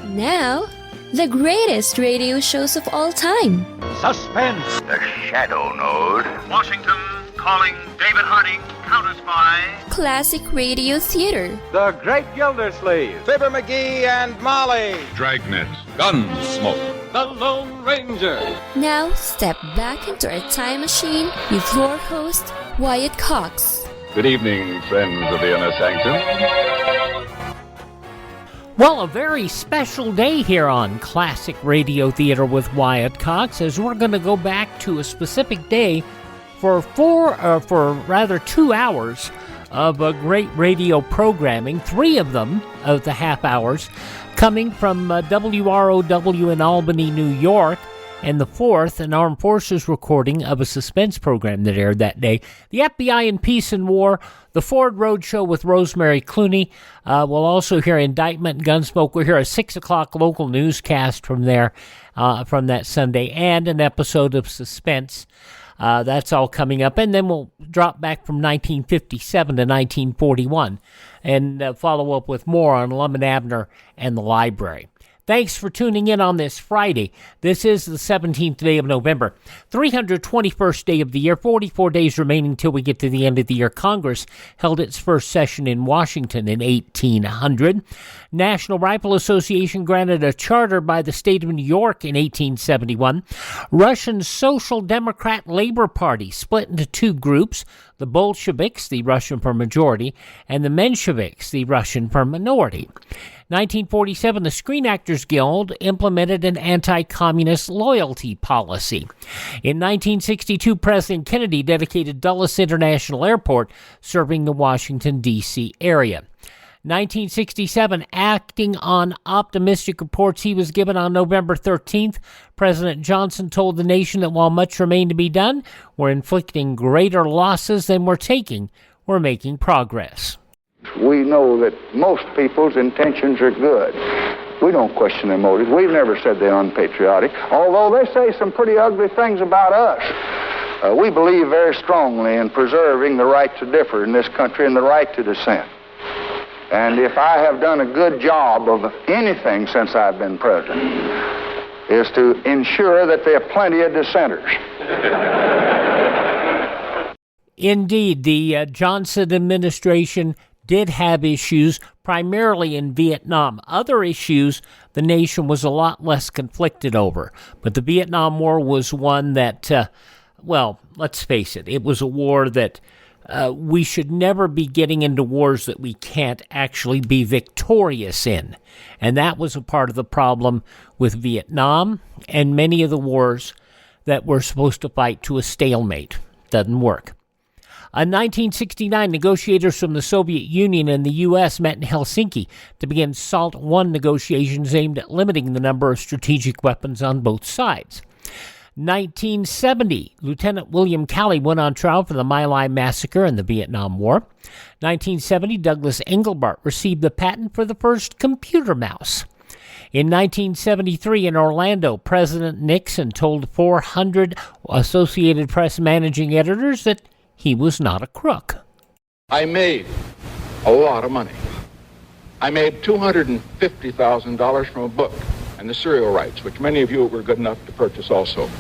Now, the greatest radio shows of all time. Suspense. The Shadow Node. Washington calling David Harding, counter-spy. Classic radio theater. The Great Gildersleeve. Fibber McGee and Molly. Dragnet. Gunsmoke. The Lone Ranger. Now, step back into a time machine with your host, Wyatt Cox. Good evening, friends of the Inner Sanctum. Well, a very special day here on Classic Radio Theater with Wyatt Cox, as we're going to go back to a specific day for 2 hours of great radio programming, 3 of them of the half hours coming from WROW in Albany, New York, and the 4th, an Armed Forces recording of a Suspense program that aired that day. The FBI in Peace and War, the Ford Road Show with Rosemary Clooney. We'll also hear Indictment, Gunsmoke. We'll hear a 6 o'clock local newscast from there, from that Sunday, and an episode of Suspense. That's all coming up. And then we'll drop back from 1957 to 1941 and follow up with more on Lum and Abner and the library. Thanks for tuning in on this Friday. This is the 17th day of November, 321st day of the year, 44 days remaining till we get to the end of the year. Congress held its first session in Washington in 1800. National Rifle Association granted a charter by the state of New York in 1871. Russian Social Democrat Labor Party split into 2 groups, the Bolsheviks, the Russian for majority, and the Mensheviks, the Russian for minority. 1947, the Screen Actors Guild implemented an anti-communist loyalty policy. In 1962, President Kennedy dedicated Dulles International Airport, serving the Washington, D.C. area. 1967, acting on optimistic reports he was given on November 13th, President Johnson told the nation that while much remained to be done, we're inflicting greater losses than we're taking. We're making progress. We know that most people's intentions are good. We don't question their motives. We've never said they're unpatriotic, although they say some pretty ugly things about us. We believe very strongly in preserving the right to differ in this country and the right to dissent. And if I have done a good job of anything since I've been president, is to ensure that there are plenty of dissenters. Indeed, the Johnson administration did have issues, primarily in Vietnam. Other issues the nation was a lot less conflicted over. But the Vietnam War was one that, let's face it, it was a war that we should never be getting into wars that we can't actually be victorious in. And that was a part of the problem with Vietnam and many of the wars that we're supposed to fight to a stalemate. Doesn't work. In 1969, negotiators from the Soviet Union and the U.S. met in Helsinki to begin SALT I negotiations aimed at limiting the number of strategic weapons on both sides. 1970, Lieutenant William Calley went on trial for the My Lai massacre in the Vietnam War. 1970, Douglas Engelbart received the patent for the first computer mouse. In 1973, in Orlando, President Nixon told 400 Associated Press managing editors that he was not a crook. I made a lot of money. I made $250,000 from a book and the serial rights, which many of you were good enough to purchase also.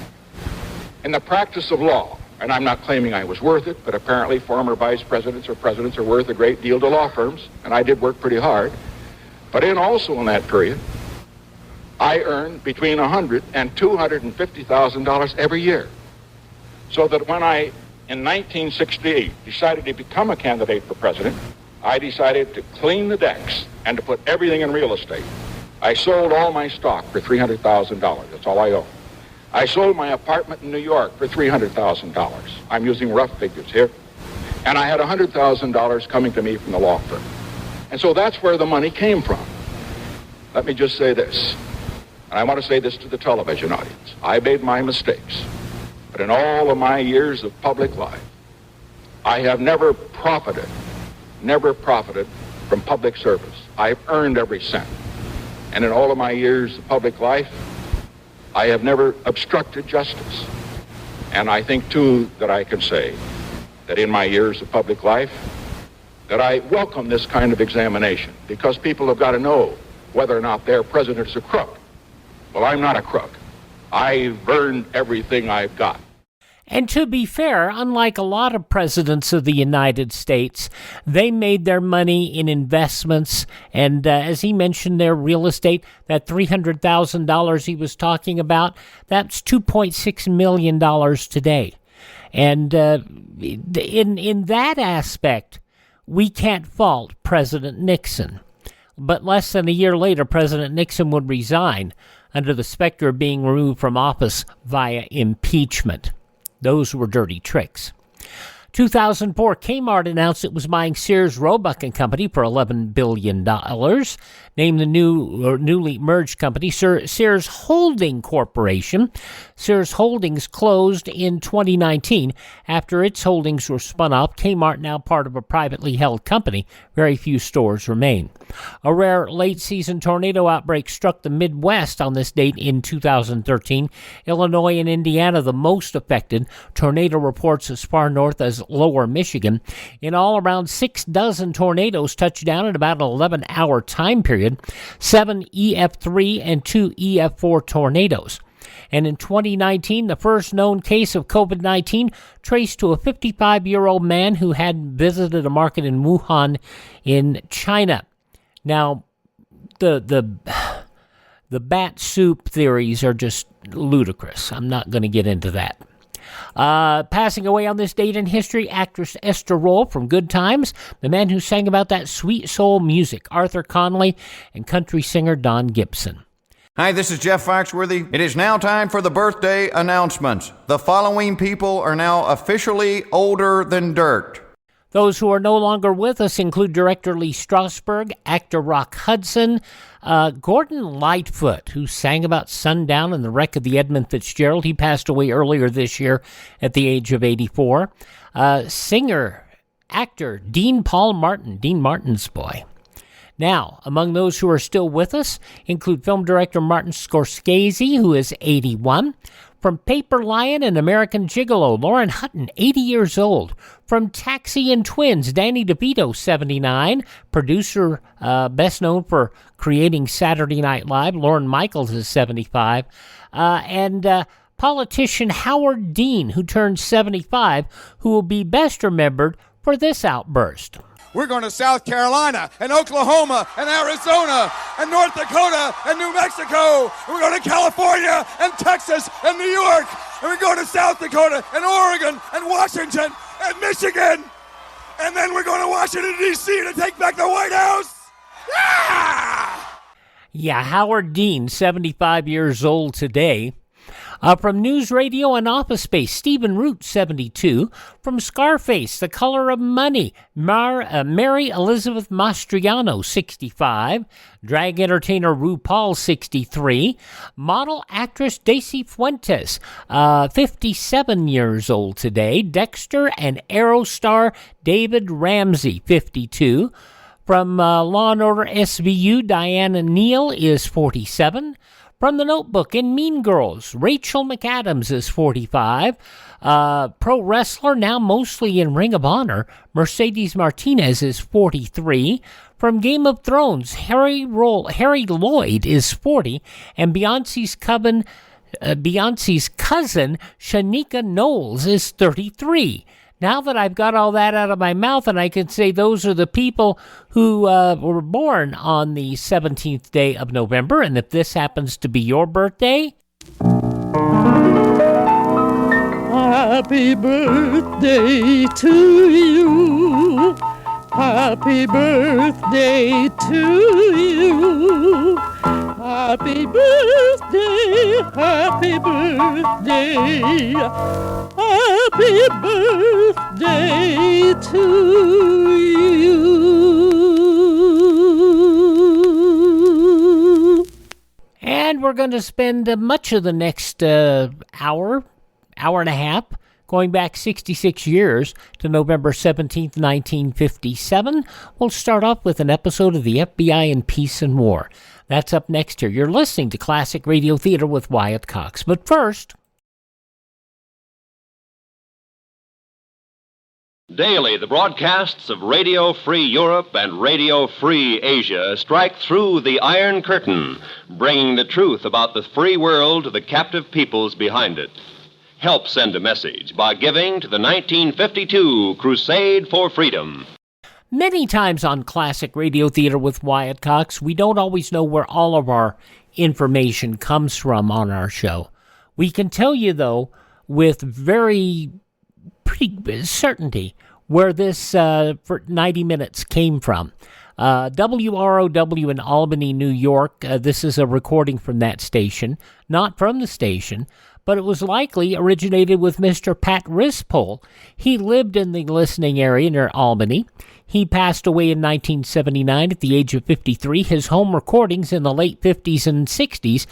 In the practice of law, and I'm not claiming I was worth it, but apparently former vice presidents or presidents are worth a great deal to law firms, and I did work pretty hard. But also in that period, I earned between $100,000 and $250,000 every year. So that when I, in 1968, decided to become a candidate for president, I decided to clean the decks and to put everything in real estate. I sold all my stock for $300,000. That's all I own. I sold my apartment in New York for $300,000. I'm using rough figures here. And I had $100,000 coming to me from the law firm. And so that's where the money came from. Let me just say this, and I want to say this to the television audience. I made my mistakes, but in all of my years of public life, I have never profited from public service. I've earned every cent. And in all of my years of public life, I have never obstructed justice. And I think, too, that I can say that in my years of public life, that I welcome this kind of examination, because people have got to know whether or not their president's a crook. Well, I'm not a crook. I've earned everything I've got. And to be fair, unlike a lot of presidents of the United States, they made their money in investments. And as he mentioned there, real estate, that $300,000 he was talking about, that's $2.6 million today. And in that aspect, we can't fault President Nixon. But less than a year later, President Nixon would resign under the specter of being removed from office via impeachment. Those were dirty tricks. 2004, Kmart announced it was buying Sears Roebuck and Company for $11 billion. Named the newly merged company Sears Holding Corporation. Sears Holdings closed in 2019 after its holdings were spun off. Kmart now part of a privately held company. Very few stores remain. A rare late-season tornado outbreak struck the Midwest on this date in 2013. Illinois and Indiana the most affected. Tornado reports as far north as lower Michigan. In all, around 6 dozen tornadoes touched down in about an 11-hour time period. 7 EF3 and 2 EF4 tornadoes. And in 2019, the first known case of COVID-19 traced to a 55-year-old man who had visited a market in Wuhan in China. Now, the bat soup theories are just ludicrous. I'm not going to get into that. Passing away on this date in history, actress Esther Roll from Good Times, the man who sang about that sweet soul music, Arthur Conley, and country singer Don Gibson. Hi, this is Jeff Foxworthy. It is now time for the birthday announcements. The following people are now officially older than dirt. Those who are no longer with us include director Lee Strasberg, actor Rock Hudson, Gordon Lightfoot, who sang about sundown and the wreck of the Edmund Fitzgerald. He passed away earlier this year at the age of 84. Singer, actor Dean Paul Martin, Dean Martin's boy. Now, among those who are still with us include film director Martin Scorsese, who is 81. From Paper Lion and American Gigolo, Lauren Hutton, 80 years old. From Taxi and Twins, Danny DeVito, 79. Producer, best known for creating Saturday Night Live, Lorne Michaels is 75. And politician Howard Dean, who turned 75, who will be best remembered for this outburst. We're going to South Carolina and Oklahoma and Arizona and North Dakota and New Mexico. And we're going to California and Texas and New York. And we're going to South Dakota and Oregon and Washington and Michigan. And then we're going to Washington, D.C. to take back the White House. Yeah, Howard Dean, 75 years old today. From News Radio and Office Space, Stephen Root, 72. From Scarface, The Color of Money, Mary Elizabeth Mastriano, 65. Drag entertainer RuPaul, 63. Model actress Daisy Fuentes, 57 years old today. Dexter and Arrow star David Ramsey, 52. From Law & Order SVU, Diana Neal is 47. From The Notebook and Mean Girls, Rachel McAdams is 45. Pro wrestler, now mostly in Ring of Honor, Mercedes Martinez is 43. From Game of Thrones, Harry Lloyd is 40. And Beyonce's cousin, Shanika Knowles, is 33. Now that I've got all that out of my mouth and I can say those are the people who were born on the 17th day of November, and if this happens to be your birthday... Happy birthday to you. Happy birthday to you. Happy birthday, happy birthday. Happy birthday to you. And we're going to spend much of the next hour and a half, going back 66 years to November 17th, 1957. We'll start off with an episode of the FBI in Peace and War. That's up next here. You're listening to Classic Radio Theater with Wyatt Cox. But first... Daily, the broadcasts of Radio Free Europe and Radio Free Asia strike through the Iron Curtain, bringing the truth about the free world to the captive peoples behind it. Help send a message by giving to the 1952 Crusade for Freedom. Many times on Classic Radio Theater with Wyatt Cox, we don't always know where all of our information comes from on our show. We can tell you, though, with pretty certainty where this for 90 minutes came from. WROW in Albany, New York. This is a recording from that station, not from the station, but it was likely originated with Mr. Pat Rispole. He lived in the listening area near Albany. He passed away in 1979 at the age of 53. His home recordings in the late 50s and 60s.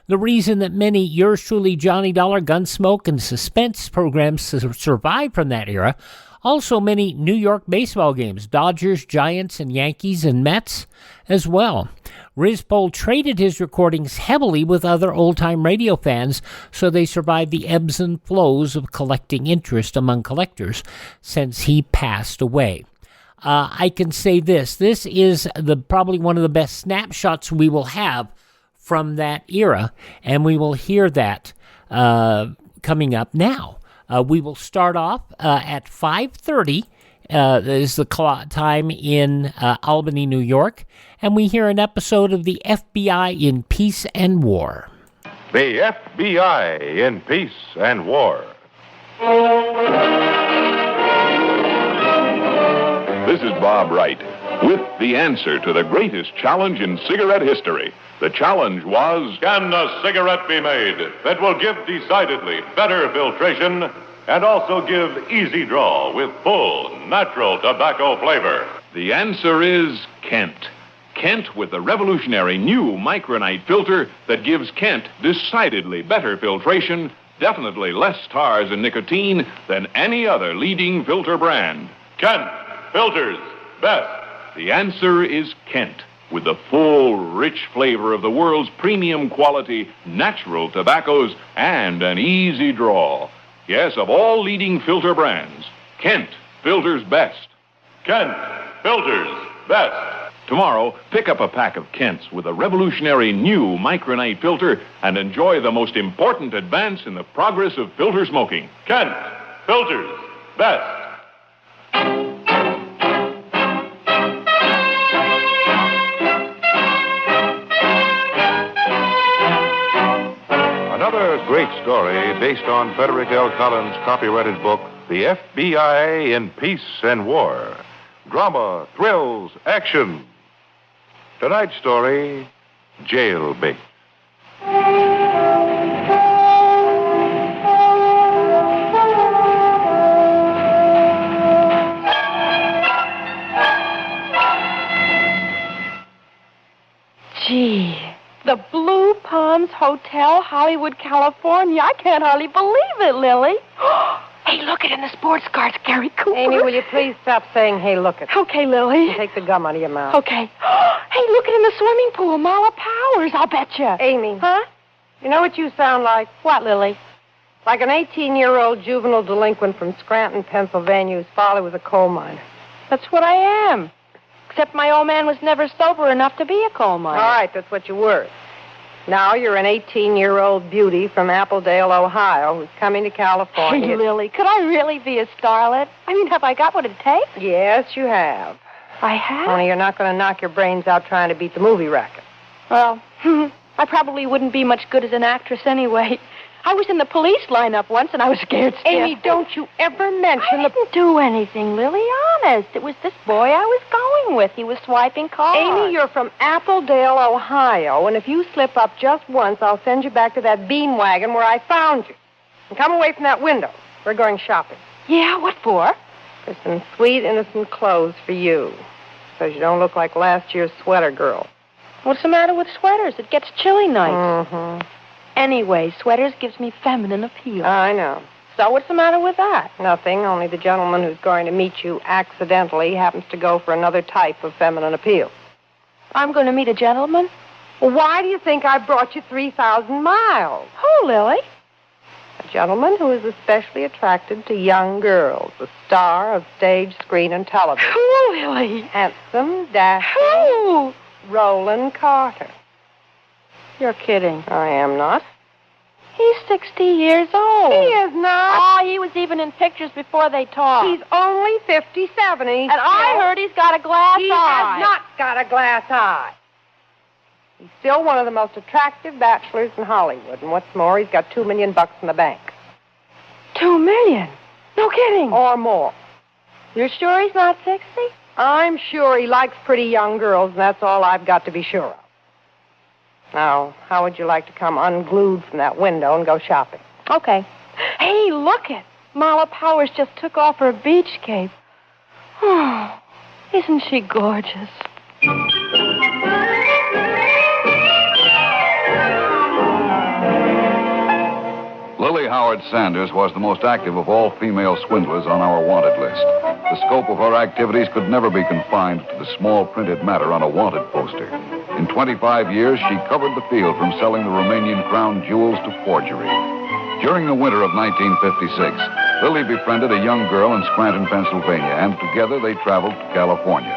The reason that many Yours Truly, Johnny Dollar, Gunsmoke, and Suspense programs survived from that era. Also many New York baseball games, Dodgers, Giants, and Yankees, and Mets as well. Rispole traded his recordings heavily with other old-time radio fans, so they survived the ebbs and flows of collecting interest among collectors since he passed away. I can say this is probably one of the best snapshots we will have from that era, and we will hear that coming up now. We will start off at 5:30. Is the time in Albany, New York, and we hear an episode of the FBI in Peace and War. The FBI in Peace and War. This is Bob Wright with the answer to the greatest challenge in cigarette history. The challenge was, can a cigarette be made that will give decidedly better filtration and also give easy draw with full, natural tobacco flavor? The answer is Kent. Kent with the revolutionary new Micronite filter that gives Kent decidedly better filtration, definitely less tars and nicotine than any other leading filter brand. Kent, filters, best. The answer is Kent, with the full, rich flavor of the world's premium quality natural tobaccos and an easy draw. Yes, of all leading filter brands, Kent filters best. Kent filters best. Tomorrow, pick up a pack of Kents with a revolutionary new Micronite filter and enjoy the most important advance in the progress of filter smoking. Kent filters best. Another great story based on Frederick L. Collins' copyrighted book, The FBI in Peace and War. Drama, thrills, action. Tonight's story, Jailbait. Gee, the Blue Palms Hotel, Hollywood, California. I can't hardly believe it, Lily. Hey, look it in the sports car. It's Gary Cooper. Amy, will you please stop saying, hey, look it? Okay, Lily. Take the gum out of your mouth. Okay. Hey, look it in the swimming pool. Mala Powers, I'll bet you. Amy. Huh? You know what you sound like? What, Lily? Like an 18-year-old juvenile delinquent from Scranton, Pennsylvania, whose father was a coal miner. That's what I am. Except my old man was never sober enough to be a coal miner. All right, that's what you were. Now you're an 18-year-old beauty from Appledale, Ohio, who's coming to California. Hey, Lily, could I really be a starlet? I mean, have I got what it takes? Yes, you have. I have? Only you're not going to knock your brains out trying to beat the movie racket. Well, I probably wouldn't be much good as an actress anyway. I was in the police lineup once, and I was scared stiff. Amy, don't you ever mention I didn't do anything, Lily, honest. It was this boy I was going with. He was swiping cars. Amy, you're from Appledale, Ohio, and if you slip up just once, I'll send you back to that bean wagon where I found you. And come away from that window. We're going shopping. Yeah, what for? For some sweet, innocent clothes for you, so you don't look like last year's sweater girl. What's the matter with sweaters? It gets chilly nights. Mm-hmm. Anyway, sweaters gives me feminine appeal. I know. So what's the matter with that? Nothing, only the gentleman who's going to meet you accidentally happens to go for another type of feminine appeal. I'm going to meet a gentleman? Well, why do you think I brought you 3,000 miles? Who, Lily? A gentleman who is especially attracted to young girls, a star of stage, screen, and television. Who, Lily? Handsome, dashing. Who? Roland Carter. You're kidding. I am not. He's 60 years old. He is not. Oh, he was even in pictures before they talked. He's only 57. And I heard he's got a glass He eye. has not got a glass eye. He's still one of the most attractive bachelors in Hollywood. And what's more, he's got $2 million in the bank. $2 million? No kidding. Or more. You're sure he's not 60? I'm sure he likes pretty young girls, and that's all I've got to be sure of. Now, how would you like to come unglued from that window and go shopping? Okay. Hey, look it. Marla Powers just took off her beach cape. Oh, isn't she gorgeous? Lily Howard Sanders was the most active of all female swindlers on our wanted list. The scope of her activities could never be confined to the small printed matter on a wanted poster. In 25 years, she covered the field from selling the Romanian crown jewels to forgery. During the winter of 1956, Lily befriended a young girl in Scranton, Pennsylvania, and together they traveled to California.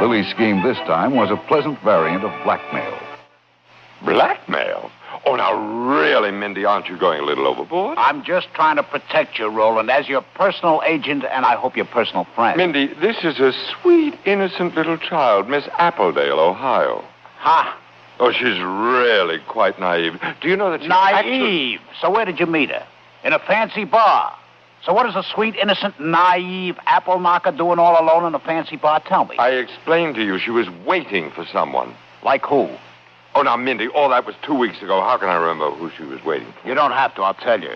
Lily's scheme this time was a pleasant variant of blackmail. Blackmail? Oh, now, really, Mindy, aren't you going a little overboard? I'm just trying to protect you, Roland, as your personal agent and I hope your personal friend. Mindy, this is a sweet, innocent little child, Miss Appledale, Ohio. Ha! Oh, she's really quite naive. Do you know that she's Naive? So where did you meet her? In a fancy bar. So what is a sweet, innocent, naive apple knocker doing all alone in a fancy bar? Tell me. I explained to you she was waiting for someone. Like who? Oh, now, Mindy, all that was 2 weeks ago. How can I remember who she was waiting for? You don't have to, I'll tell you.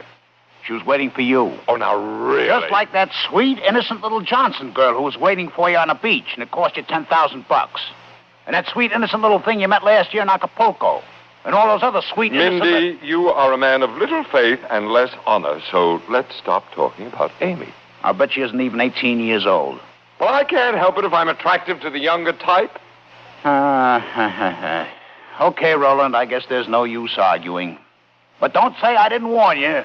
She was waiting for you. Oh, now, really? Just like that sweet, innocent little Johnson girl who was waiting for you on the beach, and it cost you $10,000. And that sweet, innocent little thing you met last year in Acapulco. And all those other sweet, innocent... Mindy, you are a man of little faith and less honor, so let's stop talking about Amy. I'll bet she isn't even 18 years old. Well, I can't help it if I'm attractive to the younger type. Okay, Roland, I guess there's no use arguing. But don't say I didn't warn you.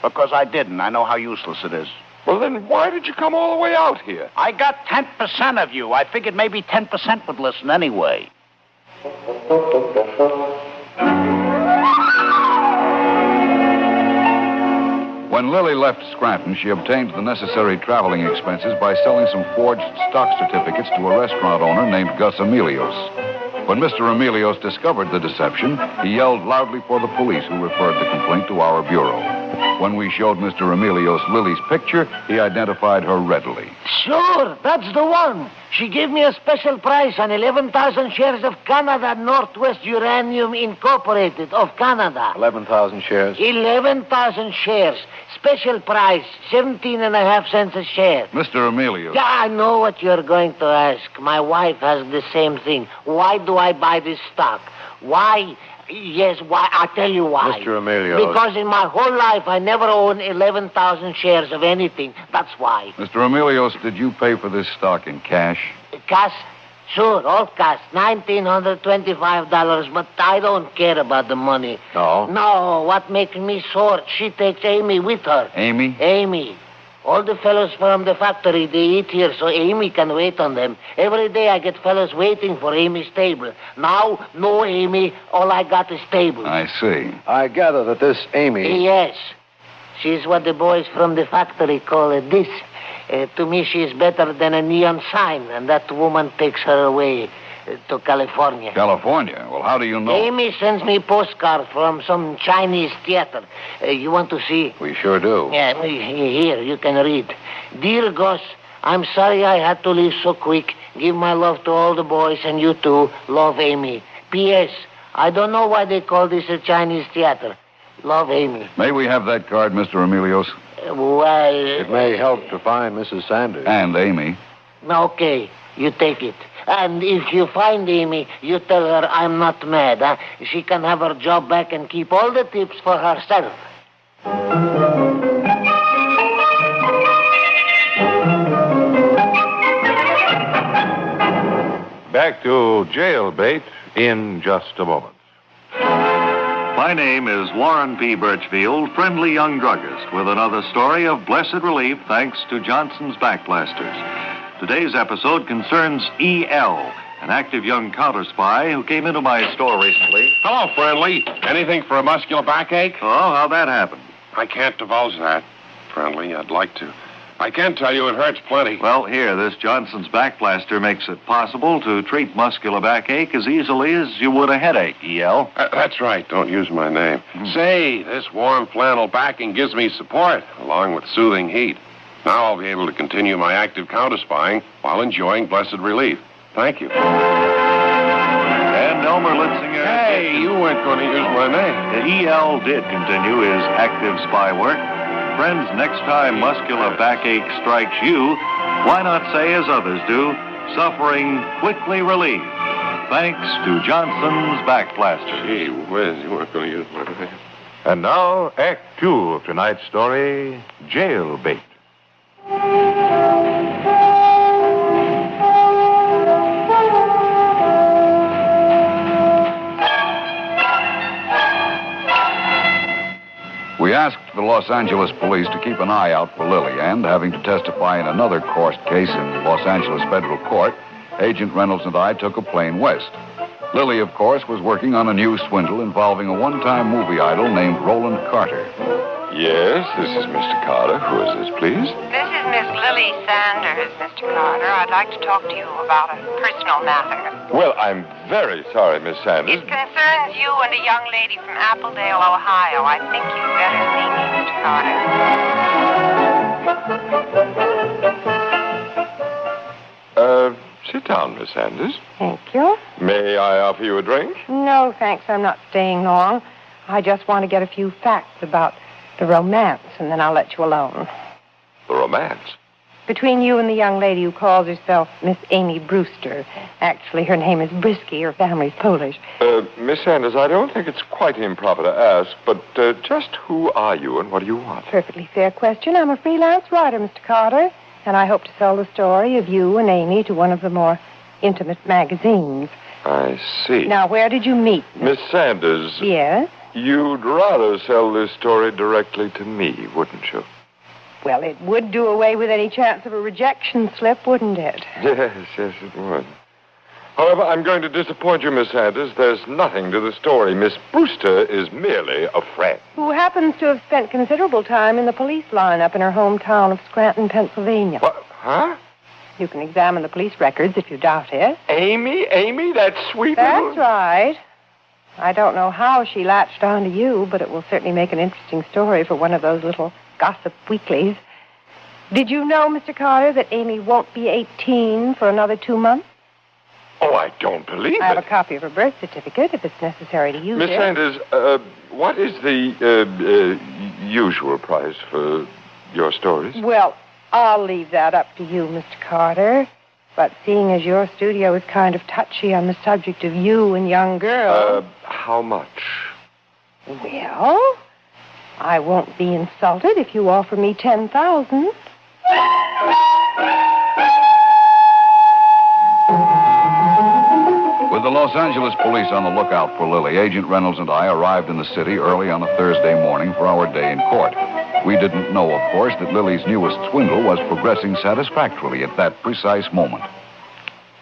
Because I didn't. I know how useless it is. Well, then why did you come all the way out here? I got 10% of you. I figured maybe 10% would listen anyway. When Lily left Scranton, she obtained the necessary traveling expenses by selling some forged stock certificates to a restaurant owner named Gus Emilios. When Mr. Emilios discovered the deception, he yelled loudly for the police, who referred the complaint to our bureau. When we showed Mr. Emilios Lily's picture, he identified her readily. Sure, that's the one. She gave me a special price on 11,000 shares of Canada Northwest Uranium Incorporated of Canada. 11,000 shares? 11,000 shares. Special price, 17.5 cents a share. Mr. Emilios. Yeah, I know what you're going to ask. My wife has the same thing. Why do I buy this stock? Why? Yes, why? I'll tell you why. Mr. Emilios. Because in my whole life, I never owned 11,000 shares of anything. That's why. Mr. Emilios, did you pay for this stock in cash? Cash? Sure, all cash. $1,925, but I don't care about the money. No? No, what makes me sore, she takes Amy with her. Amy? Amy. All the fellows from the factory, they eat here so Amy can wait on them. Every day I get fellows waiting for Amy's table. Now, no Amy, all I got is table. I see. I gather that this Amy... Yes. She's what the boys from the factory call a dish. To me, she's better than a neon sign, and that woman takes her away to California. California? Well, how do you know? Amy sends me postcards from some Chinese theater. You want to see? We sure do. Yeah, here, you can read. Dear Gus, I'm sorry I had to leave so quick. Give my love to all the boys, and you too. Love, Amy. P.S. I don't know why they call this a Chinese theater. Love, Amy. May we have that card, Mr. Emilios? Well... It may help to find Mrs. Sanders. And Amy. Okay, you take it. And if you find Amy, you tell her I'm not mad. Huh? She can have her job back and keep all the tips for herself. Back to jailbait in just a moment. My name is Warren P. Birchfield, friendly young druggist, with another story of blessed relief thanks to Johnson's Backblasters. Today's episode concerns E.L., an active young counter spy who came into my store recently. Hello, Friendly. Anything for a muscular backache? Oh, how'd that happen? I can't divulge that, Friendly. I'd like to. I can tell you it hurts plenty. Well, here, this Johnson's Backblaster makes it possible to treat muscular backache as easily as you would a headache, E.L. That's right. Don't use my name. Say, this warm flannel backing gives me support, along with soothing heat. Now I'll be able to continue my active counter-spying while enjoying blessed relief. Thank you. And Elmer Litzinger... Hey, you weren't going to use my name. E.L. did continue his active spy work. Friends, next time muscular backache strikes you, why not say as others do, suffering quickly relieved, thanks to Johnson's Backblaster. Gee whiz, you weren't going to use my name. And now, Act 2 of tonight's story, Jailbait. We asked the Los Angeles police to keep an eye out for Lily, and having to testify in another court case in Los Angeles federal court, Agent Reynolds and I took a plane west. Lily, of course, was working on a new swindle involving a one-time movie idol named Roland Carter. Yes, this is Mr. Carter. Who is this, please? This is Miss Lily Sanders, Mr. Carter. I'd like to talk to you about a personal matter. Well, I'm very sorry, Miss Sanders. It concerns you and a young lady from Appledale, Ohio. I think you'd better see me, Mr. Carter. Sit down, Miss Sanders. Thank you. May I offer you a drink? No, thanks. I'm not staying long. I just want to get a few facts about the romance, and then I'll let you alone. The romance? Between you and the young lady who calls herself Miss Amy Brewster. Actually, her name is Brisky. Her family's Polish. Miss Sanders, I don't think it's quite improper to ask, but just who are you and what do you want? Perfectly fair question. I'm a freelance writer, Mr. Carter, and I hope to sell the story of you and Amy to one of the more intimate magazines. I see. Now, where did you meet? Miss Sanders. Yes? You'd rather sell this story directly to me, wouldn't you? Well, it would do away with any chance of a rejection slip, wouldn't it? Yes, it would. However, I'm going to disappoint you, Miss Sanders. There's nothing to the story. Miss Brewster is merely a friend. Who happens to have spent considerable time in the police lineup in her hometown of Scranton, Pennsylvania. What? Huh? You can examine the police records if you doubt it. Amy, that sweet That's little... right. I don't know how she latched onto you, but it will certainly make an interesting story for one of those little gossip weeklies. Did you know, Mr. Carter, that Amy won't be 18 for another 2 months? Oh, I don't believe I have it. a copy of her birth certificate, if it's necessary to use Miss it. Sanders, what is the usual price for your stories? Well, I'll leave that up to you, Mr. Carter. But seeing as your studio is kind of touchy on the subject of you and young girls... How much? Well, I won't be insulted if you offer me $10,000. With the Los Angeles police on the lookout for Lily, Agent Reynolds and I arrived in the city early on a Thursday morning for our day in court. We didn't know, of course, that Lily's newest swindle was progressing satisfactorily at that precise moment.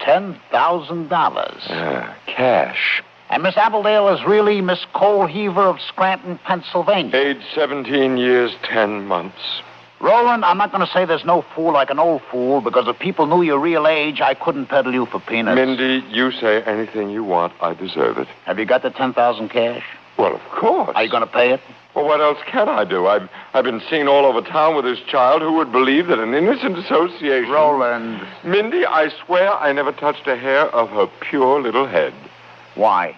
$10,000. Cash. And Miss Appledale is really Miss Coal Heaver of Scranton, Pennsylvania. Age 17 years, 10 months. Roland, I'm not going to say there's no fool like an old fool, because if people knew your real age, I couldn't peddle you for peanuts. Mindy, you say anything you want. I deserve it. Have you got the $10,000 cash? Well, of course. Are you going to pay it? Well, what else can I do? I've been seen all over town with this child. Who would believe that an innocent association... Roland. Mindy, I swear I never touched a hair of her pure little head. Why?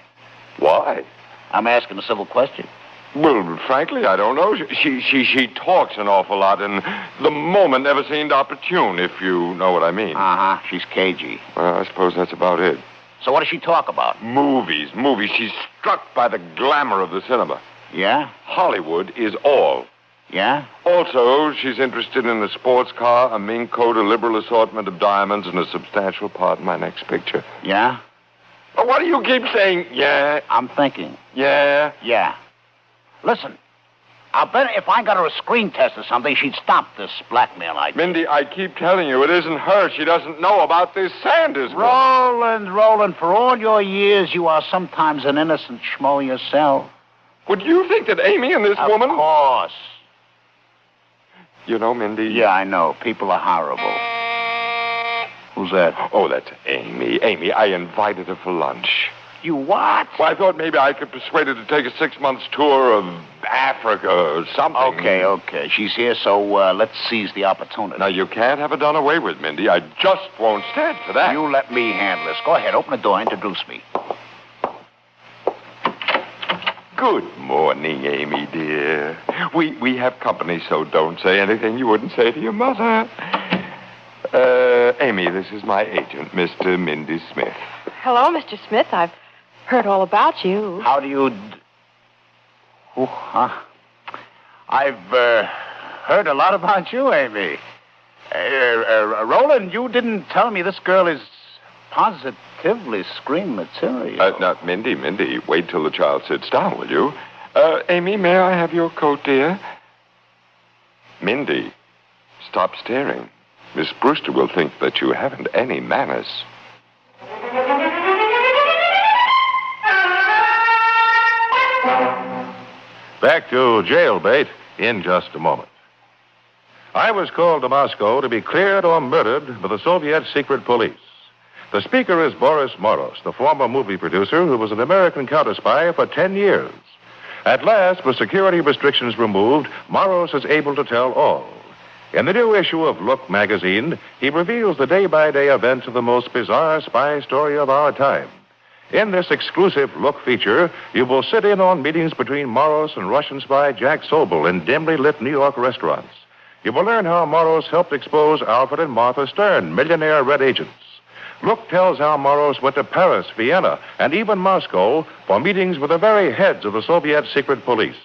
Why? I'm asking a civil question. Well, frankly, I don't know. She talks an awful lot, and the moment never seemed opportune, if you know what I mean. Uh-huh. She's cagey. Well, I suppose that's about it. So what does she talk about? Movies. She's struck by the glamour of the cinema. Yeah? Hollywood is all. Yeah? Also, she's interested in a sports car, a mink coat, a liberal assortment of diamonds, and a substantial part in my next picture. Yeah? Well, what do you keep saying, yeah? I'm thinking. Yeah? Yeah. Listen, I'll bet if I got her a screen test or something, she'd stop this blackmail idea. Mindy, I keep telling you, it isn't her. She doesn't know about this Sanders woman. Roland, for all your years, you are sometimes an innocent schmo yourself. Would you think that Amy and this woman... Of course. You know, Mindy... Yeah, I know. People are horrible. Who's that? Oh, that's Amy. Amy, I invited her for lunch. You what? Well, I thought maybe I could persuade her to take a 6-month tour of Africa or something. Okay. She's here, so let's seize the opportunity. Now, you can't have it done away with, Mindy. I just won't stand for that. You let me handle this. Go ahead, open the door, introduce me. Good morning, Amy, dear. We have company, so don't say anything you wouldn't say to your mother. Amy, this is my agent, Mr. Mindy Smith. Hello, Mr. Smith. I've heard all about you. How do you... I've heard a lot about you, Amy. Roland, you didn't tell me this girl is positively screen material. Now, Mindy, wait till the child sits down, will you? Amy, may I have your coat, dear? Mindy, stop staring. Miss Brewster will think that you haven't any manners. Back to jailbait in just a moment. I was called to Moscow to be cleared or murdered by the Soviet secret police. The speaker is Boris Moros, the former movie producer who was an American counterspy for 10 years. At last, with security restrictions removed, Moros is able to tell all. In the new issue of Look magazine, he reveals the day-by-day events of the most bizarre spy story of our time. In this exclusive Look feature, you will sit in on meetings between Moros and Russian spy Jack Sobel in dimly lit New York restaurants. You will learn how Moros helped expose Alfred and Martha Stern, millionaire red agents. Look tells how Moros went to Paris, Vienna, and even Moscow for meetings with the very heads of the Soviet secret police.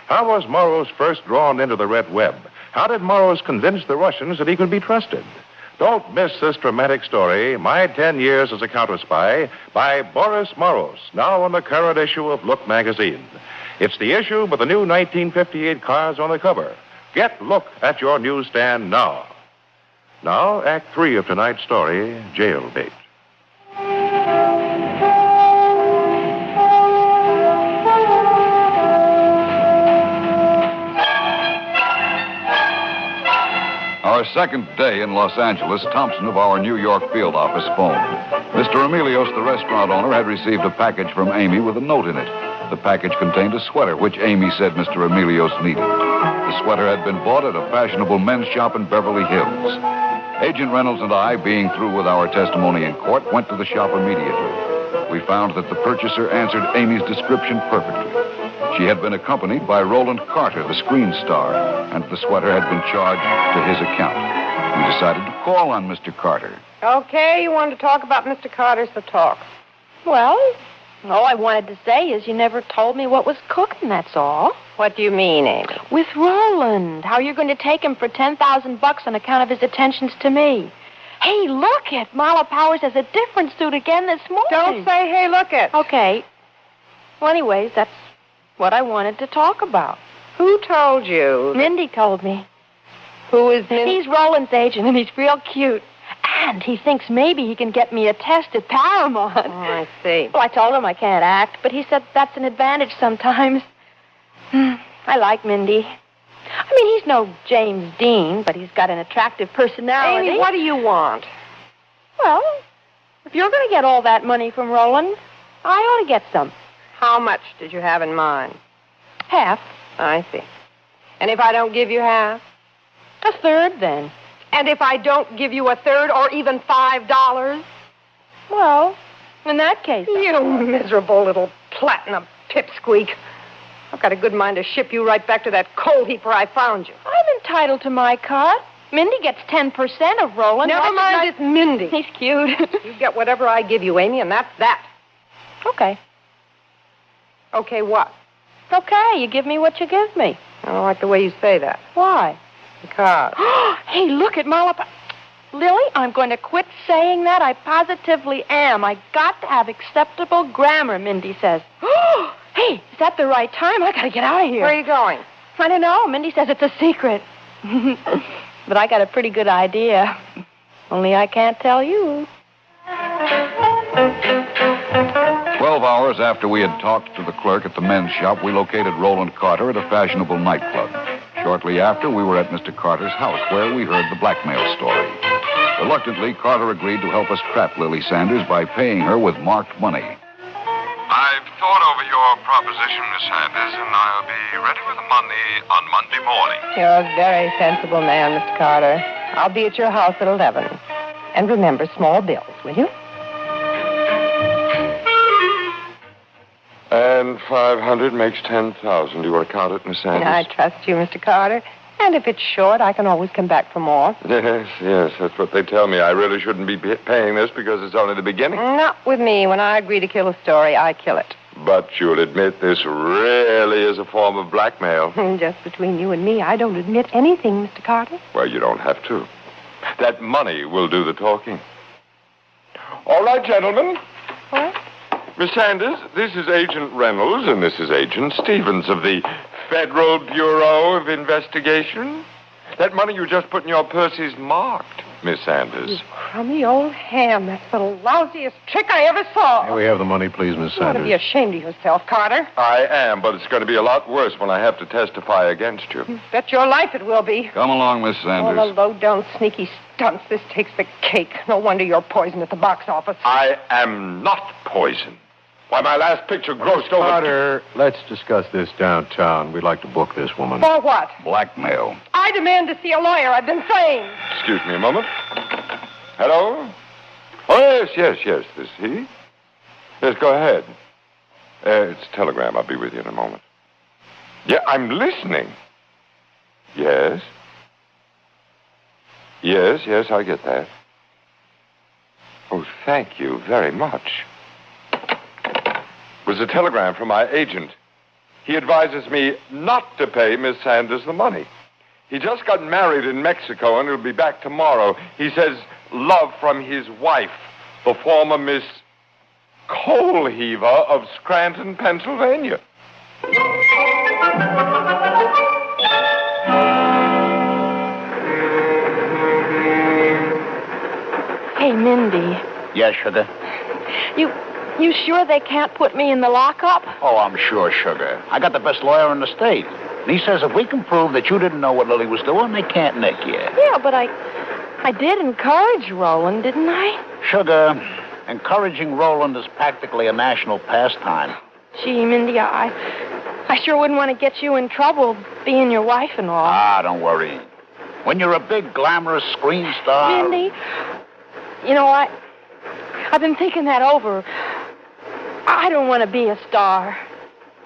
How was Moros first drawn into the red web? How did Moros convince the Russians that he could be trusted? Don't miss this dramatic story, My 10 Years as a Counterspy, by Boris Moros, now on the current issue of Look magazine. It's the issue with the new 1958 cars on the cover. Get Look at your newsstand now. Now, Act 3 of tonight's story, Jailbait. Our second day in Los Angeles, Thompson of our New York field office phoned. Mr. Emilios, the restaurant owner, had received a package from Amy with a note in it. The package contained a sweater, which Amy said Mr. Emilios needed. The sweater had been bought at a fashionable men's shop in Beverly Hills. Agent Reynolds and I, being through with our testimony in court, went to the shop immediately. We found that the purchaser answered Amy's description perfectly. She had been accompanied by Roland Carter, the screen star, and the sweater had been charged to his account. We decided to call on Mr. Carter. Okay, you wanted to talk about Mr. Carter, so talk. Well, all I wanted to say is you never told me what was cooking, that's all. What do you mean, Amy? With Roland. How you're going to take him for $10,000 on account of his attentions to me. Hey, look it. Marla Powers has a different suit again this morning. Don't say, hey, look it. Okay. Well, anyways, that's what I wanted to talk about. Who told you? Mindy told me. Who is Mindy? He's Roland's agent, and he's real cute. And he thinks maybe he can get me a test at Paramount. Oh, I see. Well, I told him I can't act, but he said that's an advantage sometimes. I like Mindy. I mean, he's no James Dean, but he's got an attractive personality. Amy, what do you want? Well, if you're going to get all that money from Roland, I ought to get some. How much did you have in mind? Half. I see. And if I don't give you half? A third, then. And if I don't give you a third or even $5? Well, in that case... You miserable little platinum pipsqueak. I've got a good mind to ship you right back to that coal heap where I found you. I'm entitled to my cut. Mindy gets 10% of Roland. Never mind, it's Mindy. He's cute. You get whatever I give you, Amy, and that's that. Okay. Okay, what? Okay, you give me what you give me. I don't like the way you say that. Why? Because. Hey, look at Marla. Lily, I'm going to quit saying that. I positively am. I got to have acceptable grammar, Mindy says. Hey, is that the right time? I gotta get out of here. Where are you going? I don't know. Mindy says it's a secret. But I got a pretty good idea. Only I can't tell you. 12 hours after we had talked to the clerk at the men's shop, we located Roland Carter at a fashionable nightclub. Shortly after, we were at Mr. Carter's house, where we heard the blackmail story. Reluctantly, Carter agreed to help us trap Lily Sanders by paying her with marked money. I've thought over your proposition, Miss Sanders, and I'll be ready with the money on Monday morning. You're a very sensible man, Mr. Carter. I'll be at your house at 11. And remember, small bills, will you? And 500 makes 10,000. Do you want to count it, Miss Sanders? I trust you, Mr. Carter. And if it's short, I can always come back for more. Yes, that's what they tell me. I really shouldn't be paying this because it's only the beginning. Not with me. When I agree to kill a story, I kill it. But you'll admit this really is a form of blackmail. Just between you and me, I don't admit anything, Mr. Carter. Well, you don't have to. That money will do the talking. All right, gentlemen. What? Miss Sanders, this is Agent Reynolds, and this is Agent Stevens of the Federal Bureau of Investigation. That money you just put in your purse is marked, Miss Sanders. You crummy old ham. That's the lousiest trick I ever saw. May we have the money, please, Miss You ought to Sanders? be ashamed of yourself, Carter. I am, but it's going to be a lot worse when I have to testify against you. Bet your life it will be. Come along, Miss All the Sanders. low-down, sneaky stunts. This takes the cake. No wonder you're poisoned at the box office. I am not poisoned. Why, my last picture grossed over... Carter, let's discuss this downtown. We'd like to book this woman. For what? Blackmail. I demand to see a lawyer. I've been framed. Excuse me a moment. Hello? Oh, yes. This he? Yes, go ahead. It's a telegram. I'll be with you in a moment. Yeah, I'm listening. Yes. Yes, I get that. Oh, thank you very much. It was a telegram from my agent. He advises me not to pay Miss Sanders the money. He just got married in Mexico and he'll be back tomorrow. He says, love from his wife, the former Miss Coal Heaver of Scranton, Pennsylvania. Hey, Mindy. Yes, sugar? You sure they can't put me in the lockup? Oh, I'm sure, sugar. I got the best lawyer in the state. And he says if we can prove that you didn't know what Lily was doing, they can't nick you. Yeah, but I did encourage Roland, didn't I? Sugar, encouraging Roland is practically a national pastime. Gee, Mindy, I sure wouldn't want to get you in trouble being your wife and all. Ah, don't worry. When you're a big, glamorous screen star... Mindy, you know, I've been thinking that over. I don't want to be a star.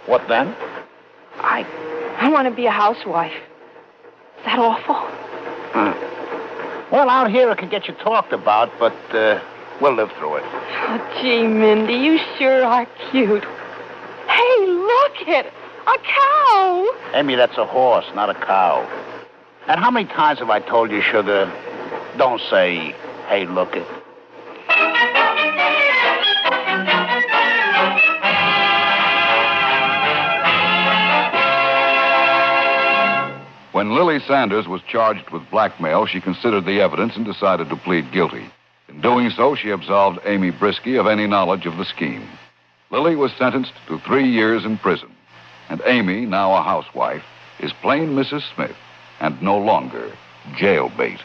What then? I want to be a housewife. Is that awful? Well, out here it can get you talked about, but we'll live through it. Oh, gee, Mindy, you sure are cute. Hey, look it! A cow! Amy, that's a horse, not a cow. And how many times have I told you, sugar, don't say, hey, look it. When Lily Sanders was charged with blackmail, she considered the evidence and decided to plead guilty. In doing so, she absolved Amy Brewster of any knowledge of the scheme. Lily was sentenced to 3 years in prison. And Amy, now a housewife, is plain Mrs. Smith and no longer jailbait.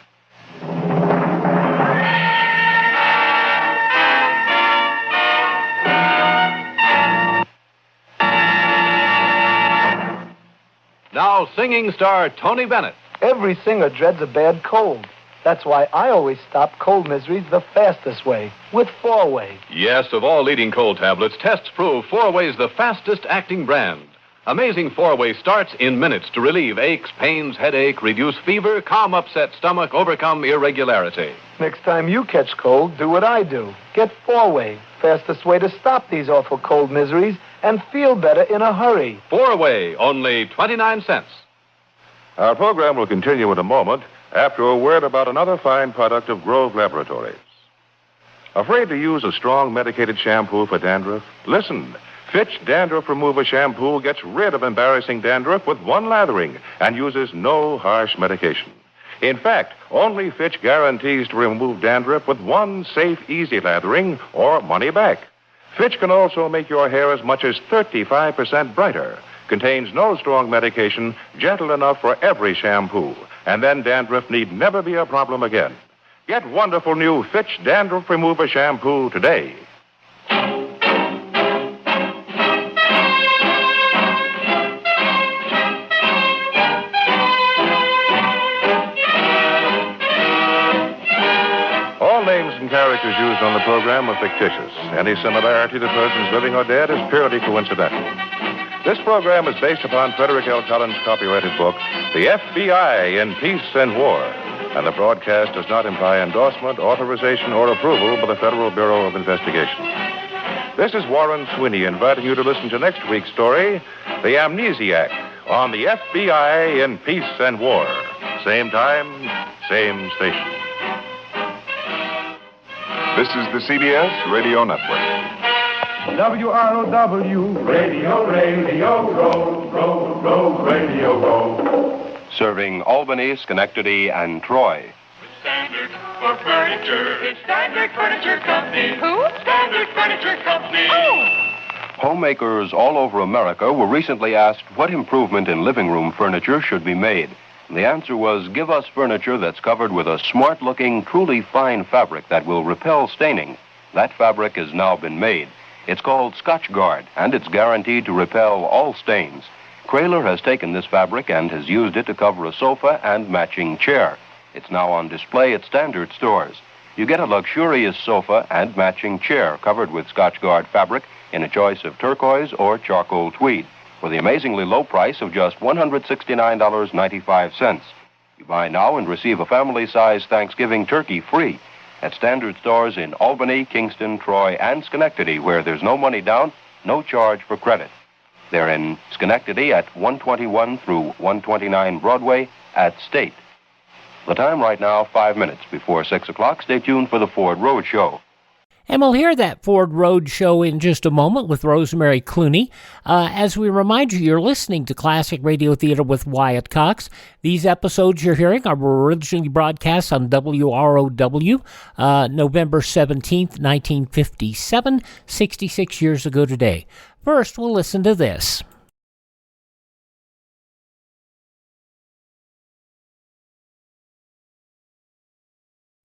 Now, singing star Tony Bennett. Every singer dreads a bad cold. That's why I always stop cold miseries the fastest way, with 4-Way. Yes, of all leading cold tablets, tests prove 4-Way's the fastest acting brand. Amazing 4-Way starts in minutes to relieve aches, pains, headache, reduce fever, calm upset stomach, overcome irregularity. Next time you catch cold, do what I do. Get 4-Way, fastest way to stop these awful cold miseries and feel better in a hurry. 4-Way, only 29 cents. Our program will continue in a moment after a word about another fine product of Grove Laboratories. Afraid to use a strong medicated shampoo for dandruff? Listen. Fitch Dandruff Remover Shampoo gets rid of embarrassing dandruff with one lathering and uses no harsh medication. In fact, only Fitch guarantees to remove dandruff with one safe, easy lathering or money back. Fitch can also make your hair as much as 35% brighter. Contains no strong medication, gentle enough for every shampoo. And then dandruff need never be a problem again. Get wonderful new Fitch Dandruff Remover Shampoo today. All names and characters used on the program are fictitious. Any similarity to persons living or dead is purely coincidental. This program is based upon Frederick L. Collins' copyrighted book, The FBI in Peace and War, and the broadcast does not imply endorsement, authorization, or approval by the Federal Bureau of Investigation. This is Warren Sweeney inviting you to listen to next week's story, The Amnesiac, on the FBI in Peace and War. Same time, same station. This is the CBS Radio Network. WROW, radio, row, radio, row. Serving Albany, Schenectady, and Troy. Standard for furniture. It's Standard Furniture Company. Who? Standard Furniture Company. Oh! Homemakers all over America were recently asked what improvement in living room furniture should be made. And the answer was, give us furniture that's covered with a smart-looking, truly fine fabric that will repel staining. That fabric has now been made. It's called Scotch Guard, and it's guaranteed to repel all stains. Kraler has taken this fabric and has used it to cover a sofa and matching chair. It's now on display at standard stores. You get a luxurious sofa and matching chair covered with Scotch Guard fabric in a choice of turquoise or charcoal tweed for the amazingly low price of just $169.95. You buy now and receive a family-size Thanksgiving turkey free at standard stores in Albany, Kingston, Troy, and Schenectady, where there's no money down, no charge for credit. They're in Schenectady at 121 through 129 Broadway at State. The time right now, 5 minutes before 6 o'clock. Stay tuned for the Ford Road Show. And we'll hear that Ford Road Show in just a moment with Rosemary Clooney. As we remind you, you're listening to Classic Radio Theater with Wyatt Cox. These episodes you're hearing are originally broadcast on WROW November 17th, 1957, 66 years ago today. First, we'll listen to this.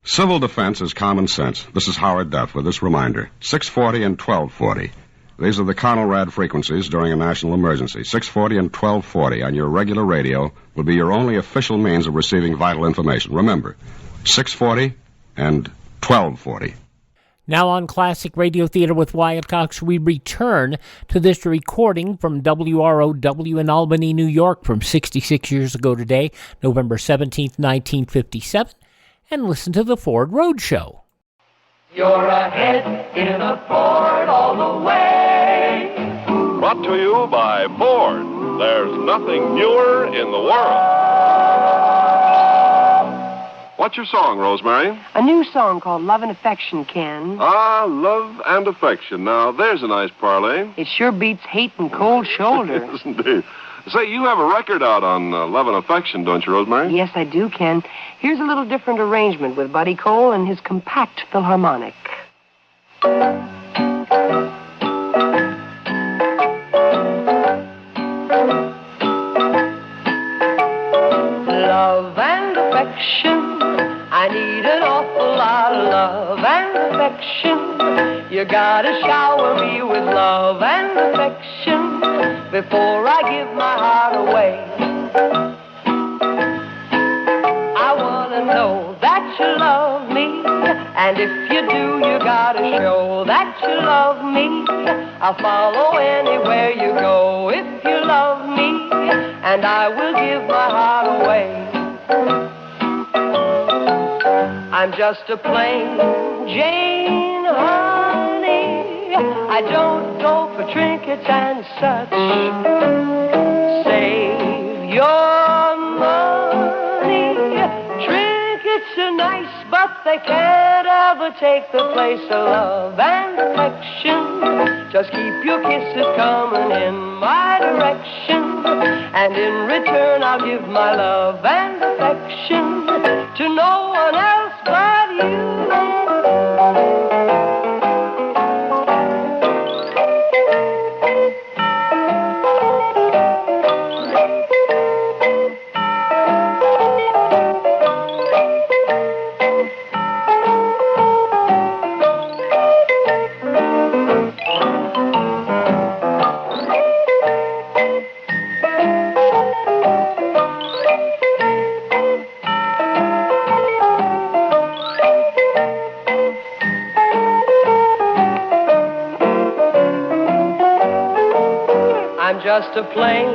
Civil defense is common sense. This is Howard Duff with this reminder. 640 and 1240. These are the Conelrad frequencies during a national emergency. 640 and 1240 on your regular radio will be your only official means of receiving vital information. Remember, 640 and 1240. Now on Classic Radio Theater with Wyatt Cox, we return to this recording from WROW in Albany, New York from 66 years ago today, November 17th, 1957. And listen to the Ford Road Show. You're ahead in a Ford all the way. Brought to you by Ford. There's nothing newer in the world. What's your song, Rosemary? A new song called Love and Affection, Ken. Ah, Love and Affection. Now, there's a nice parlay. It sure beats hate and cold shoulder. Yes, indeed. Say, you have a record out on Love and Affection, don't you, Rosemary? Yes, I do, Ken. Here's a little different arrangement with Buddy Cole and his compact philharmonic. Love and affection, I need an awful lot of love and affection. You gotta shower me with love and affection before I give my heart away. I wanna know that you love me, and if you do, you gotta show that you love me. I'll follow anywhere you go if you love me, and I will give my heart away. I'm just a plain Jane, honey. I don't go for trinkets and such. Save your money. Trinkets are nice, but they can't ever take the place of love and affection. Just keep your kisses coming in my direction, and in return I'll give my love and affection to no one else but you. Just a plain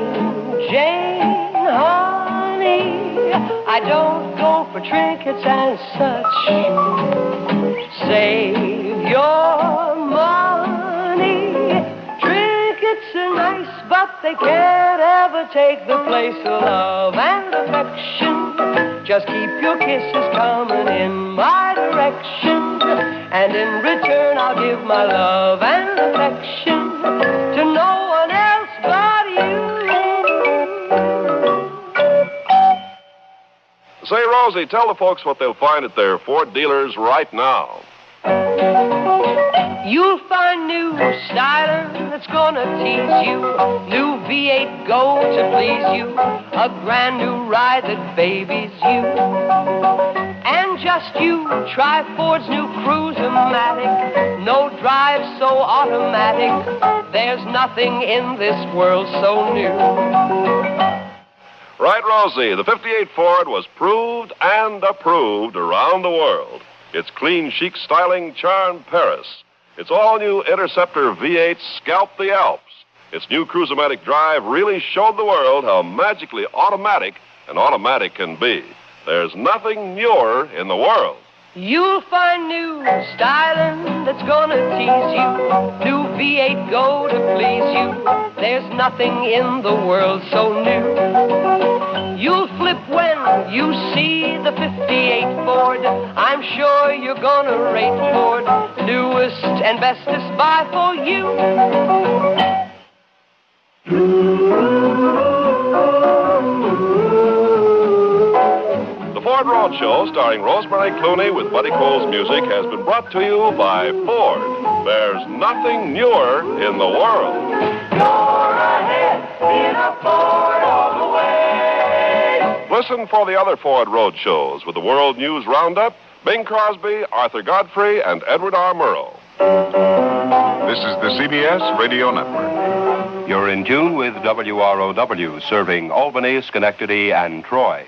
Jane, honey. I don't go for trinkets and such. Save your money. Trinkets are nice, but they can't ever take the place of love and affection. Just keep your kisses coming in my direction, and in return I'll give my love and affection to no one else but you. Say, Rosie, tell the folks what they'll find at their Ford dealers right now. You'll find new styler that's gonna tease you, new V8 Go to please you, a brand new ride that babies you. And just you try Ford's new Cruise-O-Matic, no drive so automatic. There's nothing in this world so new. Right, Rosie, the 58 Ford was proved and approved around the world. Its clean, chic styling charmed Paris. Its all-new Interceptor V8 scalped the Alps. Its new Cruise-O-Matic drive really showed the world how magically automatic an automatic can be. There's nothing newer in the world. You'll find new styling that's gonna tease you, new V8 Go to please you. There's nothing in the world so new. You'll flip when you see the 58 Ford. I'm sure you're gonna rate Ford newest and bestest buy for you. Ford Roadshow, starring Rosemary Clooney with Buddy Cole's music, has been brought to you by Ford. There's nothing newer in the world. You're ahead in a Ford all the way. Listen for the other Ford Roadshows with the World News Roundup, Bing Crosby, Arthur Godfrey, and Edward R. Murrow. This is the CBS Radio Network. You're in tune with WROW, serving Albany, Schenectady, and Troy.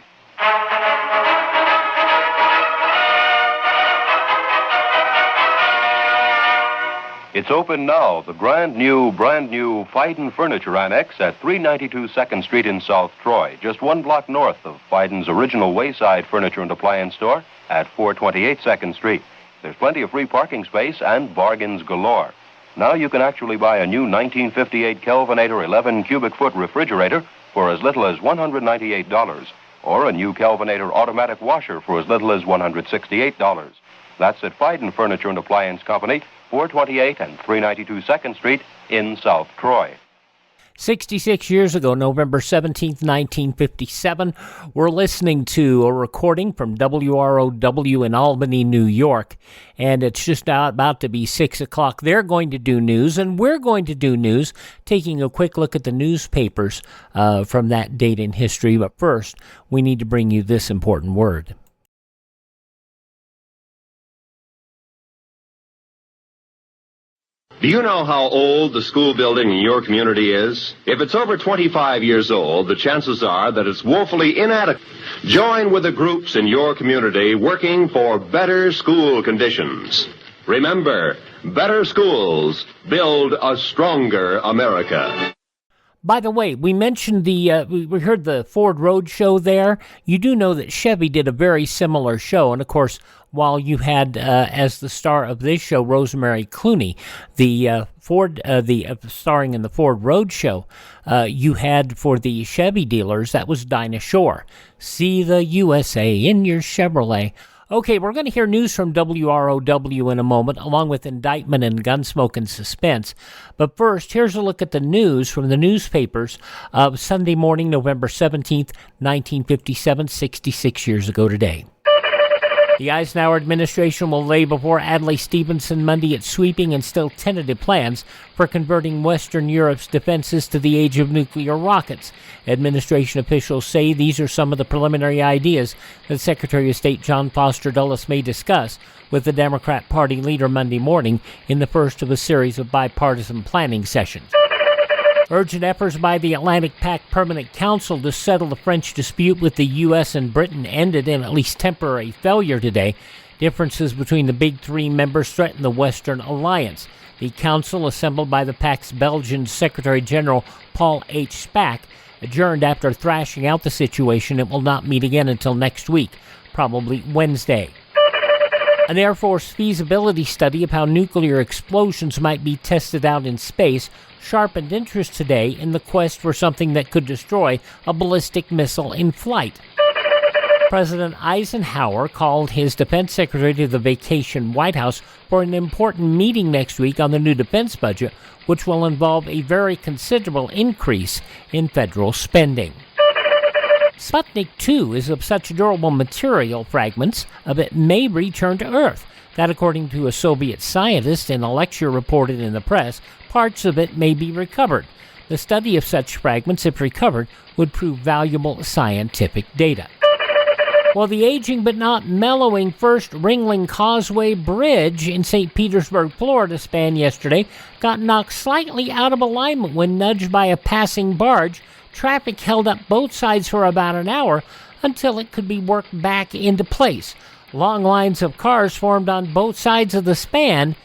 It's open now, the brand new Fiden Furniture Annex at 392 2nd Street in South Troy, just one block north of Fiden's original Wayside Furniture and Appliance Store at 428 2nd Street. There's plenty of free parking space and bargains galore. Now you can actually buy a new 1958 Kelvinator 11 cubic foot refrigerator for as little as $198, or a new Kelvinator automatic washer for as little as $168. That's at Fiden Furniture and Appliance Company, 428 and 392 2nd Street in South Troy. 66 years ago, November 17th, 1957, we're listening to a recording from WROW in Albany, New York, and it's just about to be 6 o'clock. They're going to do news, and we're going to do news, taking a quick look at the newspapers from that date in history. But first, we need to bring you this important word. Do you know how old the school building in your community is? If it's over 25 years old, the chances are that it's woefully inadequate. Join with the groups in your community working for better school conditions. Remember, better schools build a stronger America. By the way, we mentioned we heard the Ford Roadshow there. You do know that Chevy did a very similar show, and of course, while you had as the star of this show Rosemary Clooney, the starring in the Ford Roadshow, you had for the Chevy dealers that was Dinah Shore. See the USA in your Chevrolet. Okay, we're going to hear news from WROW in a moment, along with Indictment and Gunsmoke and Suspense. But first, here's a look at the news from the newspapers of Sunday morning, November 17th, 1957, 66 years ago today. The Eisenhower administration will lay before Adlai Stevenson Monday its sweeping and still tentative plans for converting Western Europe's defenses to the age of nuclear rockets. Administration officials say these are some of the preliminary ideas that Secretary of State John Foster Dulles may discuss with the Democrat Party leader Monday morning in the first of a series of bipartisan planning sessions. Urgent efforts by the Atlantic Pact Permanent Council to settle the French dispute with the U.S. and Britain ended in at least temporary failure today. Differences between the big three members threaten the Western alliance. The council, assembled by the Pact's Belgian Secretary General Paul H. Spaak, adjourned after thrashing out the situation. It will not meet again until next week, probably Wednesday. An Air Force feasibility study of how nuclear explosions might be tested out in space sharpened interest today in the quest for something that could destroy a ballistic missile in flight. President Eisenhower called his defense secretary to the vacation White House for an important meeting next week on the new defense budget, which will involve a very considerable increase in federal spending. Sputnik 2 is of such durable material fragments of it may return to Earth. That, according to a Soviet scientist in a lecture reported in the press, parts of it may be recovered. The study of such fragments, if recovered, would prove valuable scientific data. Well, the aging but not mellowing first Ringling Causeway Bridge in St. Petersburg, Florida span yesterday got knocked slightly out of alignment when nudged by a passing barge. Traffic held up both sides for about an hour until it could be worked back into place. Long lines of cars formed on both sides of the span,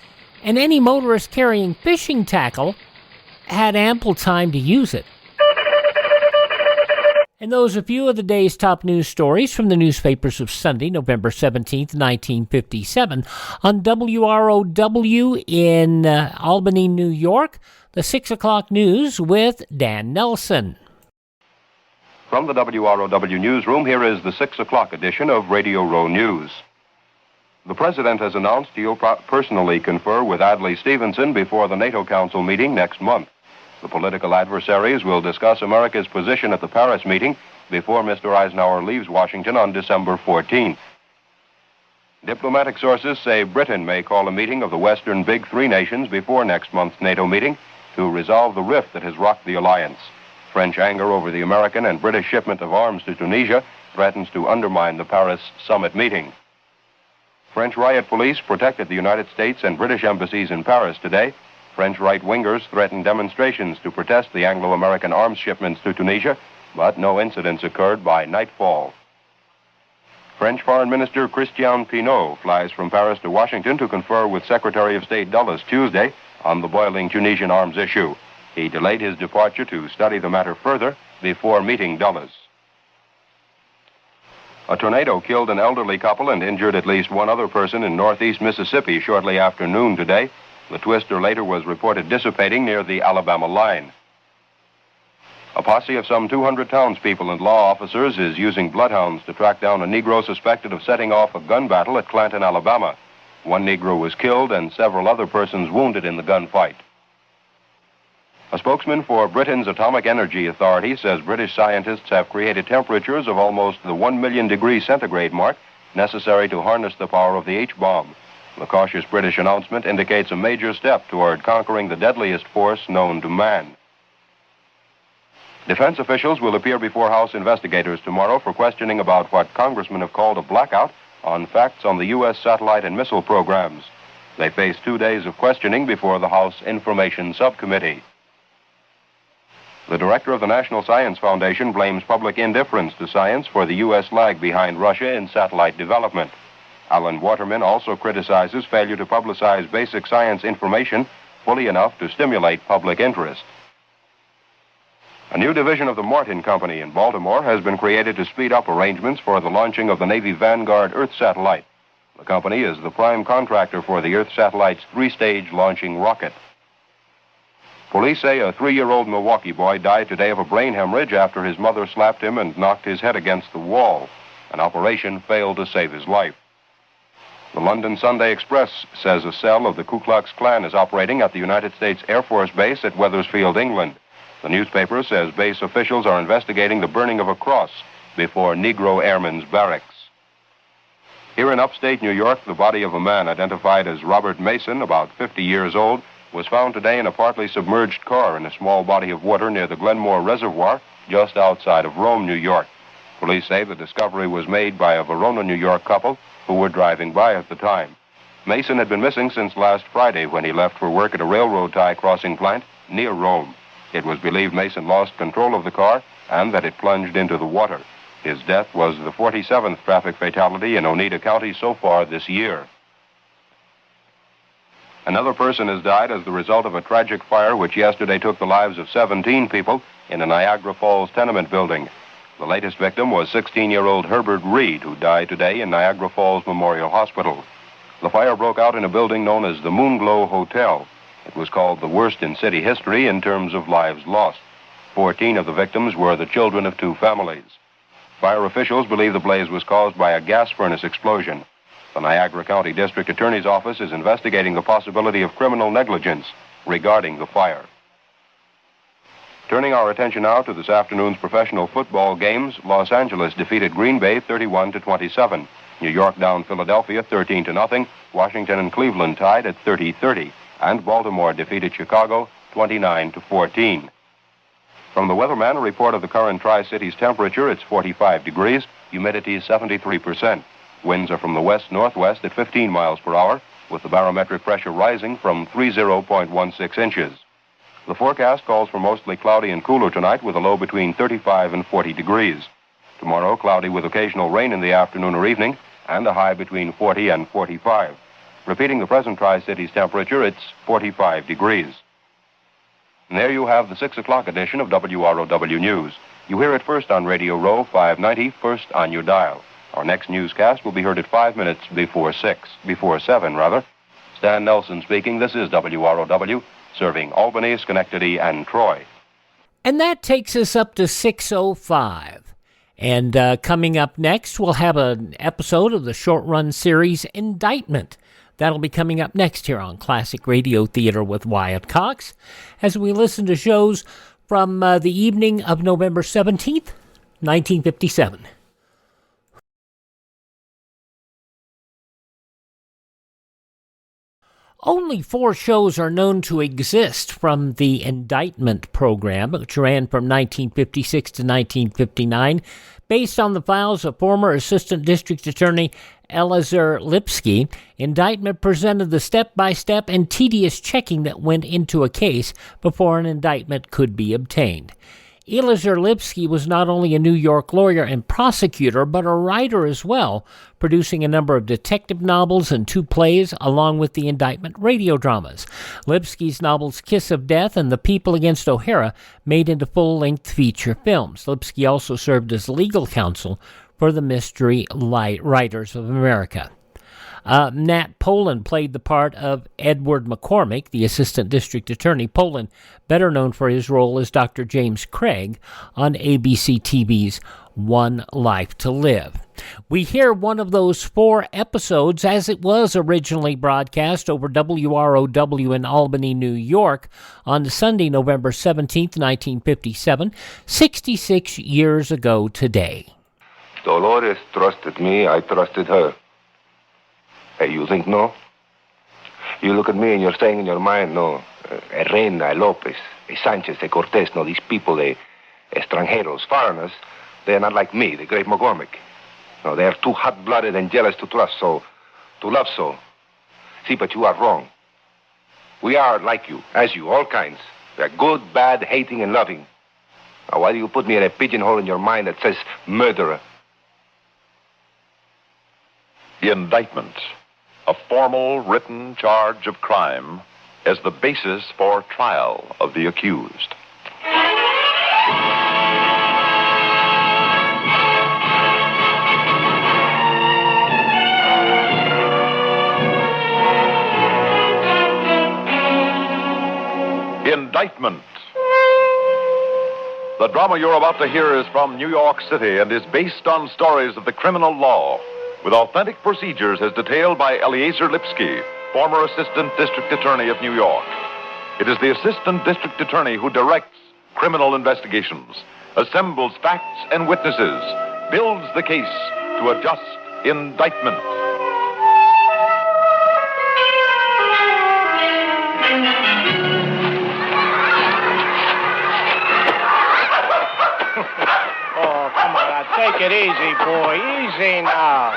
and any motorist carrying fishing tackle had ample time to use it. And those are a few of the day's top news stories from the newspapers of Sunday, November 17th, 1957. On WROW in Albany, New York, the 6 o'clock news with Dan Nelson. From the WROW newsroom, here is the 6 o'clock edition of Radio Row News. The President has announced he'll personally confer with Adlai Stevenson before the NATO Council meeting next month. The political adversaries will discuss America's position at the Paris meeting before Mr. Eisenhower leaves Washington on December 14th. Diplomatic sources say Britain may call a meeting of the Western Big Three nations before next month's NATO meeting to resolve the rift that has rocked the alliance. French anger over the American and British shipment of arms to Tunisia threatens to undermine the Paris summit meeting. French riot police protected the United States and British embassies in Paris today. French right-wingers threatened demonstrations to protest the Anglo-American arms shipments to Tunisia, but no incidents occurred by nightfall. French Foreign Minister Christian Pinault flies from Paris to Washington to confer with Secretary of State Dulles Tuesday on the boiling Tunisian arms issue. He delayed his departure to study the matter further before meeting Dulles. A tornado killed an elderly couple and injured at least one other person in northeast Mississippi shortly after noon today. The twister later was reported dissipating near the Alabama line. A posse of some 200 townspeople and law officers is using bloodhounds to track down a Negro suspected of setting off a gun battle at Clanton, Alabama. One Negro was killed and several other persons wounded in the gunfight. A spokesman for Britain's Atomic Energy Authority says British scientists have created temperatures of almost the 1 million degree centigrade mark necessary to harness the power of the H-bomb. The cautious British announcement indicates a major step toward conquering the deadliest force known to man. Defense officials will appear before House investigators tomorrow for questioning about what congressmen have called a blackout on facts on the U.S. satellite and missile programs. They face 2 days of questioning before the House Information Subcommittee. The director of the National Science Foundation blames public indifference to science for the U.S. lag behind Russia in satellite development. Alan Waterman also criticizes failure to publicize basic science information fully enough to stimulate public interest. A new division of the Martin Company in Baltimore has been created to speed up arrangements for the launching of the Navy Vanguard Earth satellite. The company is the prime contractor for the Earth satellite's 3-stage launching rocket. Police say a 3-year-old Milwaukee boy died today of a brain hemorrhage after his mother slapped him and knocked his head against the wall. An operation failed to save his life. The London Sunday Express says a cell of the Ku Klux Klan is operating at the United States Air Force Base at Wethersfield, England. The newspaper says base officials are investigating the burning of a cross before Negro Airmen's barracks. Here in upstate New York, the body of a man identified as Robert Mason, about 50 years old, was found today in a partly submerged car in a small body of water near the Glenmore Reservoir, just outside of Rome, New York. Police say the discovery was made by a Verona, New York couple who were driving by at the time. Mason had been missing since last Friday when he left for work at a railroad tie crossing plant near Rome. It was believed Mason lost control of the car and that it plunged into the water. His death was the 47th traffic fatality in Oneida County so far this year. Another person has died as the result of a tragic fire which yesterday took the lives of 17 people in a Niagara Falls tenement building. The latest victim was 16-year-old Herbert Reed, who died today in Niagara Falls Memorial Hospital. The fire broke out in a building known as the Moonglow Hotel. It was called the worst in city history in terms of lives lost. 14 of the victims were the children of 2 families. Fire officials believe the blaze was caused by a gas furnace explosion. The Niagara County District Attorney's Office is investigating the possibility of criminal negligence regarding the fire. Turning our attention now to this afternoon's professional football games, Los Angeles defeated Green Bay 31-27. New York downed Philadelphia 13-0. Washington and Cleveland tied at 30-30. And Baltimore defeated Chicago 29-14. From the weatherman, a report of the current Tri-Cities temperature. It's 45 degrees, humidity 73%. Winds are from the west-northwest at 15 miles per hour, with the barometric pressure rising from 30.16 inches. The forecast calls for mostly cloudy and cooler tonight with a low between 35 and 40 degrees. Tomorrow, cloudy with occasional rain in the afternoon or evening, and a high between 40 and 45. Repeating the present Tri-Cities temperature, it's 45 degrees. And there you have the 6 o'clock edition of WROW News. You hear it first on Radio Row 590, first on your dial. Our next newscast will be heard at 5 minutes before 7. Stan Nelson speaking. This is WROW, serving Albany, Schenectady, and Troy. And that takes us up to 6:05. And coming up next, we'll have an episode of the short-run series Indictment. That'll be coming up next here on Classic Radio Theater with Wyatt Cox, as we listen to shows from the evening of November 17th, 1957. Only 4 shows are known to exist from the Indictment program, which ran from 1956 to 1959, based on the files of former Assistant District Attorney Eliezer Lipsky. Indictment presented the step-by-step and tedious checking that went into a case before an indictment could be obtained. Eliezer Lipsky was not only a New York lawyer and prosecutor, but a writer as well, producing a number of detective novels and 2 plays, along with the Indictment radio dramas. Lipsky's novels Kiss of Death and The People Against O'Hara made into full-length feature films. Lipsky also served as legal counsel for the Mystery Writers of America. Nat Poland played the part of Edward McCormick, the Assistant District Attorney. Poland, better known for his role as Dr. James Craig on ABC TV's One Life to Live. We hear one of those 4 episodes as it was originally broadcast over WROW in Albany, New York on Sunday, November 17th, 1957, 66 years ago today. Dolores trusted me, I trusted her. Hey, you think no? You look at me and you're saying in your mind, no, Reina, Lopez, Sanchez, Cortez, no, these people, extranjeros, foreigners, they're not like me, the great McCormick. No, they're too hot-blooded and jealous to trust so, to love so. See, but you are wrong. We are like you, as you, all kinds. We're good, bad, hating, and loving. Now, why do you put me in a pigeonhole in your mind that says murderer? Indictment, a formal written charge of crime, as the basis for trial of the accused. Indictment. The drama you're about to hear is from New York City and is based on stories of the criminal law. with authentic procedures as detailed by Eleazar Lipsky, former Assistant District Attorney of New York. It is the Assistant District Attorney who directs criminal investigations, assembles facts and witnesses, builds the case to a just indictment. Oh, come on now. Take it easy, boy. Easy now.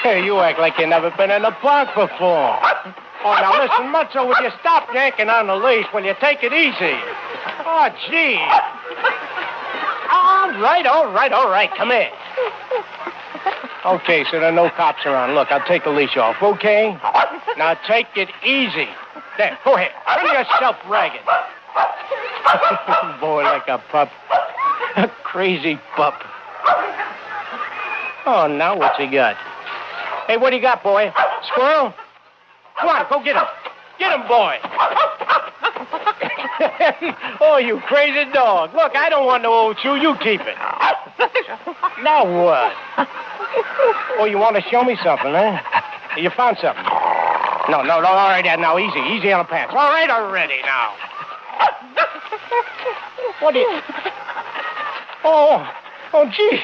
Hey, you act like you've never been in the park before. Oh, now listen, Mutzo, will you stop yanking on the leash? Will you take it easy? Oh, gee. All right. Come here. Okay, so there are no cops around. Look, I'll take the leash off, okay? Now take it easy. There, go ahead. Bring yourself ragged. Boy, like a pup. A crazy pup. Oh, now what's he got? Hey, what do you got, boy? Squirrel? Come on, go get him. Get him, boy. Oh, you crazy dog. Look, I don't want no old shoe. You keep it. Now what? Oh, you want to show me something, huh? You found something. No, all right, now, easy on the pants. All right already, now. What do you... Oh, gee.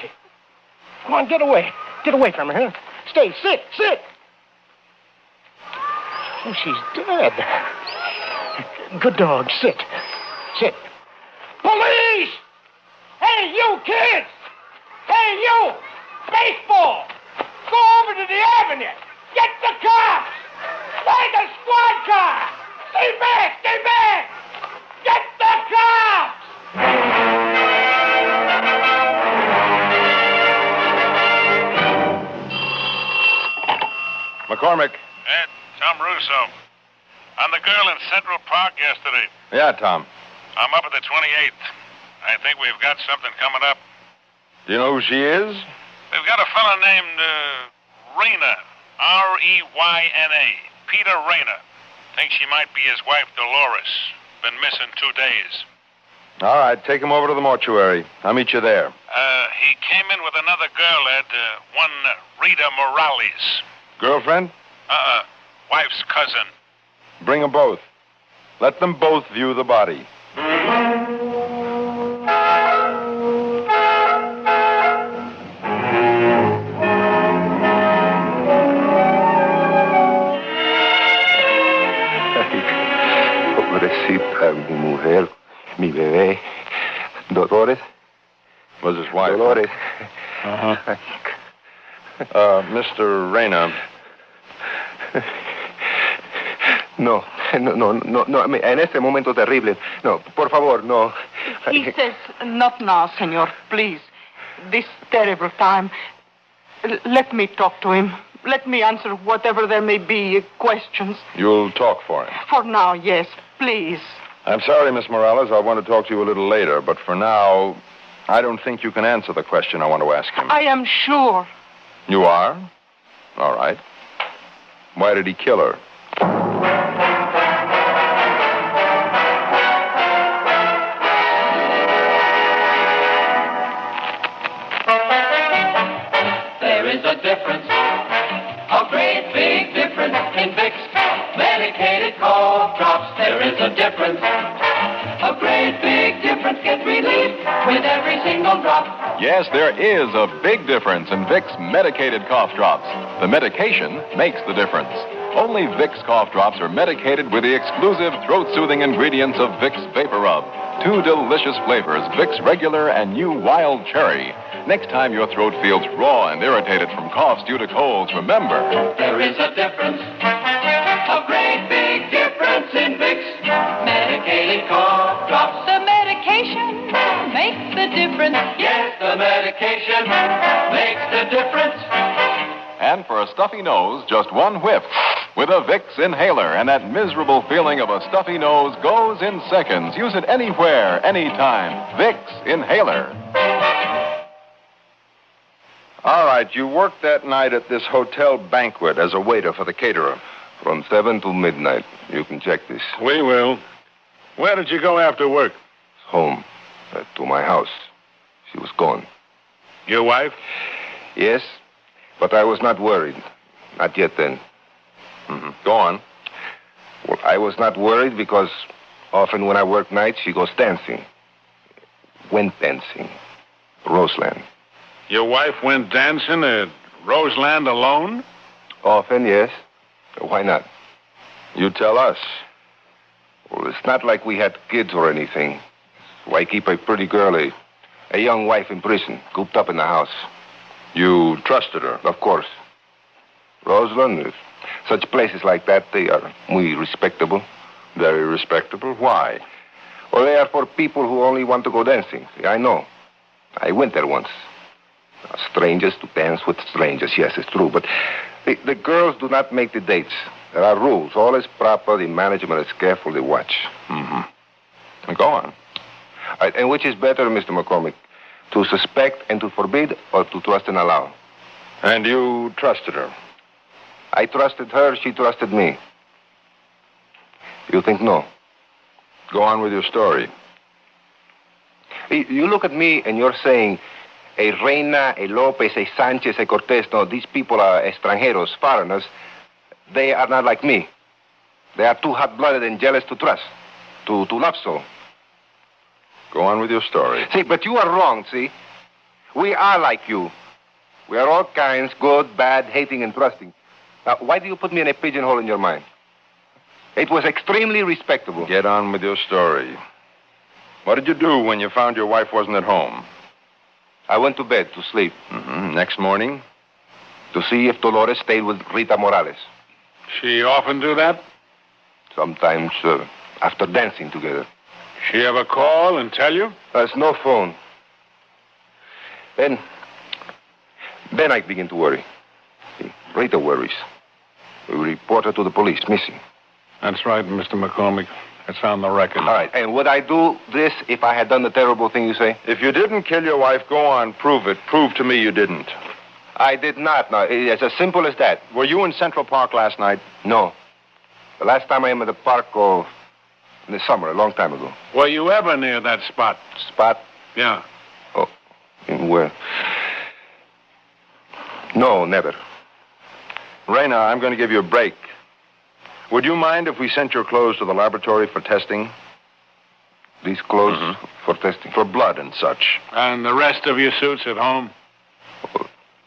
Come on, get away. Get away from her, huh? Stay, sit. Oh, she's dead. Good dog, sit. Police! Hey, you kids! Hey, you! Baseball! Go over to the avenue! Get the cops! Find the squad car! Stay back! Get the cops! McCormick. Ed, Tom Russo. On the girl in Central Park yesterday. Yeah, Tom. I'm up at the 28th. I think we've got something coming up. Do you know who she is? We've got a fella named Rayner. R-E-Y-N-A. Peter Rayner. Think she might be his wife, Dolores. Been missing 2 days. All right, take him over to the mortuary. I'll meet you there. He came in with another girl, Ed. One Rita Morales. Girlfriend? Wife's cousin. Bring them both. Let them both view the body. Pobrecita, mi mujer, mi bebé. Dolores. Was his wife? Dolores. Uh-huh. Mr. Rayner. No, en este momento terrible. No, por favor, no. He says, not now, senor, please. This terrible time. Let me talk to him. Let me answer whatever there may be questions. You'll talk for him. For now, yes, please. I'm sorry, Miss Morales. I want to talk to you a little later, but for now, I don't think you can answer the question I want to ask him. I am sure. You are? All right. Why did he kill her? There is a difference, a great big difference in Vicks medicated cough drops. There is a difference, a great big difference. Get relief with every single drop. Yes, there is a big difference in Vicks medicated cough drops. The medication makes the difference. Only Vicks cough drops are medicated with the exclusive throat-soothing ingredients of Vicks Vapor Rub. 2 delicious flavors, Vicks Regular and new Wild Cherry. Next time your throat feels raw and irritated from coughs due to colds, remember... There is a difference, a great big difference in Vicks medicated cough drops. The medication makes the difference. Yes, the medication makes the difference. And for a stuffy nose, just one whiff. With a Vicks inhaler, and that miserable feeling of a stuffy nose goes in seconds. Use it anywhere, anytime. Vicks inhaler. All right, you worked that night at this hotel banquet as a waiter for the caterer. From 7 to midnight. You can check this. We will. Where did you go after work? Home. To my house. She was gone. Your wife? Yes. But I was not worried. Not yet then. Go on. Well, I was not worried because often when I work nights, she goes dancing. Went dancing. Roseland. Your wife went dancing at Roseland alone? Often, yes. Why not? You tell us. Well, it's not like we had kids or anything. Why keep a pretty girl, a young wife in prison, cooped up in the house? You trusted her? Of course. Roseland, such places like that, they are muy respectable. Very respectable? Why? Well, they are for people who only want to go dancing. I know. I went there once. Strangers to dance with strangers, yes, it's true. But the girls do not make the dates. There are rules. All is proper. The management is careful. They watch. Go on. And which is better, Mr. McCormick? To suspect and to forbid, or to trust and allow? And you trusted her? I trusted her. She trusted me. You think no? Go on with your story. You look at me and you're saying, a Reina, a Lopez, a Sanchez, a Cortez. No, these people are extranjeros, foreigners. They are not like me. They are too hot-blooded and jealous to trust, to love so. Go on with your story. See, but you are wrong, see? We are like you. We are all kinds, good, bad, hating, and trusting. Now, why do you put me in a pigeonhole in your mind? It was extremely respectable. Get on with your story. What did you do when you found your wife wasn't at home? I went to bed to sleep. Next morning? To see if Dolores stayed with Rita Morales. She often do that? Sometimes after dancing together. She ever call and tell you? There's no phone. Then I begin to worry. See, Rita worries. We report her to the police, missing. That's right, Mr. McCormick. It's on the record. All right, and would I do this if I had done the terrible thing you say? If you didn't kill your wife, go on, prove it. Prove to me you didn't. I did not. No, it's as simple as that. Were you in Central Park last night? No. The last time I am at the park, in the summer, a long time ago. Were you ever near that spot? Spot? Yeah. Oh, in where? No, never. Reina, I'm going to give you a break. Would you mind if we sent your clothes to the laboratory for testing? These clothes for testing? For blood and such. And the rest of your suits at home?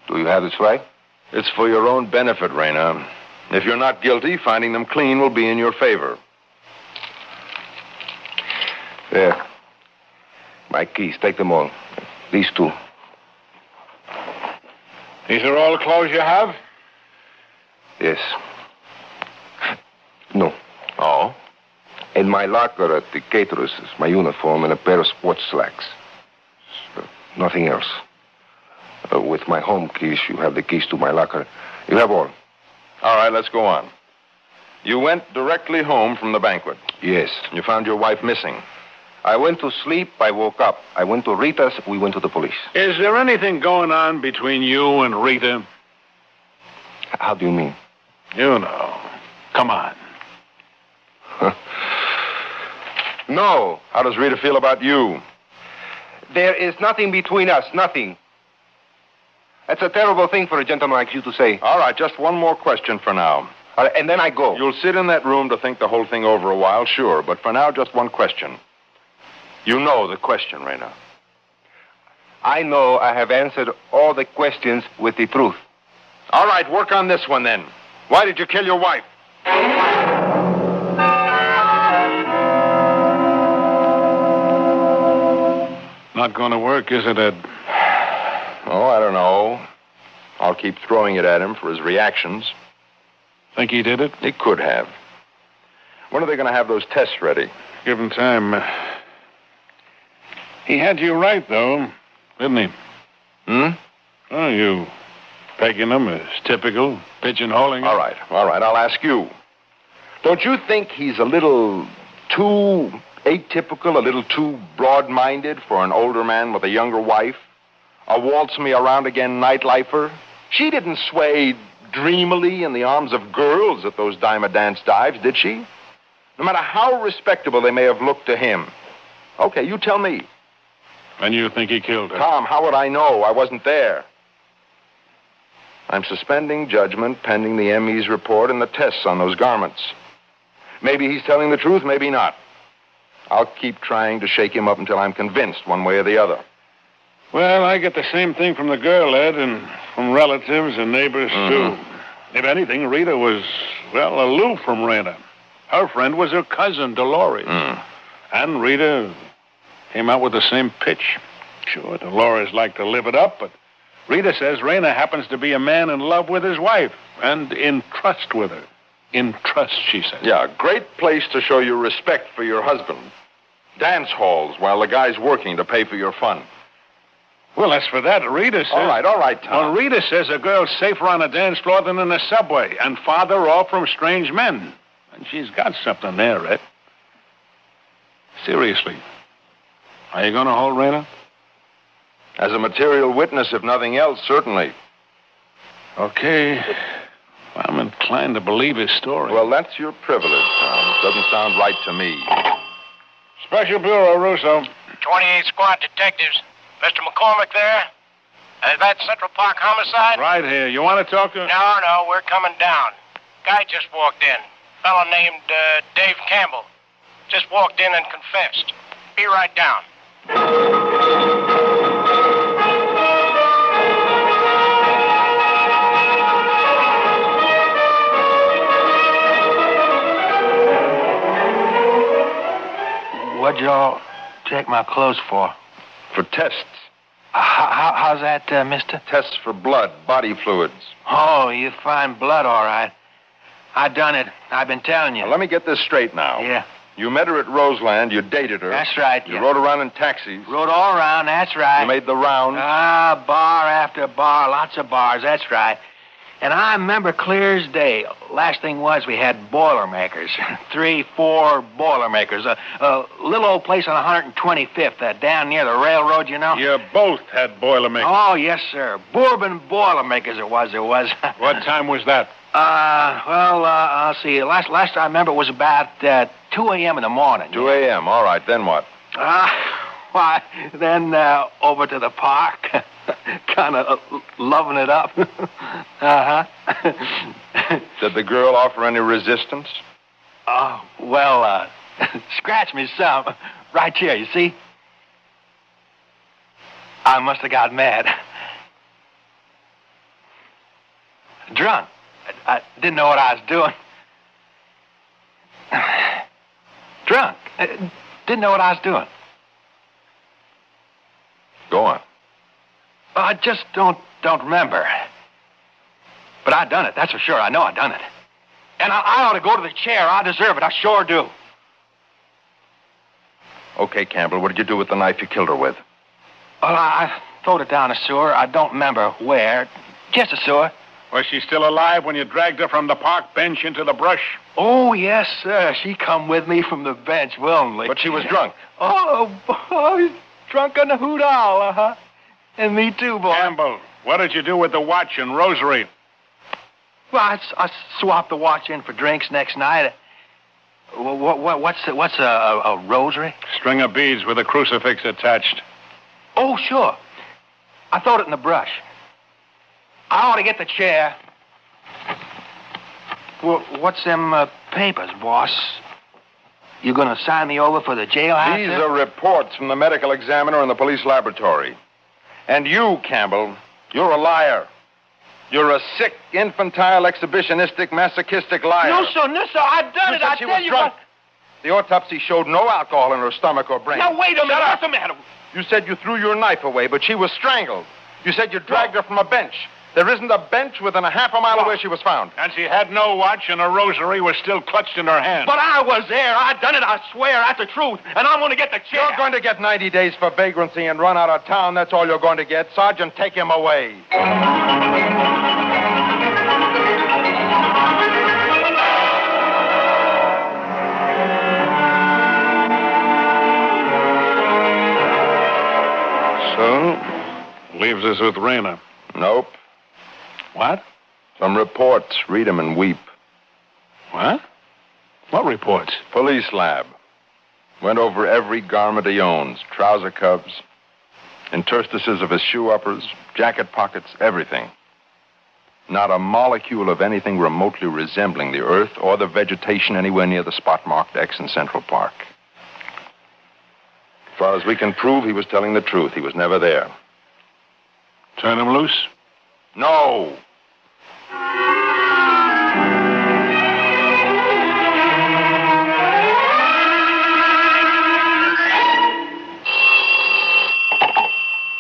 Do you have this right? It's for your own benefit, Reina. If you're not guilty, finding them clean will be in your favor. There. My keys. Take them all. These two. These are all the clothes you have? Yes. No. Oh? In my locker at the caterer's is my uniform and a pair of sports slacks. Nothing else. With my home keys, you have the keys to my locker. You have all. All right, let's go on. You went directly home from the banquet. Yes. You found your wife missing. I went to sleep. I woke up. I went to Rita's. We went to the police. Is there anything going on between you and Rita? How do you mean? You know. Come on. No. How does Rita feel about you? There is nothing between us. Nothing. That's a terrible thing for a gentleman like you to say. All right, just one more question for now. And then I go. You'll sit in that room to think the whole thing over a while, sure. But for now, just one question. You know the question, Reina. I know I have answered all the questions with the truth. All right, work on this one then. Why did you kill your wife? Not going to work, is it, Ed? Oh, I don't know. I'll keep throwing it at him for his reactions. Think he did it? He could have. When are they going to have those tests ready? Give him time. He had you right, though, didn't he? Oh, you pegging him as typical, pigeonholing him. All right, I'll ask you. Don't you think he's a little too atypical, a little too broad-minded for an older man with a younger wife? A waltz-me-around-again nightlifer? She didn't sway dreamily in the arms of girls at those dime-a-dance dives, did she? No matter how respectable they may have looked to him. Okay, you tell me. And you think he killed her? Tom, how would I know? I wasn't there. I'm suspending judgment pending the ME's report and the tests on those garments. Maybe he's telling the truth, maybe not. I'll keep trying to shake him up until I'm convinced one way or the other. Well, I get the same thing from the girl, Ed, and from relatives and neighbors, too. If anything, Rita was, well, aloof from Raina. Her friend was her cousin, Dolores. And Rita came out with the same pitch. Sure, Dolores liked to live it up, but Rita says Raina happens to be a man in love with his wife and in trust with her. In trust, she says. Yeah, great place to show your respect for your husband. Dance halls while the guy's working to pay for your fun. Well, as for that, Rita says... All right, Tom. Well, Rita says a girl's safer on a dance floor than in a subway, and farther off from strange men. And she's got something there, Ed. Seriously. Are you going to hold Raina? As a material witness, if nothing else, certainly. Okay. I'm inclined to believe his story. Well, that's your privilege, Tom. Doesn't sound right to me. Special Bureau, Russo. 28 Squad Detectives. Mr. McCormick there? Is that Central Park homicide? Right here. You want to talk to... No, we're coming down. Guy just walked in. Fellow named Dave Campbell. Just walked in and confessed. Be right down. What'd y'all take my clothes for? For tests. How's that, mister? Tests for blood, body fluids. Oh, you find blood, all right. I done it. I've been telling you. Now, let me get this straight now. Yeah. You met her at Roseland. You dated her. That's right, You yeah. rode around in taxis. Rode all around, that's right. You made the rounds. Bar after bar, lots of bars, that's right. And I remember clear as day. Last thing was we had Boilermakers. 3, 4 Boilermakers. A little old place on 125th, down near the railroad, you know. You both had Boilermakers. Oh, yes, sir. Bourbon Boilermakers it was. What time was that? I'll see. Last I remember it was about 2 a.m. in the morning. 2 a.m. All right, then what? Why, then over to the park. Kind of loving it up. Did the girl offer any resistance? Scratch me some. Right here, you see? I must have got mad. Drunk. I didn't know what I was doing. Drunk. Didn't know what I was doing. Go on. I just don't remember. But I done it, that's for sure. I know I done it. And I ought to go to the chair. I deserve it. I sure do. Okay, Campbell, what did you do with the knife you killed her with? Well, I throwed it down a sewer. I don't remember where. Just a sewer. Was she still alive when you dragged her from the park bench into the brush? Oh, yes, sir. She come with me from the bench willingly. But she was drunk. Oh, boy. Drunk on the hoot owl, And me too, boy. Campbell, what did you do with the watch and rosary? Well, I swapped the watch in for drinks next night. What's a rosary? String of beads with a crucifix attached. Oh, sure. I throwed it in the brush. I ought to get the chair. Well, what's them papers, boss? You gonna sign me over for the jailhouse? These are reports from the medical examiner and the police laboratory. And you, Campbell, you're a liar. You're a sick, infantile, exhibitionistic, masochistic liar. No, sir, I done it. I she tell was you drunk. The autopsy showed no alcohol in her stomach or brain. Now, wait a minute. Shut up. What's the matter? You said you threw your knife away, but she was strangled. You said you dragged her from a bench. There isn't a bench within a half a mile of where she was found. And she had no watch, and her rosary was still clutched in her hand. But I was there. I done it, I swear. That's the truth. And I'm going to get the chair. You're going to get 90 days for vagrancy and run out of town. That's all you're going to get. Sergeant, take him away. So, leaves us with Raina. Nope. What? Some reports. Read them and weep. What? What reports? Police lab. Went over every garment he owns. Trouser cuffs, interstices of his shoe uppers, jacket pockets, everything. Not a molecule of anything remotely resembling the Earth or the vegetation anywhere near the spot marked X in Central Park. As far as we can prove, he was telling the truth. He was never there. Turn him loose? No!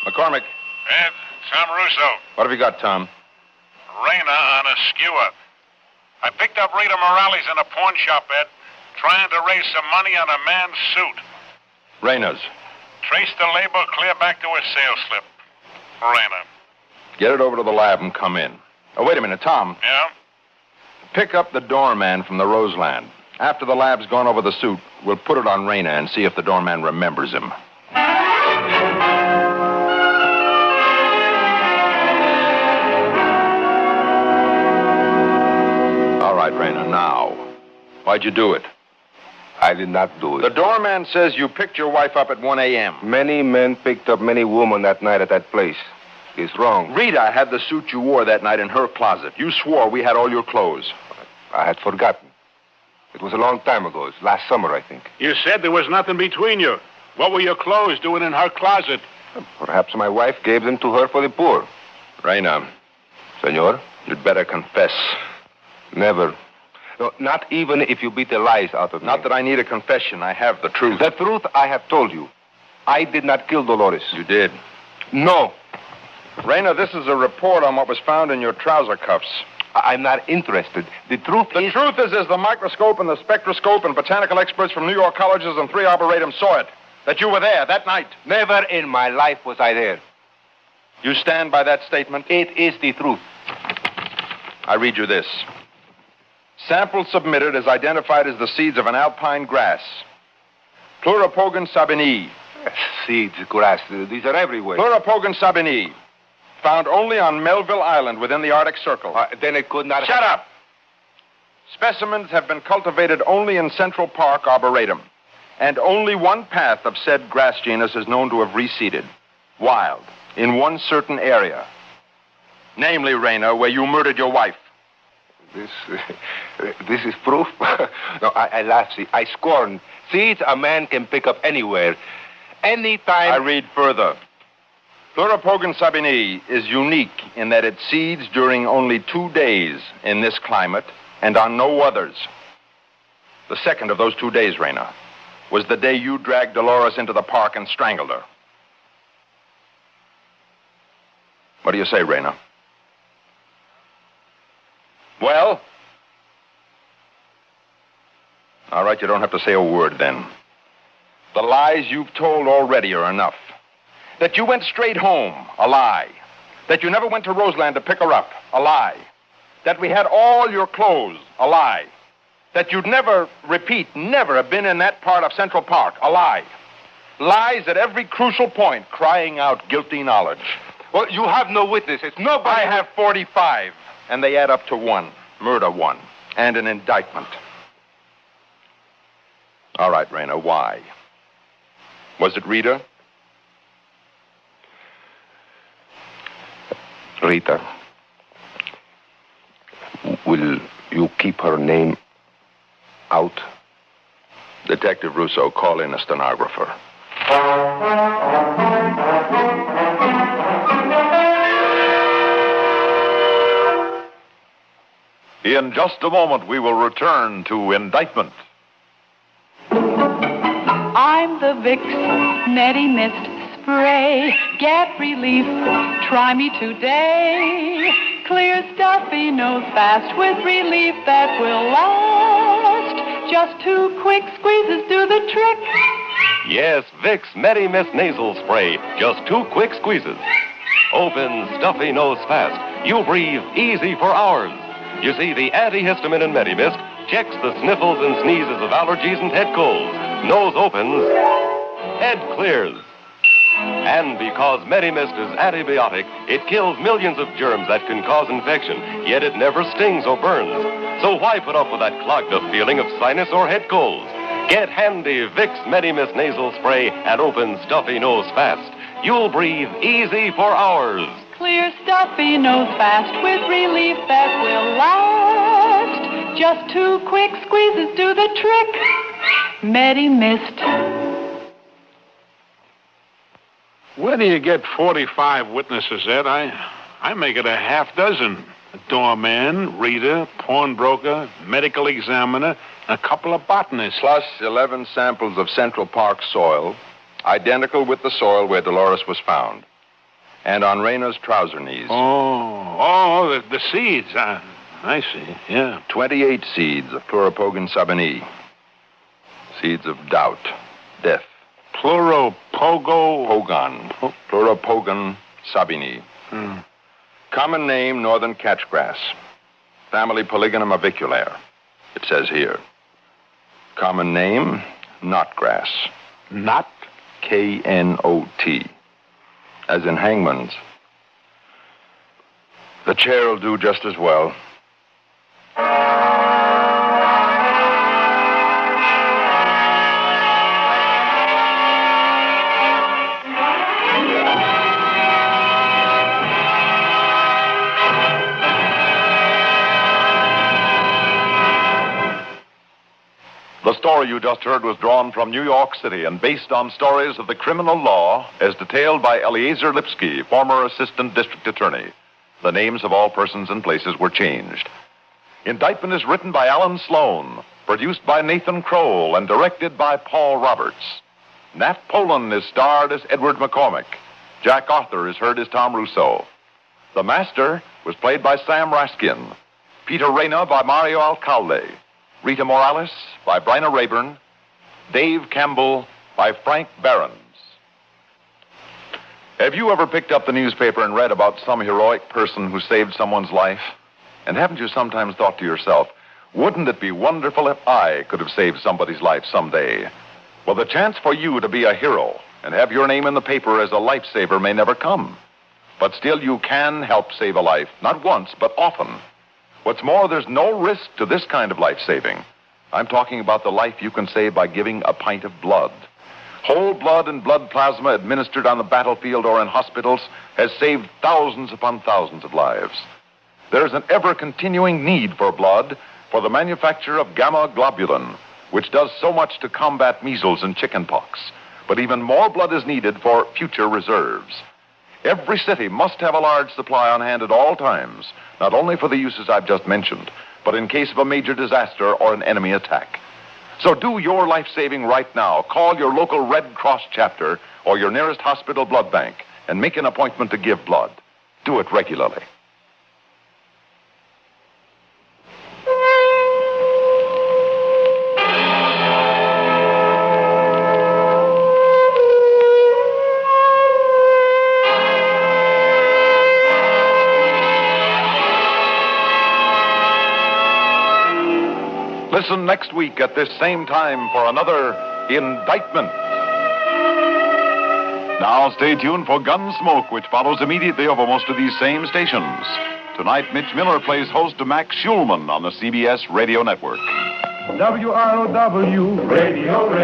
McCormick. Ed, Tom Russo. What have you got, Tom? Rena on a skewer. I picked up Rita Morales in a pawn shop, Ed, trying to raise some money on a man's suit. Rayna's. Traced the label clear back to her sales slip. Rena. Get it over to the lab and come in. Oh, wait a minute, Tom. Yeah? Pick up the doorman from the Roseland. After the lab's gone over the suit, we'll put it on Rayna and see if the doorman remembers him. All right, Rayna, now. Why'd you do it? I did not do it. The doorman says you picked your wife up at 1 a.m. Many men picked up many women that night at that place. It's wrong. Rita had the suit you wore that night in her closet. You swore we had all your clothes. I had forgotten. It was a long time ago. It's last summer, I think. You said there was nothing between you. What were your clothes doing in her closet? Perhaps my wife gave them to her for the poor. Rayna. Senor? You'd better confess. Never. No, not even if you beat the lies out of me. Not that I need a confession. I have the truth. The truth I have told you. I did not kill Dolores. You did. No. Rayna, this is a report on what was found in your trouser cuffs. I'm not interested. The truth is the microscope and the spectroscope and botanical experts from New York colleges and 3 Arboretum saw it. That you were there that night. Never in my life was I there. You stand by that statement? It is the truth. I read you this. Sample submitted is identified as the seeds of an alpine grass. Pluripogon sabinii. Seeds, grass, these are everywhere. Pluripogon sabinii. Found only on Melville Island within the Arctic Circle. Then it could not Shut up! Specimens have been cultivated only in Central Park Arboretum, and only one path of said grass genus is known to have reseeded, wild, in one certain area. Namely, Rayna, where you murdered your wife. This is proof? No, I laugh, see. I scorn. Seeds a man can pick up anywhere, anytime. I read further. Pluripogon sabinii is unique in that it seeds during only 2 days in this climate and on no others. The second of those 2 days, Rayna, was the day you dragged Dolores into the park and strangled her. What do you say, Rayna? Well? All right, you don't have to say a word then. The lies you've told already are enough. That you went straight home, a lie. That you never went to Roseland to pick her up, a lie. That we had all your clothes, a lie. That you'd never, repeat, never have been in that part of Central Park, a lie. Lies at every crucial point, crying out guilty knowledge. Well, you have no witnesses. Nobody. I have 45, and they add up to 1, murder 1, and an indictment. All right, Rayna, why? Was it Rita? Rita, will you keep her name out? Detective Russo, call in a stenographer. In just a moment, we will return to Indictment. I'm the Vicks Netty Mist Spray. Get relief. Try me today. Clear, stuffy, nose fast with relief that will last. Just 2 quick squeezes do the trick. Yes, Vicks Medi-Mist Nasal Spray. Just 2 quick squeezes. Open, stuffy nose fast. You'll breathe easy for hours. You see, the antihistamine in Medi-Mist checks the sniffles and sneezes of allergies and head colds. Nose opens, head clears. And because Medi-Mist is antibiotic, it kills millions of germs that can cause infection, yet it never stings or burns. So why put up with that clogged-up feeling of sinus or head colds? Get handy Vicks Medi-Mist Nasal Spray and open stuffy nose fast. You'll breathe easy for hours. Clear stuff he knows fast with relief that will last. Just 2 quick squeezes do the trick. Medi Mist. Where do you get 45 witnesses, Ed? I make it a half dozen. A doorman, reader, pawnbroker, medical examiner, a couple of botanists. Plus 11 samples of Central Park soil, identical with the soil where Dolores was found. And on Reina's trouser knees. The seeds. I see, yeah. 28 seeds of Pleuropogon sabini. Seeds of doubt, death. Pleuropogon sabini. Common name, northern catchgrass. Family Polygonum aviculaire, it says here. Common name, knotgrass. Knot? K-N-O-T. As in hangman's. The chair will do just as well. The story you just heard was drawn from New York City and based on stories of the criminal law as detailed by Eliezer Lipsky, former assistant district attorney. The names of all persons and places were changed. Indictment is written by Alan Sloan, produced by Nathan Kroll, and directed by Paul Roberts. Nat Polan is starred as Edward McCormick. Jack Arthur is heard as Tom Rousseau. The Master was played by Sam Raskin. Peter Reina by Mario Alcalde. Rita Morales by Bryna Rayburn. Dave Campbell by Frank Behrens. Have you ever picked up the newspaper and read about some heroic person who saved someone's life? And haven't you sometimes thought to yourself, wouldn't it be wonderful if I could have saved somebody's life someday? Well, the chance for you to be a hero and have your name in the paper as a lifesaver may never come. But still, you can help save a life, not once, but often. What's more, there's no risk to this kind of life-saving. I'm talking about the life you can save by giving a pint of blood. Whole blood and blood plasma administered on the battlefield or in hospitals has saved thousands upon thousands of lives. There's an ever-continuing need for blood for the manufacture of gamma globulin, which does so much to combat measles and chickenpox. But even more blood is needed for future reserves. Every city must have a large supply on hand at all times, not only for the uses I've just mentioned, but in case of a major disaster or an enemy attack. So do your life-saving right now. Call your local Red Cross chapter or your nearest hospital blood bank and make an appointment to give blood. Do it regularly. Listen next week at this same time for another Indictment. Now stay tuned for Gunsmoke, which follows immediately over most of these same stations. Tonight, Mitch Miller plays host to Max Schulman on the CBS Radio Network. WROW, Radio,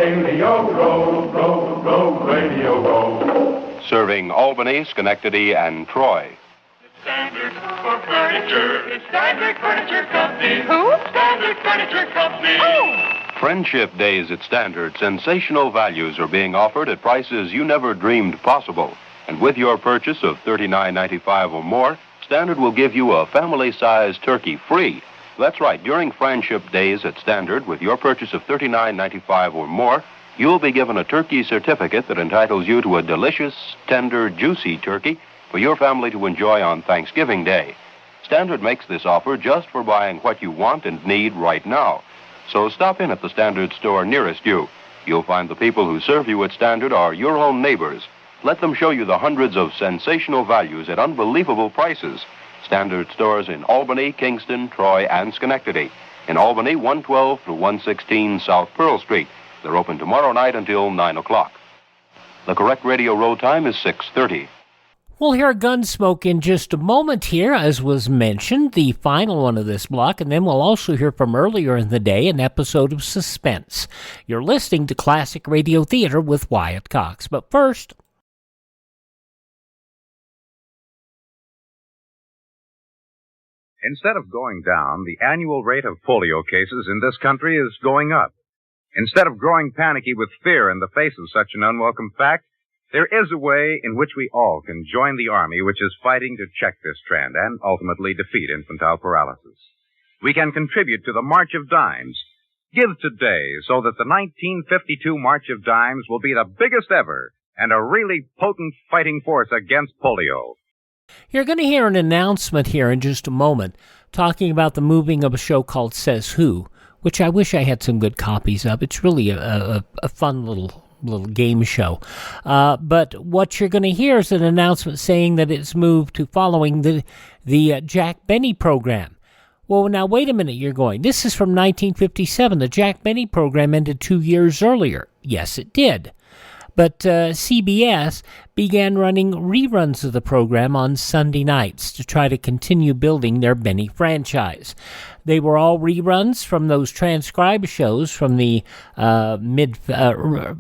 ROW, Radio, Serving Albany, Schenectady, and Troy. Standard for furniture. It's Standard Furniture Company. Who? Standard Furniture Company. Oh! Friendship Days at Standard, sensational values are being offered at prices you never dreamed possible. And with your purchase of $39.95 or more, Standard will give you a family-sized turkey free. That's right, during Friendship Days at Standard, with your purchase of $39.95 or more, you'll be given a turkey certificate that entitles you to a delicious, tender, juicy turkey for your family to enjoy on Thanksgiving Day. Standard makes this offer just for buying what you want and need right now. So stop in at the Standard store nearest you. You'll find the people who serve you at Standard are your own neighbors. Let them show you the hundreds of sensational values at unbelievable prices. Standard stores in Albany, Kingston, Troy, and Schenectady. In Albany, 112 to 116 South Pearl Street. They're open tomorrow night until 9 o'clock. The correct radio road time is 6:30. We'll hear Gunsmoke in just a moment here, as was mentioned, the final one of this block, and then we'll also hear from earlier in the day an episode of Suspense. You're listening to Classic Radio Theater with Wyatt Cox. But first, Instead of going down, the annual rate of polio cases in this country is going up. Instead of growing panicky with fear in the face of such an unwelcome fact, there is a way in which we all can join the Army which is fighting to check this trend and ultimately defeat infantile paralysis. We can contribute to the March of Dimes. Give today so that the 1952 March of Dimes will be the biggest ever and a really potent fighting force against polio. You're going to hear an announcement here in just a moment talking about the moving of a show called Says Who, which I wish I had some good copies of. It's really a fun little game show. But what you're going to hear is an announcement saying that it's moved to following the Jack Benny program. Well, now, wait a minute, you're going. This is from 1957. The Jack Benny program ended 2 years earlier. Yes, it did. But CBS began running reruns of the program on Sunday nights to try to continue building their Benny franchise. They were all reruns from those transcribed shows from the earlier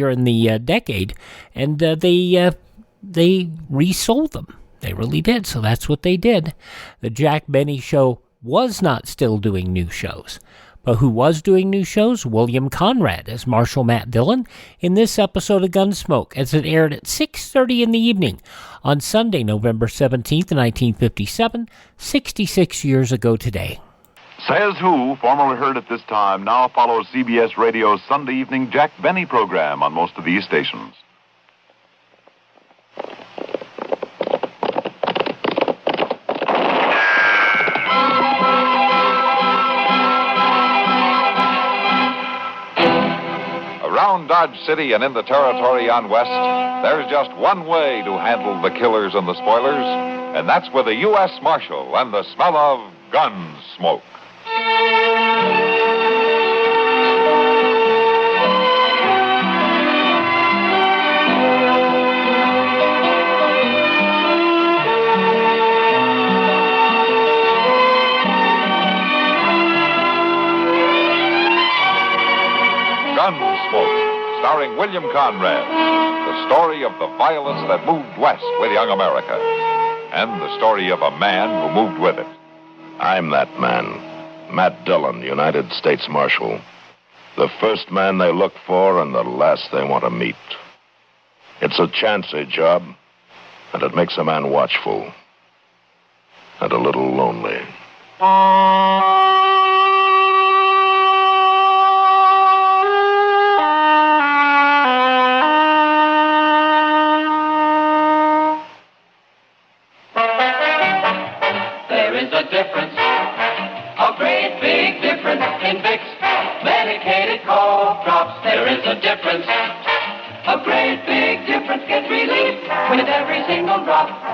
in the decade, and they resold them. They really did, so that's what they did. The Jack Benny Show was not still doing new shows. But who was doing new shows? William Conrad as Marshal Matt Dillon in this episode of Gunsmoke, as it aired at 6:30 in the evening on Sunday, November 17th, 1957, 66 years ago today. Says Who, formerly heard at this time, now follows CBS Radio's Sunday evening Jack Benny program on most of these stations. Around Dodge City and in the territory on West, there's just one way to handle the killers and the spoilers, and that's with a U.S. Marshal and the smell of Gunsmoke. Gunsmoke, starring William Conrad, the story of the violence that moved west with young America, and the story of a man who moved with it. I'm that man, Matt Dillon, United States Marshal. The first man they look for and the last they want to meet. It's a chancy job, and it makes a man watchful and a little lonely.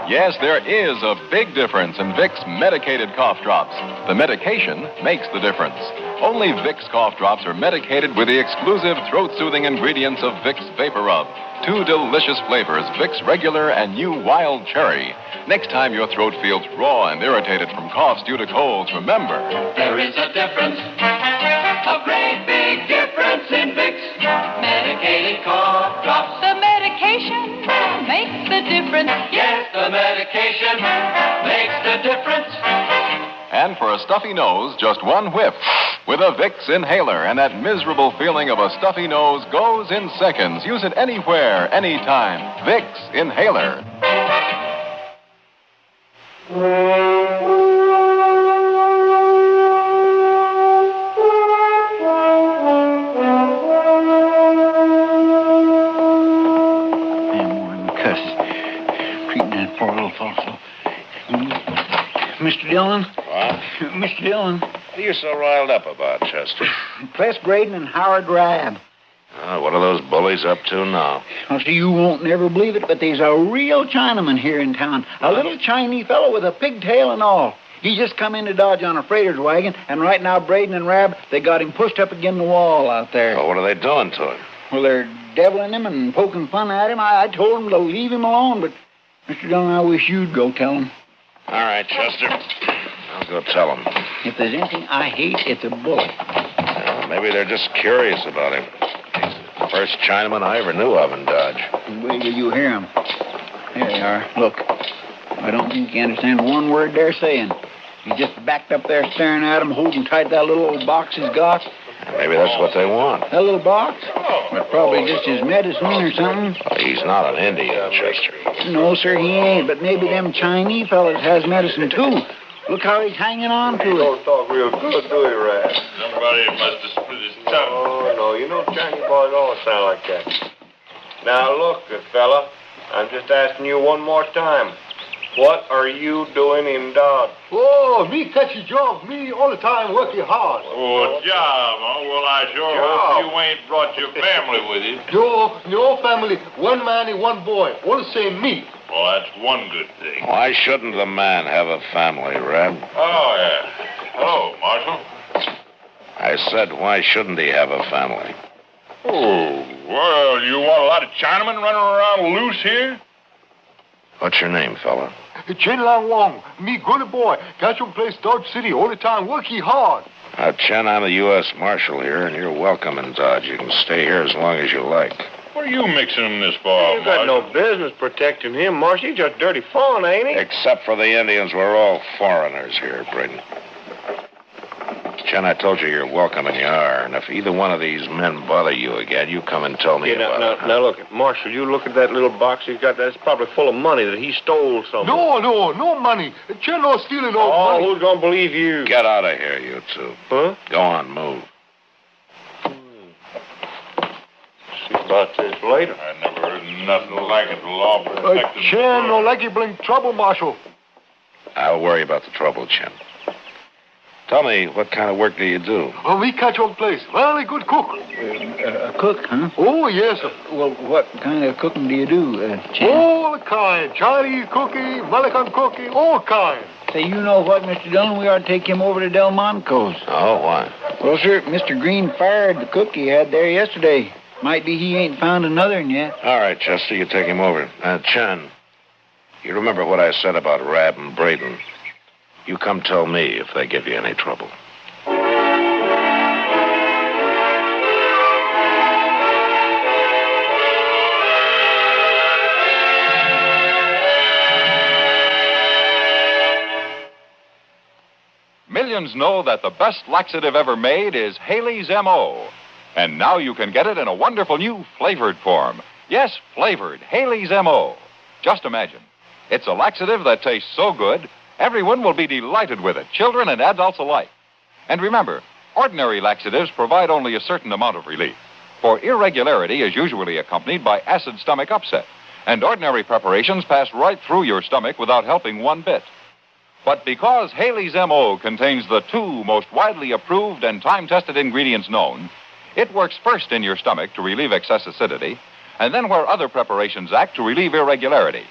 Yes, there is a big difference in Vicks medicated cough drops. The medication makes the difference. Only Vicks cough drops are medicated with the exclusive throat-soothing ingredients of Vicks Vapor Rub. 2 delicious flavors, Vicks Regular and new Wild Cherry. Next time your throat feels raw and irritated from coughs due to colds, remember, there is a difference, a great big difference in Vicks medicated cough drops. The medication makes the difference. Yes, the medication makes the difference. And for a stuffy nose, just one whiff with a Vicks inhaler, and that miserable feeling of a stuffy nose goes in seconds. Use it anywhere, anytime. Vicks inhaler. Mr. Dillon? What? Mr. Dillon? What are you so riled up about, Chester? Press Braden and Howard Rab. Oh, what are those bullies up to now? Well, see, you won't never believe it, but there's a real Chinaman here in town. A little Chinese fellow with a pigtail and all. He just come into Dodge on a freighter's wagon, and right now Braden and Rab, they got him pushed up against the wall out there. Oh, what are they doing to him? Well, they're deviling him and poking fun at him. I told them to leave him alone, but, Mr. Dillon, I wish you'd go tell him. All right, Chester. I'll go tell them. If there's anything I hate, it's a bullet. Well, maybe they're just curious about him. He's the first Chinaman I ever knew of in Dodge. Wait till you hear him. Here they are. Look. I don't think you understand one word they're saying. He just backed up there staring at him, holding tight that little old box he's got. Maybe that's what they want. That little box? That's probably just his medicine or something. Well, he's not an Indian, Chester. No, sir, he ain't. But maybe them Chinese fellas has medicine, too. Look how he's hanging on to it. Don't talk real good, do you, Rat? Somebody must have split his tongue. Oh, no, you know Chinese boys always sound like that. Now, look, good fella, I'm just asking you one more time. What are you doing in Dodge? Oh, me catch a job. Me all the time working hard. Oh, job, huh? Well, I sure hope you ain't brought your family with you. No family. One man and one boy. All the same me. Well, that's one good thing. Why shouldn't the man have a family, Reb? Oh, yeah. Hello, Marshal. I said, why shouldn't he have a family? Oh, well, you want a lot of Chinamen running around loose here? What's your name, fella? Chen Lang Wong. Me good boy. Catch one place Dodge City all the time. Working hard. Chen, I'm the U.S. Marshal here, and you're welcome in Dodge. You can stay here as long as you like. What are you mixing in this for, You got no business protecting him, Marshal. He's just dirty fawn, ain't he? Except for the Indians, we're all foreigners here, Braden. Chen, I told you you're welcome, and you are. And if either one of these men bother you again, you come and tell me about it. Now, look, Marshal, you look at that little box he's got. That's probably full of money that he stole somewhere. No money. Chen no stealing no money. Oh, who's gonna believe you? Get out of here, you two. Huh? Go on, move. See about this later. I never heard nothing like it. The law protected. Chen no like you bring trouble, Marshal. I'll worry about the trouble, Chen. Tell me, what kind of work do you do? Oh, we catch one place. Very good cook. A cook, huh? Oh, yes, sir. Well, what kind of cooking do you do, Chen? All kind. Chinese cooking, American cooking, all kind. Say, you know what, Mr. Dillon? We ought to take him over to Delmonico's. Oh, why? Well, sir, Mr. Green fired the cook he had there yesterday. Might be he ain't found another one yet. All right, Chester, you take him over. Chen, you remember what I said about Rab and Braden. You come tell me if they give you any trouble. Millions know that the best laxative ever made is Haley's M.O. And now you can get it in a wonderful new flavored form. Yes, flavored Haley's M.O. Just imagine. It's a laxative that tastes so good, everyone will be delighted with it, children and adults alike. And remember, ordinary laxatives provide only a certain amount of relief. For irregularity is usually accompanied by acid stomach upset, and ordinary preparations pass right through your stomach without helping one bit. But because Haley's M.O. contains the two most widely approved and time-tested ingredients known, it works first in your stomach to relieve excess acidity, and then where other preparations act to relieve irregularity.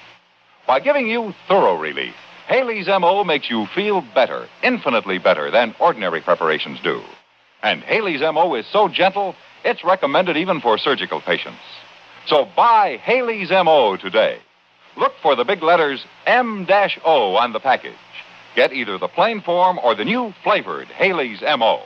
By giving you thorough relief, Haley's M.O. makes you feel better, infinitely better than ordinary preparations do. And Haley's M.O. is so gentle, it's recommended even for surgical patients. So buy Haley's M.O. today. Look for the big letters M-O on the package. Get either the plain form or the new flavored Haley's M.O.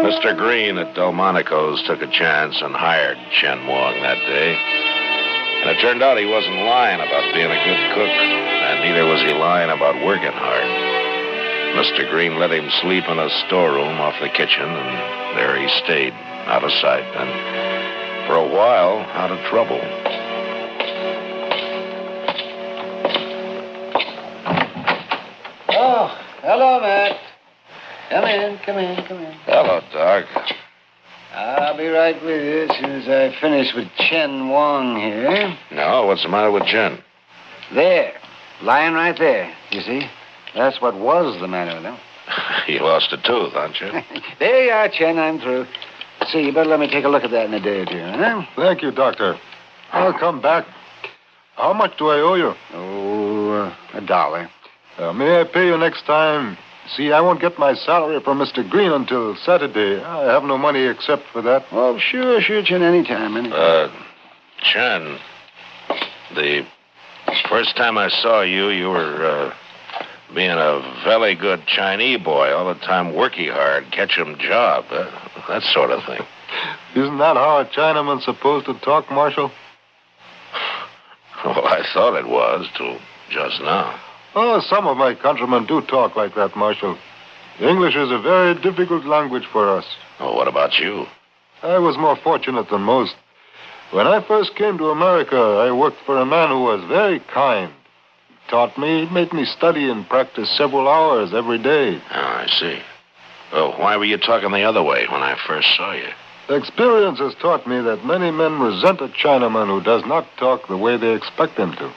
Mr. Green at Delmonico's took a chance and hired Chen Wong that day. And it turned out he wasn't lying about being a good cook, and neither was he lying about working hard. Mr. Green let him sleep in a storeroom off the kitchen, and there he stayed, out of sight, and for a while, out of trouble. Oh, hello, Matt. Come in. Hello, Doc. I'll be right with you as soon as I finish with Chen Wong here. No, what's the matter with Chen? There. Lying right there, you see? That's what was the matter with him. He lost a tooth, aren't you? There you are, Chen. I'm through. See, you better let me take a look at that in a day or two, huh? Thank you, Doctor. I'll come back. How much do I owe you? Oh, $1. May I pay you next time? See, I won't get my salary from Mr. Green until Saturday. I have no money except for that. Oh, sure, Chen, anytime. Chen, the first time I saw you, you were being a very good Chinese boy, all the time working hard, catch 'em job, that sort of thing. Isn't that how a Chinaman's supposed to talk, Marshal? Well, I thought it was, till just now. Oh, some of my countrymen do talk like that, Marshal. English is a very difficult language for us. Oh, what about you? I was more fortunate than most. When I first came to America, I worked for a man who was very kind. He taught me, made me study and practice several hours every day. Oh, I see. Well, why were you talking the other way when I first saw you? Experience has taught me that many men resent a Chinaman who does not talk the way they expect him to.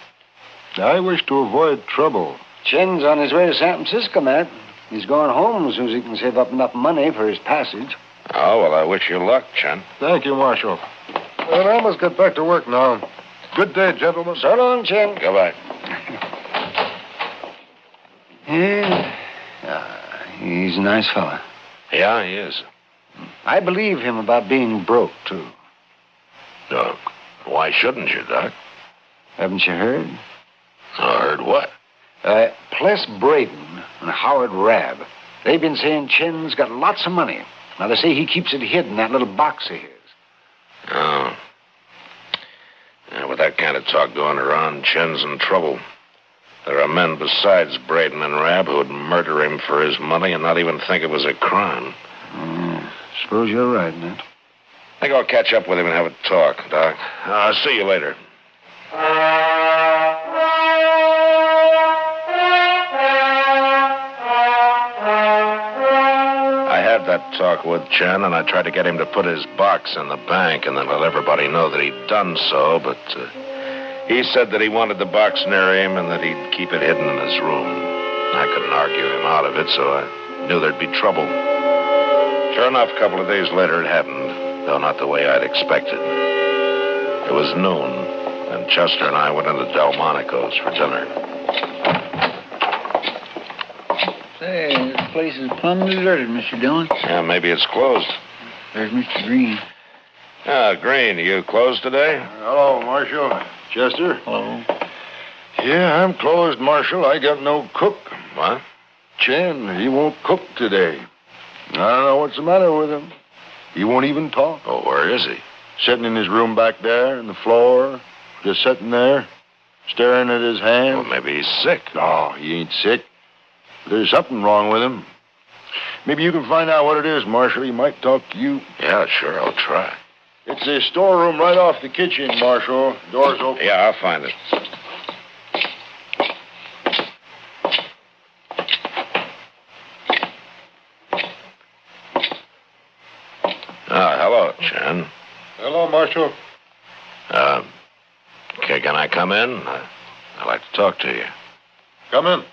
I wish to avoid trouble. Chen's on his way to San Francisco, Matt. He's going home as soon as he can save up enough money for his passage. Oh, well, I wish you luck, Chen. Thank you, Marshal. Well, I must get back to work now. Good day, gentlemen. So long, Chen. Goodbye. Yeah. He's a nice fella. Yeah, he is. I believe him about being broke, too. Doc, why shouldn't you, Doc? Haven't you heard? Heard what? Pless Braden and Howard Rabb. They've been saying Chen's got lots of money. Now, they say he keeps it hid in that little box of his. Oh. Yeah, with that kind of talk going around, Chen's in trouble. There are men besides Braden and Rabb who would murder him for his money and not even think it was a crime. Suppose you're right, Nat. I think I'll catch up with him and have a talk, Doc. I'll see you later. I had that talk with Chen, and I tried to get him to put his box in the bank and then let everybody know that he'd done so, but he said that he wanted the box near him and that he'd keep it hidden in his room. I couldn't argue him out of it, so I knew there'd be trouble. Sure enough, a couple of days later it happened, though not the way I'd expected. It was noon, and Chester and I went into Delmonico's for dinner. Say, this place is plumb deserted, Mr. Dillon. Yeah, maybe it's closed. There's Mr. Green. Green, you closed today? Hello, Marshal. Chester? Hello. Yeah, I'm closed, Marshal. I got no cook. What? Chen, he won't cook today. I don't know what's the matter with him. He won't even talk. Oh, where is he? Sitting in his room back there on the floor. Just sitting there, staring at his hand. Well, maybe he's sick. No, he ain't sick. There's something wrong with him. Maybe you can find out what it is, Marshal. He might talk to you. Yeah, sure, I'll try. It's the storeroom right off the kitchen, Marshal. Door's open. Yeah, I'll find it. Hello, Chen. Hello, Marshal. Okay, can I come in? I'd like to talk to you. Come in.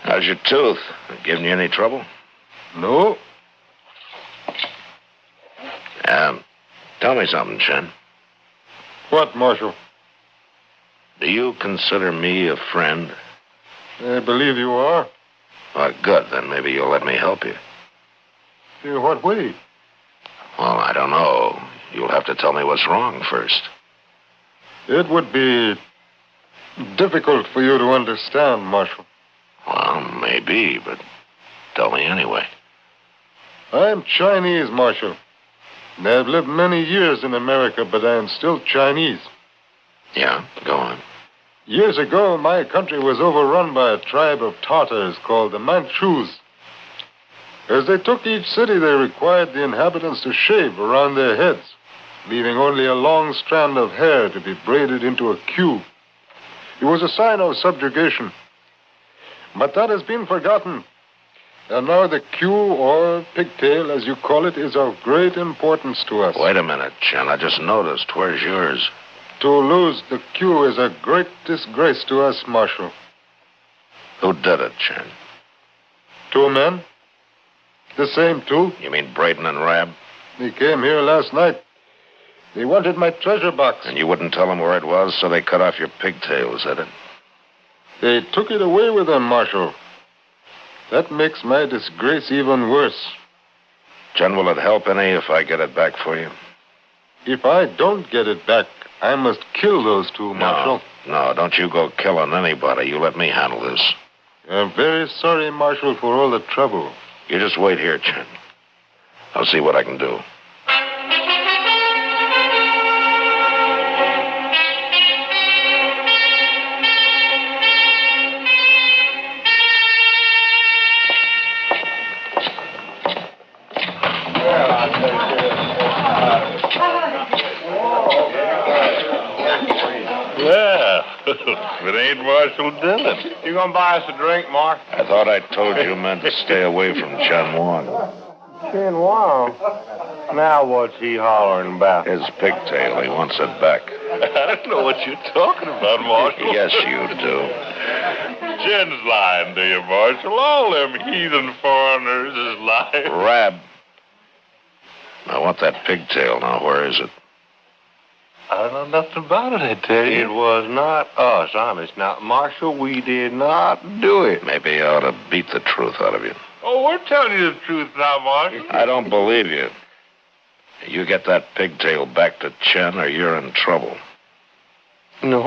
How's your tooth? Giving you any trouble? No. Tell me something, Chen. What, Marshal? Do you consider me a friend? I believe you are. Well, good. Then maybe you'll let me help you. In what way? Well, I don't know. You'll have to tell me what's wrong first. It would be difficult for you to understand, Marshal. Well, maybe, but tell me anyway. I'm Chinese, Marshal. I've lived many years in America, but I am still Chinese. Yeah, go on. Years ago, my country was overrun by a tribe of Tartars called the Manchus. As they took each city, they required the inhabitants to shave around their heads, leaving only a long strand of hair to be braided into a queue. It was a sign of subjugation. But that has been forgotten. And now the queue, or pigtail, as you call it, is of great importance to us. Wait a minute, Chen. I just noticed. Where's yours? To lose the queue is a great disgrace to us, Marshal. Who did it, Chen? 2 men. The same 2. You mean Braden and Rabb? They came here last night. They wanted my treasure box. And you wouldn't tell them where it was, so they cut off your pigtail, is that it? They took it away with them, Marshal. That makes my disgrace even worse. Chen, will it help any if I get it back for you? If I don't get it back, I must kill those 2, Marshal. No, don't you go killing anybody. You let me handle this. I'm very sorry, Marshal, for all the trouble. You just wait here, Chen. I'll see what I can do. Yeah, if it ain't Marshal Dillon. You gonna buy us a drink, Mark? I thought I told you men to stay away from Chen Wang. Chen Wang? Now what's he hollering about? His pigtail. He wants it back. I don't know what you're talking about, Marshal. Yes, you do. Chen's lying to you, Marshal. All them heathen foreigners is lying. Rab. I want that pigtail now. Where is it? I don't know nothing about it, I tell you. It was not us, honest. Now, Marshal, we did not do it. Maybe I ought to beat the truth out of you. Oh, we're telling you the truth now, Marshal. I don't believe you. You get that pigtail back to Chen or you're in trouble. No,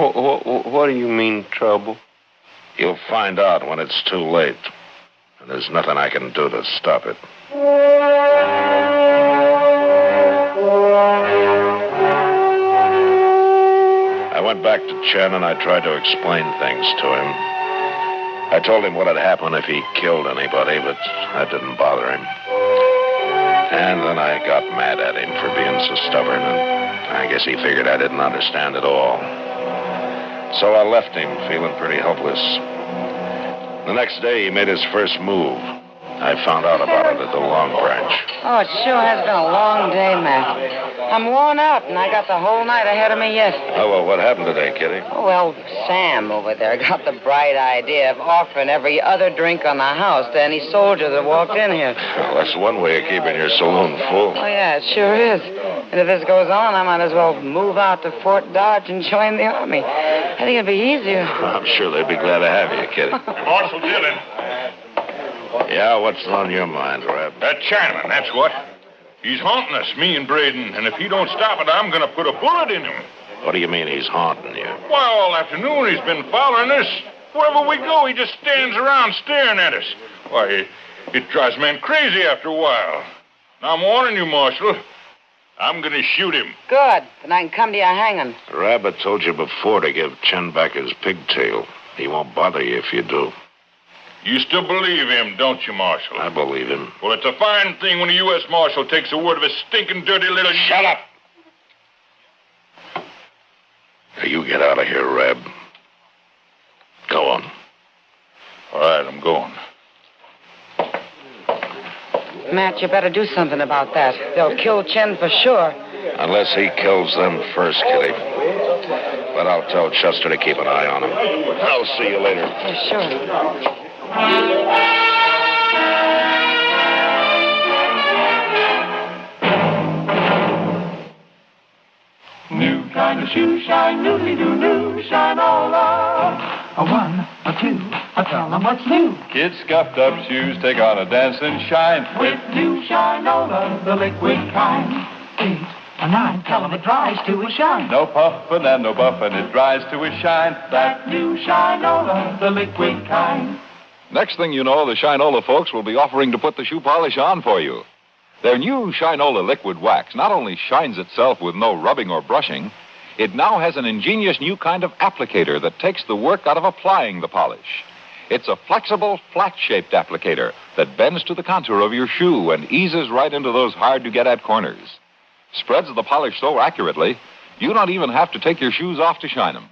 what do you mean, trouble? You'll find out when it's too late. And there's nothing I can do to stop it. I went back to Chen and I tried to explain things to him. I told him what had happened if he killed anybody, but that didn't bother him. And then I got mad at him for being so stubborn, and I guess he figured I didn't understand at all. So I left him feeling pretty helpless. The next day, he made his first move. I found out about it at the Long Branch. Oh, it sure has been a long day, Matt. I'm worn out, and I got the whole night ahead of me yet. Oh, well, what happened today, Kitty? Oh, well, Sam over there got the bright idea of offering every other drink on the house to any soldier that walked in here. Well, that's one way of keeping your saloon full. Oh, yeah, it sure is. And if this goes on, I might as well move out to Fort Dodge and join the Army. I think it'd be easier. I'm sure they'd be glad to have you, Kitty. Marshal Dillon. Yeah, what's on your mind, Rab? That Chinaman, that's what. He's haunting us, me and Braden, and if he don't stop it, I'm going to put a bullet in him. What do you mean he's haunting you? Why, all afternoon he's been following us. Wherever we go, he just stands around staring at us. Why, it drives men crazy after a while. Now, I'm warning you, Marshal. I'm going to shoot him. Good. Then I can come to your hanging. Rab, I told you before to give Chen back his pigtail. He won't bother you if you do. You still believe him, don't you, Marshal? I believe him. Well, it's a fine thing when a U.S. Marshal takes a word of a stinking, dirty little... Shut up! Now, you get out of here, Rab. Go on. All right, I'm going. Matt, you better do something about that. They'll kill Chen for sure. Unless he kills them first, Kitty. But I'll tell Chester to keep an eye on him. I'll see you later. Yeah, sure. New kind of shoe shine, newly-doo-new, shine-all-a. A one, a two, I tell them what's new. Kids scuffed up shoes take on a dance and shine. With new shine-all-a, the liquid kind. 8, a 9, tell them it dries to a shine. No puffin' and no buffin', it dries to a shine. That new shine-all-a, the liquid kind. Next thing you know, the Shinola folks will be offering to put the shoe polish on for you. Their new Shinola liquid wax not only shines itself with no rubbing or brushing, it now has an ingenious new kind of applicator that takes the work out of applying the polish. It's a flexible, flat-shaped applicator that bends to the contour of your shoe and eases right into those hard-to-get-at corners. Spreads the polish so accurately, you don't even have to take your shoes off to shine them.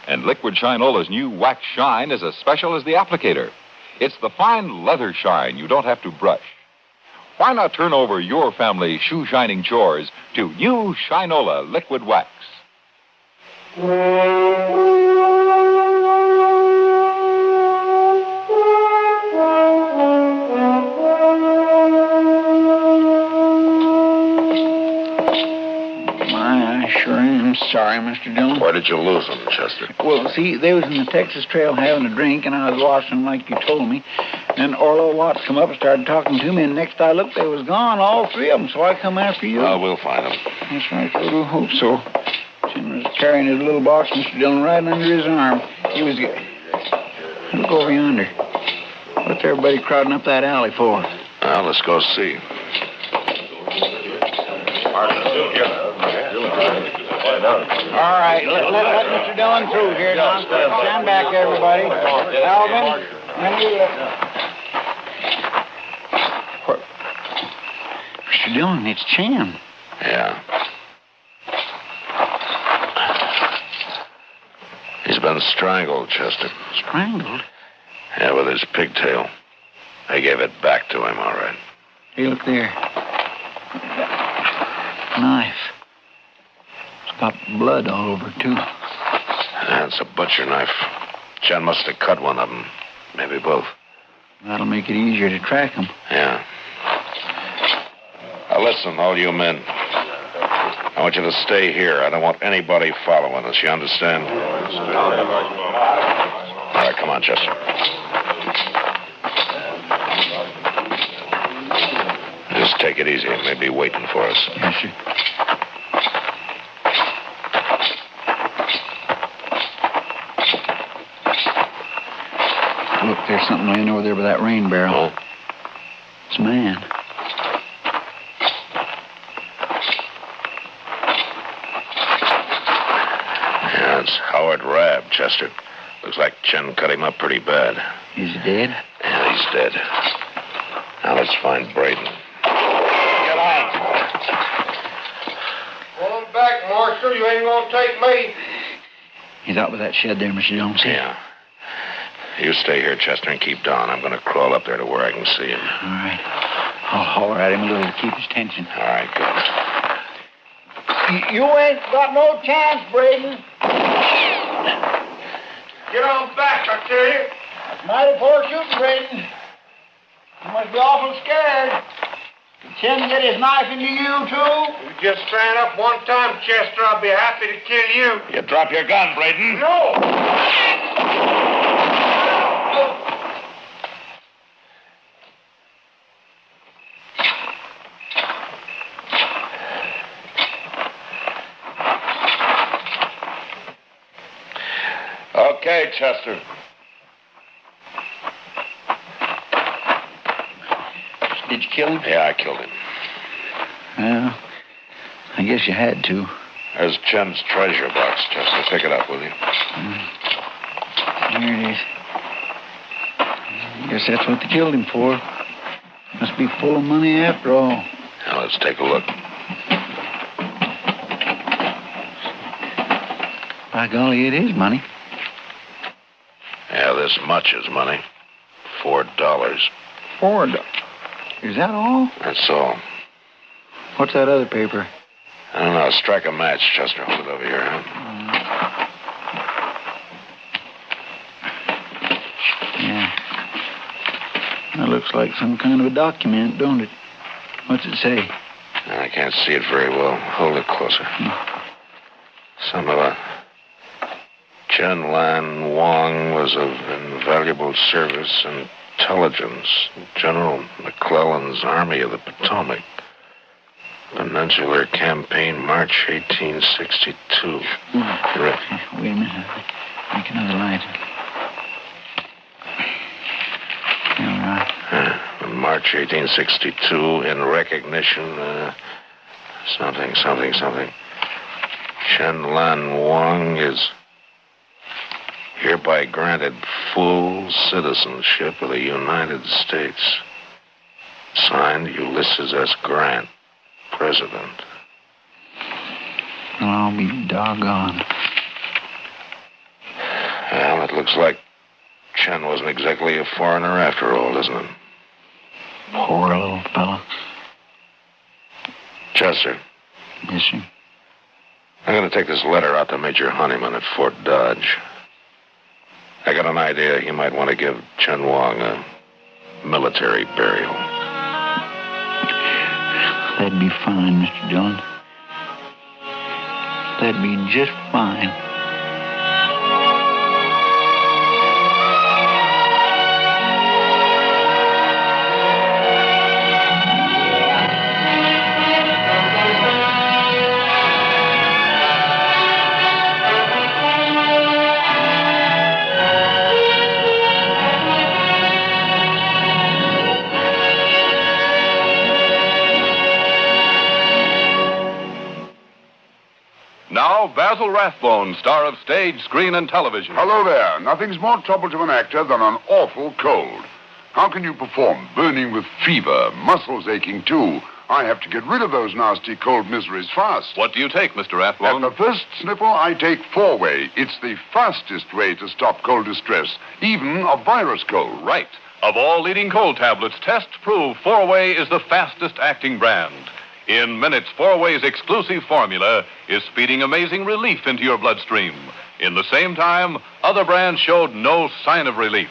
And Liquid Shinola's new wax shine is as special as the applicator. It's the fine leather shine you don't have to brush. Why not turn over your family shoe-shining chores to new Shinola liquid wax? I sure am sorry, Mr. Dillon. Where did you lose them, Chester? Well, see, they was in the Texas Trail having a drink, and I was washing like you told me. Then Orlo Watts come up and started talking to me, and next I looked, they was gone, all three of them, so I come after you. We'll find them. Yes, I sure do hope so. Jim was carrying his little box, Mr. Dillon, right under his arm. He was... Look over yonder. What's everybody crowding up that alley for? Well, let's go see. All right, let Mr. Dillon through here, Don. Stand back, everybody. Alvin, let me... Mr. Dillon, it's Chan. Yeah. He's been strangled, Chester. Strangled? Yeah, with his pigtail. I gave it back to him, all right. Hey, look there. Knife. It's got blood all over, too. That's a butcher knife. Chen must have cut one of them. Maybe both. That'll make it easier to track him. Yeah. Now listen, all you men. I want you to stay here. I don't want anybody following us. You understand? All right, come on, Chester. Just take it easy. He may be waiting for us. Yes, sir. Look, there's something laying over there by that rain barrel. Oh? It's a man. Yeah, it's Howard Rabb, Chester. Looks like Chen cut him up pretty bad. Is he dead? Yeah, he's dead. Now let's find Braden. Get on. Hold back, Marshal. You ain't gonna take me. He's out by that shed there, Mr. Jones. Yeah. You stay here, Chester, and keep down. I'm going to crawl up there to where I can see him. All right. I'll holler at him a little to keep his tension. All right, good. You ain't got no chance, Braden. Get on back, I tell you. That's mighty poor shooting, Braden. You must be awful scared. Did Chen get his knife into you, too? You just stand up one time, Chester. I'll be happy to kill you. You drop your gun, Braden. No! Okay, Chester. Did you kill him? Yeah, I killed him. Well, I guess you had to. There's Chen's treasure box, Chester. Pick it up, will you? Here it is. I guess that's what they killed him for. Must be full of money after all. Now, let's take a look. By golly, it is money. Yeah, this much is money. $4. $4. Is that all? That's all. What's that other paper? I don't know. Strike a match, Chester. Hold it over here, huh? Yeah. That looks like some kind of a document, don't it? What's it say? I can't see it very well. Hold it closer. Some of a... Chen Lan Wang was of invaluable service and intelligence. General McClellan's Army of the Potomac. Peninsular Campaign, March 1862. Correct. Wait a minute. Make another light. All right. March 1862, in recognition, something. Chen Lan Wang is hereby granted full citizenship of the United States. Signed, Ulysses S. Grant, President. Well, I'll be doggone. Well, it looks like Chen wasn't exactly a foreigner after all, doesn't it? Poor little fellow. Chester. Yes, sir. I'm going to take this letter out to Major Honeyman at Fort Dodge. I got an idea he might want to give Chen Wang a military burial. That'd be fine, Mr. Dillon. That'd be just fine. Now, Basil Rathbone, star of stage, screen, and television. Hello there. Nothing's more trouble to an actor than an awful cold. How can you perform? Burning with fever, muscles aching too. I have to get rid of those nasty cold miseries fast. What do you take, Mr. Rathbone? At the first sniffle, I take 4-way. It's the fastest way to stop cold distress, even a virus cold. Right. Of all leading cold tablets, tests prove 4-way is the fastest acting brand. In minutes, 4-way's exclusive formula is feeding amazing relief into your bloodstream. In the same time, other brands showed no sign of relief.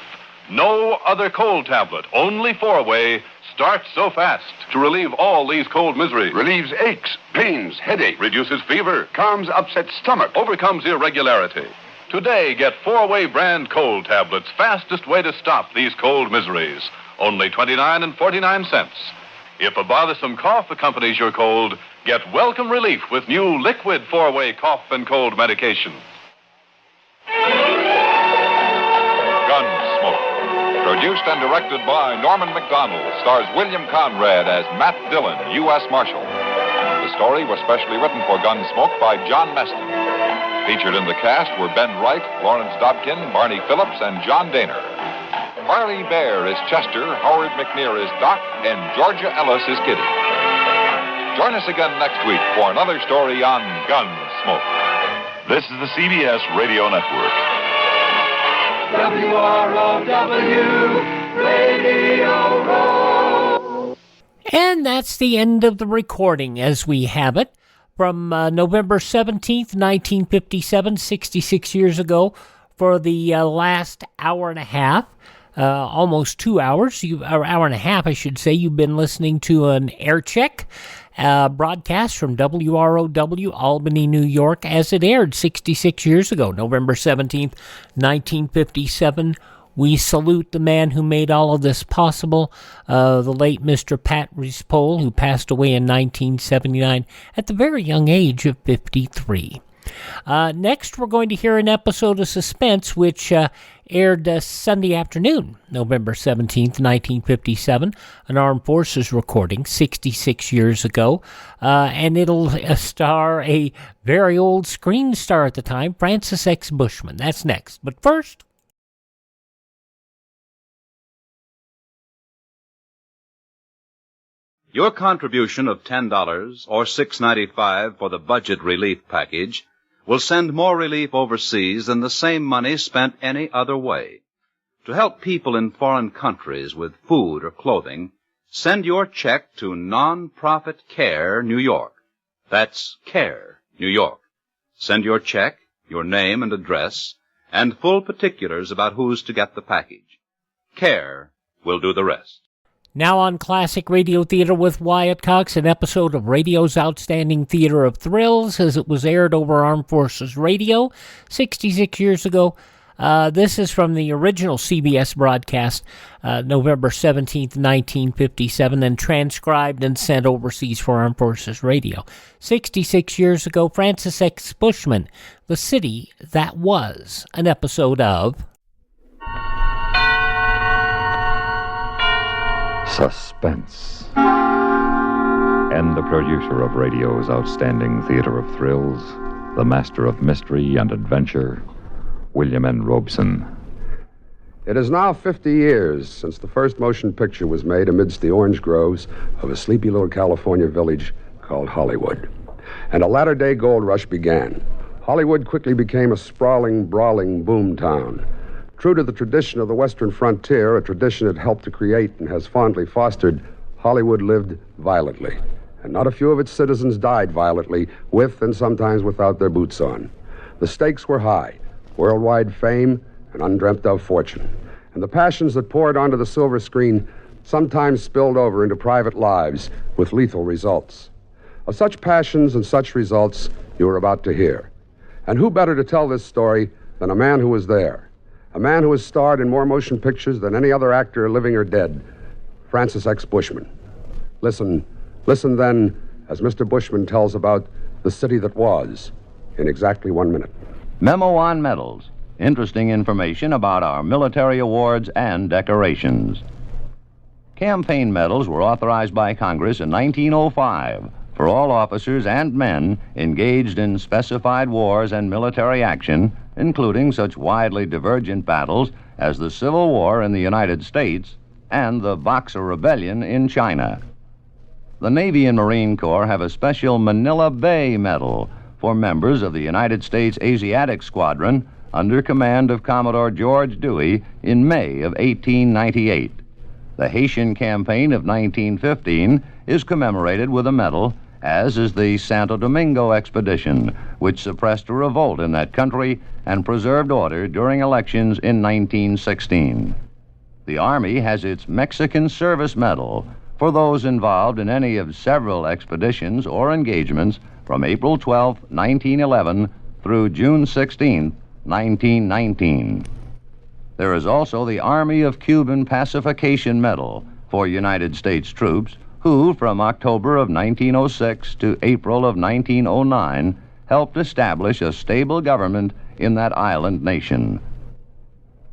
No other cold tablet, only 4-way, starts so fast to relieve all these cold miseries. Relieves aches, pains, headache. Reduces fever. Calms upset stomach. Overcomes irregularity. Today, get 4-way brand cold tablets, fastest way to stop these cold miseries. Only 29 cents. If a bothersome cough accompanies your cold, get welcome relief with new liquid 4-way cough and cold medication. Gunsmoke. Produced and directed by Norman McDonald, stars William Conrad as Matt Dillon, U.S. Marshal. The story was specially written for Gunsmoke by John Meston. Featured in the cast were Ben Wright, Lawrence Dobkin, Barney Phillips, and John Daner. Harley Bear is Chester, Howard McNear is Doc, and Georgia Ellis is Kitty. Join us again next week for another story on Gunsmoke. This is the CBS Radio Network. WROW, Radio Row. And that's the end of the recording as we have it. From November 17th, 1957, 66 years ago, for the last hour and a half, almost 2 hours, or hour and a half, I should say, you've been listening to an aircheck broadcast from WROW, Albany, New York, as it aired 66 years ago, November 17th, 1957. We salute the man who made all of this possible, the late Mr. Pat Rispole, who passed away in 1979 at the very young age of 53. Next, we're going to hear an episode of Suspense, which aired Sunday afternoon, November 17th, 1957, an Armed Forces recording 66 years ago, and it'll star a very old screen star at the time, Francis X. Bushman. That's next. But first... Your contribution of $10 or $6.95 for the budget relief package will send more relief overseas than the same money spent any other way. To help people in foreign countries with food or clothing, send your check to Nonprofit Care, New York. That's Care, New York. Send your check, your name and address, and full particulars about who's to get the package. Care will do the rest. Now on Classic Radio Theater with Wyatt Cox, an episode of radio's outstanding theater of thrills as it was aired over Armed Forces Radio 66 years ago. This is from the original CBS broadcast, November 17th, 1957, and transcribed and sent overseas for Armed Forces Radio. 66 years ago, Francis X. Bushman, The City That Was, an episode of... Suspense. And the producer of radio's outstanding theater of thrills, the master of mystery and adventure, William N. Robeson. It is now 50 years since the first motion picture was made amidst the orange groves of a sleepy little California village called Hollywood. And a latter-day gold rush began. Hollywood quickly became a sprawling, brawling boom town. True to the tradition of the Western frontier, a tradition it helped to create and has fondly fostered, Hollywood lived violently. And not a few of its citizens died violently, with and sometimes without their boots on. The stakes were high, worldwide fame and undreamt of fortune. And the passions that poured onto the silver screen sometimes spilled over into private lives with lethal results. Of such passions and such results you are about to hear. And who better to tell this story than a man who was there? A man who has starred in more motion pictures than any other actor, living or dead, Francis X. Bushman. Listen then, as Mr. Bushman tells about the city that was, in exactly 1 minute. Memo on medals. Interesting information about our military awards and decorations. Campaign medals were authorized by Congress in 1905 for all officers and men engaged in specified wars and military action, including such widely divergent battles as the Civil War in the United States and the Boxer Rebellion in China. The Navy and Marine Corps have a special Manila Bay Medal for members of the United States Asiatic Squadron under command of Commodore George Dewey in May of 1898. The Haitian Campaign of 1915 is commemorated with a medal, as is the Santo Domingo Expedition, which suppressed a revolt in that country and preserved order during elections in 1916. The Army has its Mexican Service Medal for those involved in any of several expeditions or engagements from April 12, 1911 through June 16, 1919. There is also the Army of Cuban Pacification Medal for United States troops who, from October of 1906 to April of 1909, helped establish a stable government in that island nation.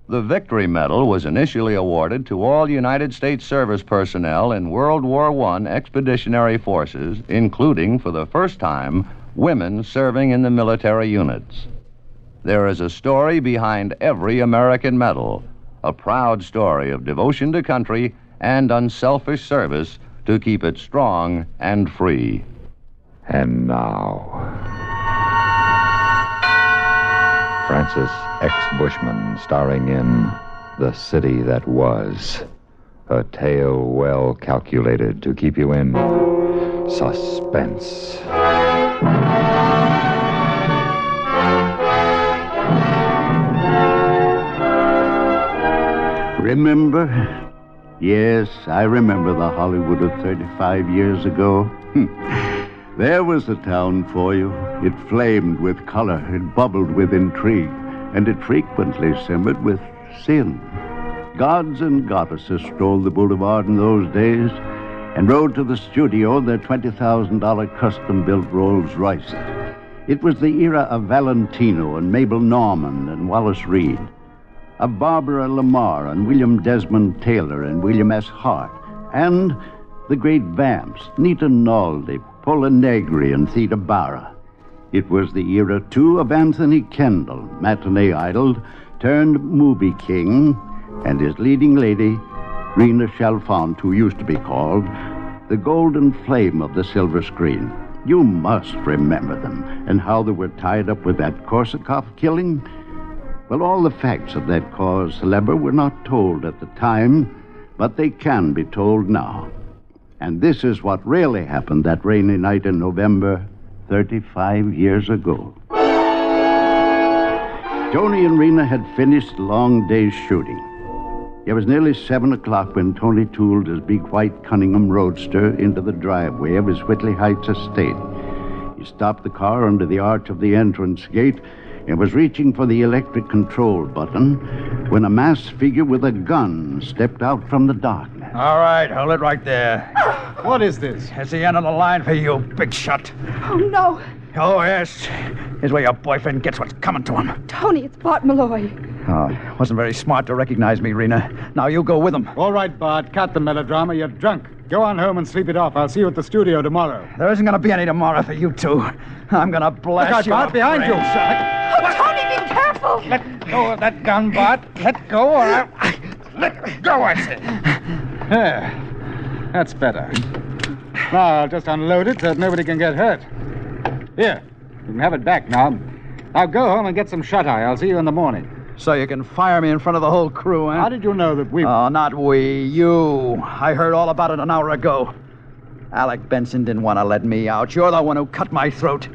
The Victory Medal was initially awarded to all United States service personnel in World War I expeditionary forces, including, for the first time, women serving in the military units. There is a story behind every American medal, a proud story of devotion to country and unselfish service to keep it strong and free. And now, Francis X. Bushman, starring in The City That Was, a tale well calculated to keep you in suspense. Remember? Yes, I remember the Hollywood of 35 years ago. There was the town for you. It flamed with color, it bubbled with intrigue, and it frequently simmered with sin. Gods and goddesses strolled the boulevard in those days and rode to the studio in their $20,000 custom-built Rolls Royces. It was the era of Valentino and Mabel Normand and Wallace Reed, of Barbara Lamar and William Desmond Taylor and William S. Hart, and the great vamps, Nita Naldi, Paula Negri, and Theda Bara. It was the era, too, of Anthony Kendall, matinee idol, turned movie king, and his leading lady, Rena Chalfant, who used to be called the golden flame of the silver screen. You must remember them, and how they were tied up with that Korsakoff killing. Well, all the facts of that cause célèbre were not told at the time, but they can be told now. And this is what really happened that rainy night in November, 35 years ago. Tony and Rena had finished the long day's shooting. It was nearly 7 o'clock when Tony tooled his big white Cunningham Roadster into the driveway of his Whitley Heights estate. He stopped the car under the arch of the entrance gate and was reaching for the electric control button when a masked figure with a gun stepped out from the darkness. All right, hold it right there. What is this? It's the end of the line for you, big shot. Oh, no. Oh, yes. Here's where your boyfriend gets what's coming to him. Tony, it's Bart Malloy. Oh, it wasn't very smart to recognize me, Rena. Now you go with him. All right, Bart, cut the melodrama. You're drunk. Go on home and sleep it off. I'll see you at the studio tomorrow. There isn't going to be any tomorrow for you two. I'm going to blast you. Look out, Bart, behind you. Oh, Tony, be careful. Let go of that gun, Bart. Let go or I'll... Let go, I said. There. That's better. Now, I'll just unload it so that nobody can get hurt. Here, you can have it back now. Now go home and get some shut-eye. I'll see you in the morning. So you can fire me in front of the whole crew, eh? How did you know that we... Oh, not we. You. I heard all about it an hour ago. Alec Benson didn't want to let me out. You're the one who cut my throat.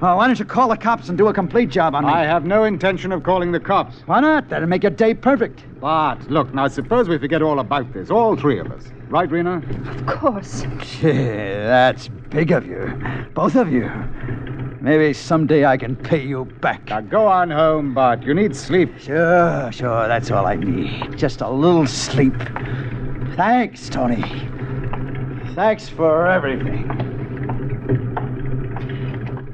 Oh, why don't you call the cops and do a complete job on me? I have no intention of calling the cops. Why not? That'll make your day perfect. But, look, now suppose we forget all about this, all three of us. Right, Rena? Of course. Yeah, that's big of you. Both of you. Maybe someday I can pay you back. Now go on home, Bart. You need sleep. Sure. That's all I need. Just a little sleep. Thanks, Tony. Thanks for everything.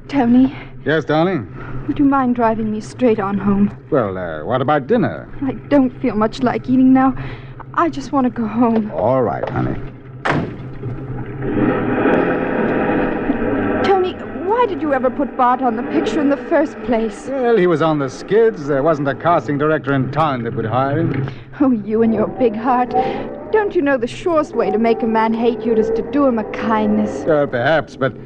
Tony. Yes, darling? Would you mind driving me straight on home? Well, what about dinner? I don't feel much like eating now. I just want to go home. All right, honey. did you ever put Bart on the picture in the first place? Well, he was on the skids. There wasn't a casting director in town that would hire him. Oh, you and your big heart. Don't you know the surest way to make a man hate you is to do him a kindness? Perhaps, but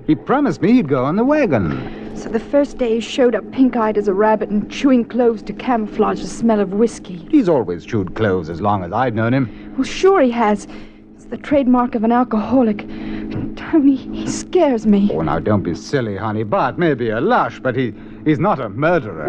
he promised me he'd go on the wagon. So the first day he showed up pink-eyed as a rabbit and chewing cloves to camouflage the smell of whiskey. He's always chewed cloves as long as I've known him. Well, sure he has. It's the trademark of an alcoholic. Tony, he scares me. Oh, now, don't be silly, honey. Bart may be a lush, but he's not a murderer.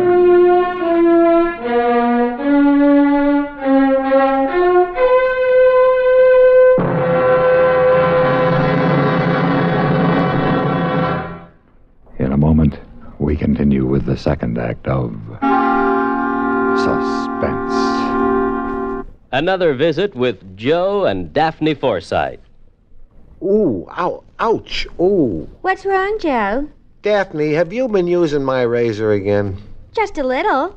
In a moment, we continue with the second act of Suspense. Another visit with Joe and Daphne Forsythe. Ooh, ow, ouch, ooh. What's wrong, Joe? Daphne, have you been using my razor again? Just a little.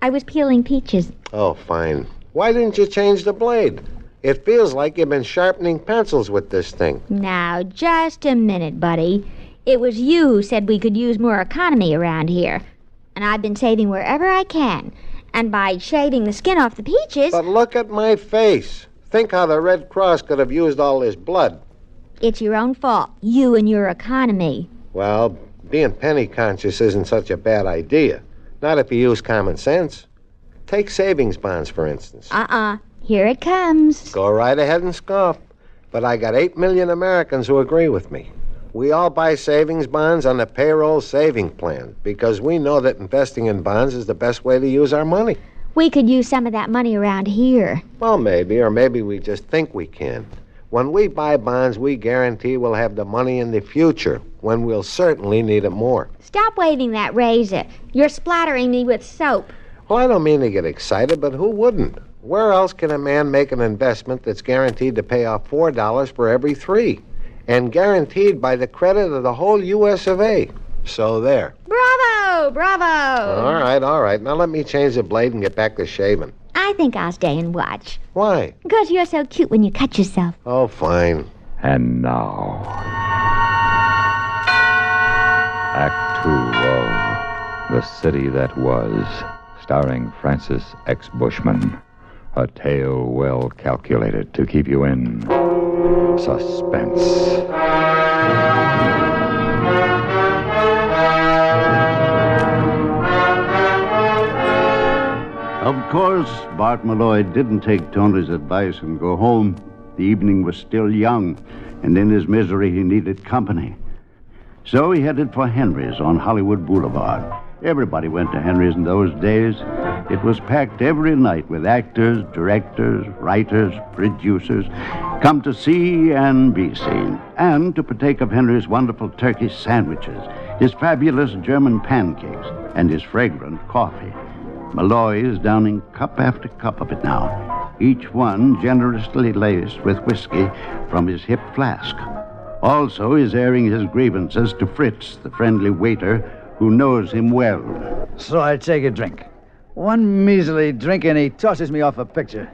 I was peeling peaches. Oh, fine. Why didn't you change the blade? It feels like you've been sharpening pencils with this thing. Now, just a minute, buddy. It was you who said we could use more economy around here. And I've been saving wherever I can. And by shaving the skin off the peaches... But look at my face. Think how the Red Cross could have used all this blood. It's your own fault. You and your economy. Well, being penny conscious isn't such a bad idea. Not if you use common sense. Take savings bonds, for instance. Here it comes. Go right ahead and scoff. But I got 8 million Americans who agree with me. We all buy savings bonds on the payroll saving plan because we know that investing in bonds is the best way to use our money. We could use some of that money around here. Well, maybe, or maybe we just think we can. When we buy bonds, we guarantee we'll have the money in the future, when we'll certainly need it more. Stop waving that razor. You're splattering me with soap. Well, I don't mean to get excited, but who wouldn't? Where else can a man make an investment that's guaranteed to pay off $4 for every 3? And guaranteed by the credit of the whole U.S. of A. So there. Bravo! Bravo! All right. Now let me change the blade and get back to shaving. I think I'll stay and watch. Why? Because you're so cute when you cut yourself. Oh, fine. And now, Act 2 of The City That Was, starring Francis X. Bushman. A tale well calculated to keep you in suspense. Of course, Bart Malloy didn't take Tony's advice and go home. The evening was still young, and in his misery he needed company. So he headed for Henry's on Hollywood Boulevard. Everybody went to Henry's in those days. It was packed every night with actors, directors, writers, producers, come to see and be seen, and to partake of Henry's wonderful Turkish sandwiches, his fabulous German pancakes, and his fragrant coffee. Malloy is downing cup after cup of it now, each one generously laced with whiskey from his hip flask. Also, he's airing his grievances to Fritz, the friendly waiter, who knows him well. So I take a drink. One measly drink and he tosses me off a picture.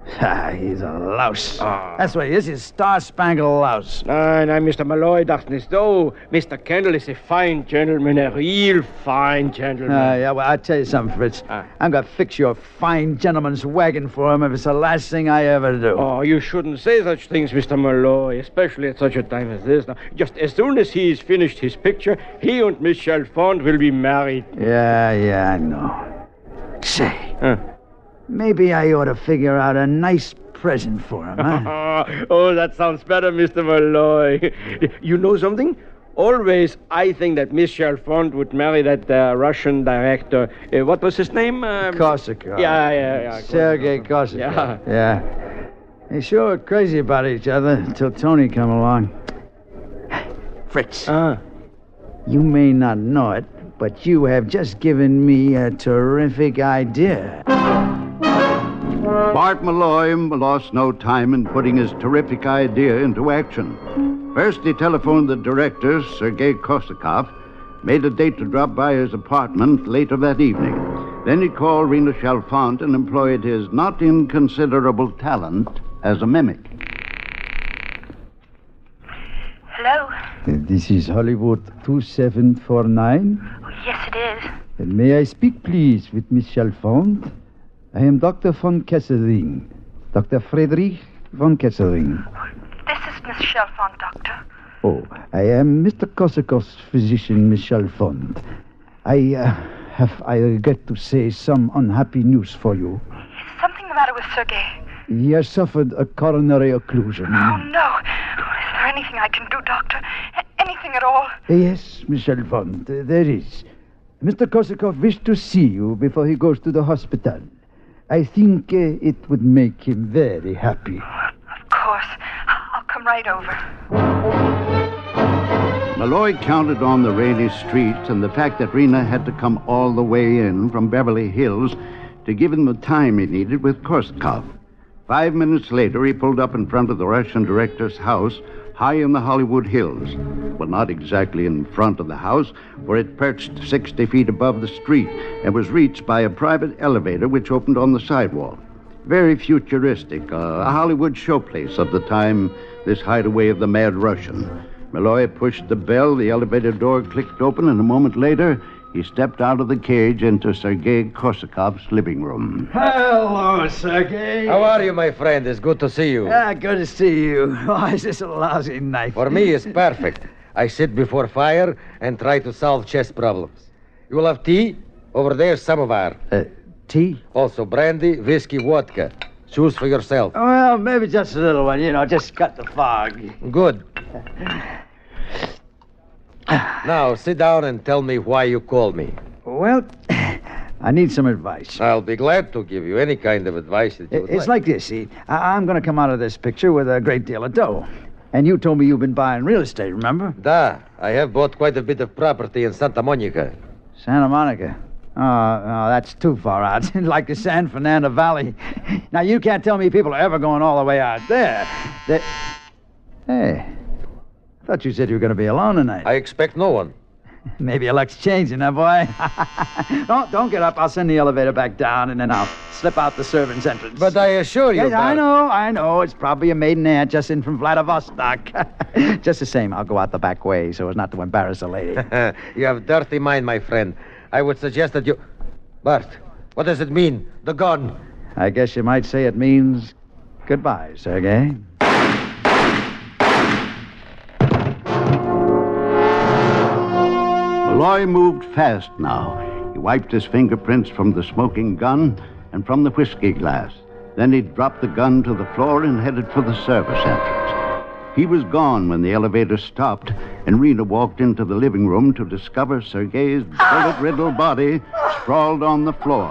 He's a louse. That's what he is. He's a star-spangled louse. Nein, Mr. Malloy, das nicht so. Mr. Kendall is a fine gentleman, a real fine gentleman. Yeah, well, I'll tell you something, Fritz. I'm going to fix your fine gentleman's wagon for him if it's the last thing I ever do. Oh, you shouldn't say such things, Mr. Malloy, especially at such a time as this. Now, just as soon as he's finished his picture, he and Miss Chalfont will be married. Yeah, I know. Say, maybe I ought to figure out a nice present for him, huh? Oh, that sounds better, Mr. Malloy. You know something? Always, I think that Miss Chalfont would marry that Russian director. What was his name? Korsakov. Yeah. Sergei Korsakov. Yeah. They sure were crazy about each other until Tony come along. Fritz. You may not know it, but you have just given me a terrific idea. Bart Malloy lost no time in putting his terrific idea into action. First, he telephoned the director, Sergei Korsakov, made a date to drop by his apartment later that evening. Then he called Rena Chalfont and employed his not inconsiderable talent as a mimic. Hello? This is Hollywood 2749. Yes, it is. May I speak, please, with Miss Chalfont? I am Dr. von Kesselring. Dr. Friedrich von Kesselring. This is Miss Chalfont, Doctor. Oh, I am Mr. Korsakov's physician, Miss Chalfont. I regret to say some unhappy news for you. Is something the matter with Sergei? He has suffered a coronary occlusion. Oh, no. Is there anything I can do, Doctor? Anything at all? Yes, Miss Chalfont, there is. Mr. Korsakov wished to see you before he goes to the hospital. I think it would make him very happy. Of course. I'll come right over. Malloy counted on the rainy streets and the fact that Rena had to come all the way in from Beverly Hills to give him the time he needed with Korsakov. 5 minutes later, he pulled up in front of the Russian director's house, high in the Hollywood Hills. Well, not exactly in front of the house, for it perched 60 feet above the street and was reached by a private elevator which opened on the sidewalk. Very futuristic, a Hollywood showplace of the time, this hideaway of the Mad Russian. Malloy pushed the bell, the elevator door clicked open, and a moment later, he stepped out of the cage into Sergei Korsakov's living room. Hello, Sergei. How are you, my friend? It's good to see you. Good to see you. Why is this a lousy night? For me, it's perfect. I sit before fire and try to solve chess problems. You will have tea? Over there, samovar. Tea? Also brandy, whiskey, vodka. Choose for yourself. Well, maybe just a little one, just cut the fog. Good. Now, sit down and tell me why you called me. Well, I need some advice. I'll be glad to give you any kind of advice that you would It's like this, see. I'm going to come out of this picture with a great deal of dough. And you told me you've been buying real estate, remember? Da. I have bought quite a bit of property in Santa Monica. Santa Monica? Oh, that's too far out. Like the San Fernando Valley. Now, you can't tell me people are ever going all the way out there. Hey, I thought you said you were going to be alone tonight. I expect no one. Maybe your luck's changing, huh, boy? Don't get up. I'll send the elevator back down, and then I'll slip out the servants' entrance. But I assure you, Yes, I know. It's probably a maiden aunt just in from Vladivostok. Just the same, I'll go out the back way so as not to embarrass a lady. You have dirty mind, my friend. I would suggest that you... Bart, what does it mean? The gun. I guess you might say it means goodbye, Sergei. Malloy moved fast now. He wiped his fingerprints from the smoking gun and from the whiskey glass. Then he dropped the gun to the floor and headed for the service entrance. He was gone when the elevator stopped, and Rena walked into the living room to discover Sergei's bullet-riddled body sprawled on the floor.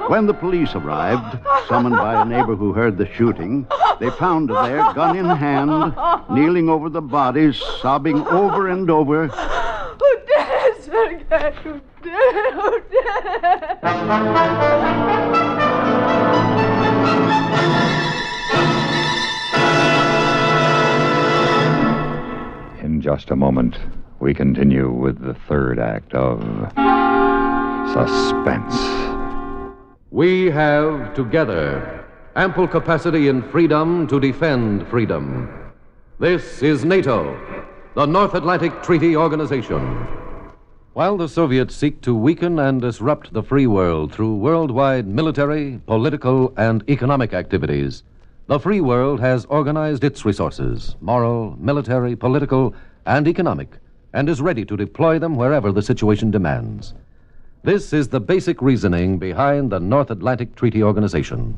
When the police arrived, summoned by a neighbor who heard the shooting, they found her there, gun in hand, kneeling over the body, sobbing over and over, Who did it, Sergei? Who did it? Who did it? In just a moment, we continue with the third act of Suspense. We have together ample capacity and freedom to defend freedom. This is NATO, the North Atlantic Treaty Organization. While the Soviets seek to weaken and disrupt the free world through worldwide military, political, and economic activities, the free world has organized its resources, moral, military, political, and economic, and is ready to deploy them wherever the situation demands. This is the basic reasoning behind the North Atlantic Treaty Organization.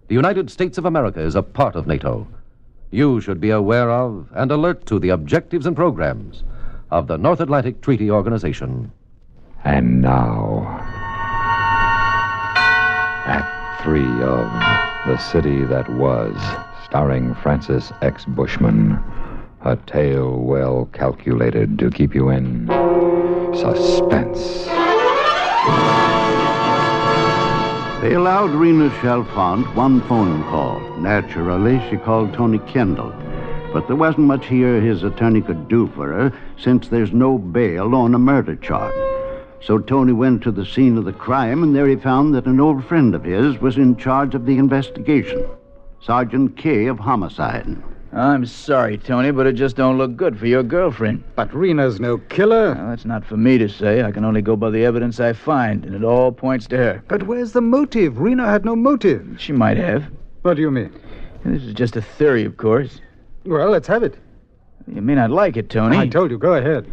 The United States of America is a part of NATO. You should be aware of and alert to the objectives and programs of the North Atlantic Treaty Organization. And now, Act 3 of The City That Was, starring Francis X. Bushman. A tale well calculated to keep you in suspense. They allowed Rena Chalfont one phone call. Naturally, she called Tony Kendall. But there wasn't much here his attorney could do for her, since there's no bail on a murder charge. So Tony went to the scene of the crime, and there he found that an old friend of his was in charge of the investigation, Sergeant K of Homicide. I'm sorry, Tony, but it just don't look good for your girlfriend. But Rena's no killer. Well, that's not for me to say. I can only go by the evidence I find, and it all points to her. But where's the motive? Rena had no motive. She might have. What do you mean? This is just a theory, of course. Well, let's have it. You may not like it, Tony. I told you, go ahead.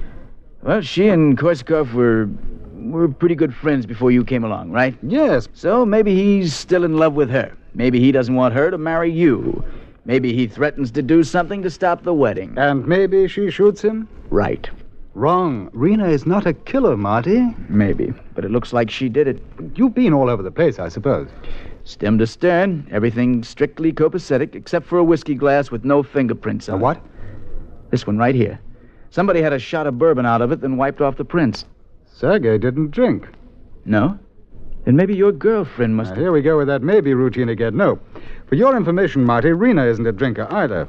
Well, she and Korsakov were pretty good friends before you came along, right? Yes. So maybe he's still in love with her. Maybe he doesn't want her to marry you. Maybe he threatens to do something to stop the wedding. And maybe she shoots him? Right. Wrong. Rena is not a killer, Marty. Maybe, but it looks like she did it. You've been all over the place, I suppose. Stem to stern, everything strictly copacetic, except for a whiskey glass with no fingerprints on it. A what? This one right here. Somebody had a shot of bourbon out of it, then wiped off the prints. Sergei didn't drink. No? Then maybe your girlfriend must... Here we go with that maybe routine again. No. For your information, Marty, Rena isn't a drinker either.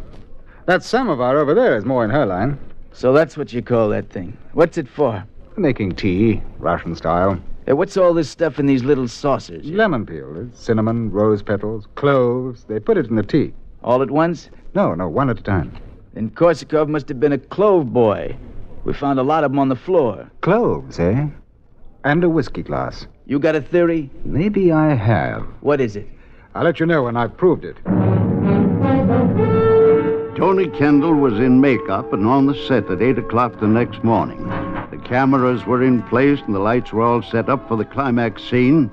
That samovar over there is more in her line. So that's what you call that thing. What's it for? Making tea, Russian style. What's all this stuff in these little saucers? Lemon peel, cinnamon, rose petals, cloves. They put it in the tea. All at once? No, one at a time. Then Korsakov must have been a clove boy. We found a lot of them on the floor. Cloves, eh? And a whiskey glass. You got a theory? Maybe I have. What is it? I'll let you know when I've proved it. Tony Kendall was in makeup and on the set at 8 o'clock the next morning. The cameras were in place and the lights were all set up for the climax scene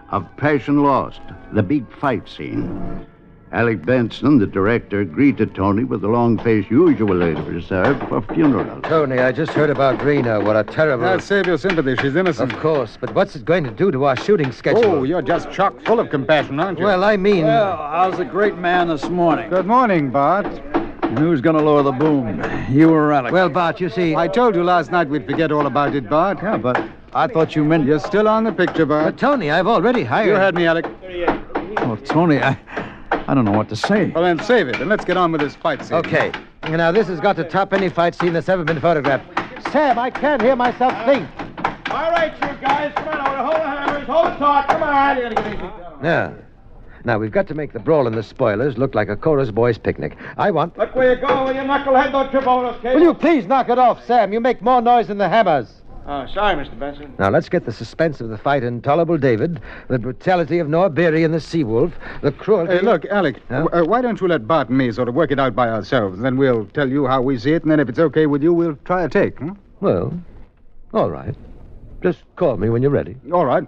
of Passion Lost, the big fight scene. Alec Benson, the director, greeted Tony with the long face usually reserved for funerals. Tony, I just heard about Rena. What a terrible... Now, save your sympathy. She's innocent. Of course, but what's it going to do to our shooting schedule? Oh, you're just chock full of compassion, aren't you? Well, I mean... Well, how's the great man this morning? Good morning, Bart. And who's going to lower the boom? You or Alec? Well, Bart, you see... I told you last night we'd forget all about it, Bart. Yeah, but I thought you meant... You're still on the picture, Bart. But, Tony, I've already hired... You heard me, Alec. Oh, Tony, I don't know what to say. Well, then save it, and let's get on with this fight scene. Okay. Now, this has got to top any fight scene that's ever been photographed. Sam, I can't hear myself think. All right, you guys, come on, hold the hammers, hold the taut, come on. You gotta get easy. Yeah. Now, we've got to make the brawl and the spoilers look like a chorus boys' picnic. I want... Look where you go, you knucklehead, don't trip over those cables. Will you please knock it off, Sam? You make more noise than the hammers. Oh, sorry, Mr. Benson. Now, let's get the suspense of the fight in Tolerable David, the brutality of Noah Beery and the Sea-Wolf, the cruelty... Hey, look, Alec, why don't you let Bart and me sort of work it out by ourselves? Then we'll tell you how we see it, and then if it's okay with you, we'll try a take, huh? Well, all right. Just call me when you're ready. All right.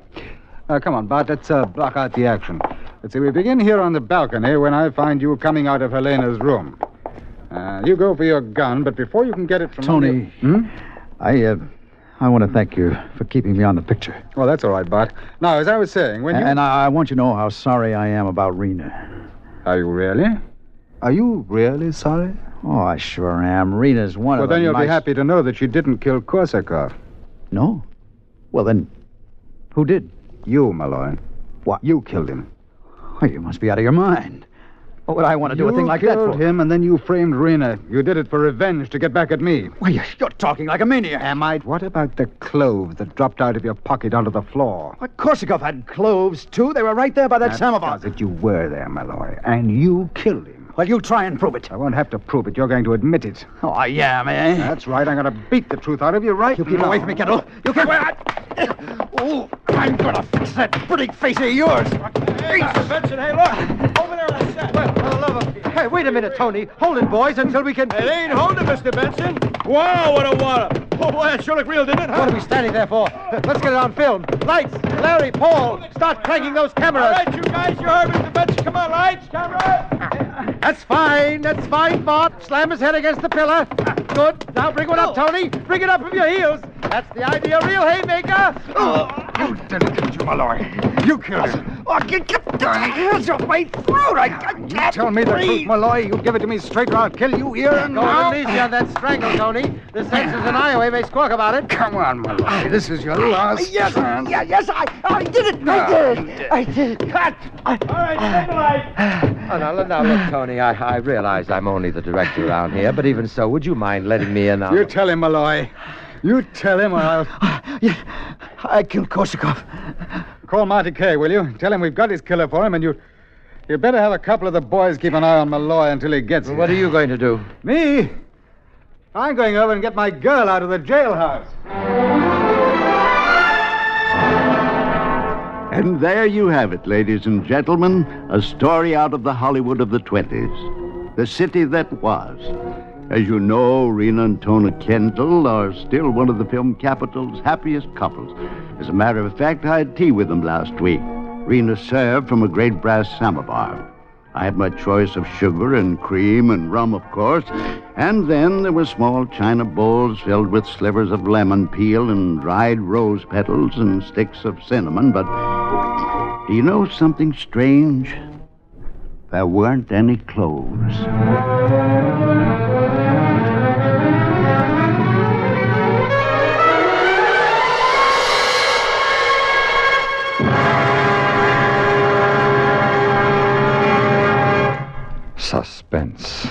Come on, Bart, let's block out the action. Let's see, we begin here on the balcony when I find you coming out of Helena's room. You go for your gun, but before you can get it from... Tony, I want to thank you for keeping me on the picture. Well, that's all right, Bart. Now, as I was saying, when you... And I want you to know how sorry I am about Rena. Are you really? Are you really sorry? Oh, I sure am. Rena's one of the... Well, then you'll be happy to know that she didn't kill Korsakov. No? Well, then, who did? You, Malloy. What? You killed him. Oh, you must be out of your mind. What would I want to do a thing like that for? You killed him, and then you framed Rena. You did it for revenge to get back at me. Why, you're talking like a maniac. Am I? What about the cloves that dropped out of your pocket onto the floor? Of course, Korsakov had cloves, too. They were right there by that samovar. That you were there, Malloy, and you killed him. Well, you try and prove it. I won't have to prove it. You're going to admit it. Oh, I am, eh? That's right. I'm going to beat the truth out of you right You keep away from me, Kendall. You keep... Oh, I'm going to fix that pretty face of yours. Hey, Mr. Benson, hey, look. Over there on the set. Well, for the love of... Hey, wait a minute, Tony. Hold it, boys, until we can... It ain't holding, Mr. Benson. Wow, what a wallop. Oh, boy, that sure looked real, didn't it, huh? What are we standing there for? Let's get it on film. Lights, Larry, Paul, start cranking those cameras. All right, you guys, you heard Mr. Benson. Come on, lights, camera. That's fine, Bart. Slam his head against the pillar. Good. Now bring one up, Tony. Bring it up from your heels. That's the idea, real haymaker. You didn't, you Malloy. You killed him. Oh, get the hands off my throat. I can't You tell me the truth, Malloy. You give it to me straight or I'll kill you here and Go now. and release you on that strangle, Tony. The senses in Iowa may squawk about it. Come on, Malloy. This is your last chance. Yes, I did it. I did it. Cut. All right, take the light. Oh, now, look, Tony, I realize I'm only the director around here, but even so, would you mind letting me in on... You tell him, Malloy. You tell him or I'll... I killed Korsakov. Call Marty Kay, will you? Tell him we've got his killer for him and you You better have a couple of the boys keep an eye on Malloy until he gets here. What are you going to do? Me? I'm going over and get my girl out of the jailhouse. And there you have it, ladies and gentlemen, a story out of the Hollywood of the 20s. The city that was. As you know, Rena and Tona Kendall are still one of the film capital's happiest couples. As a matter of fact, I had tea with them last week. Rena served from a great brass samovar. I had my choice of sugar and cream and rum, of course. And then there were small china bowls filled with slivers of lemon peel and dried rose petals and sticks of cinnamon. But do you know something strange? There weren't any clothes. Suspense,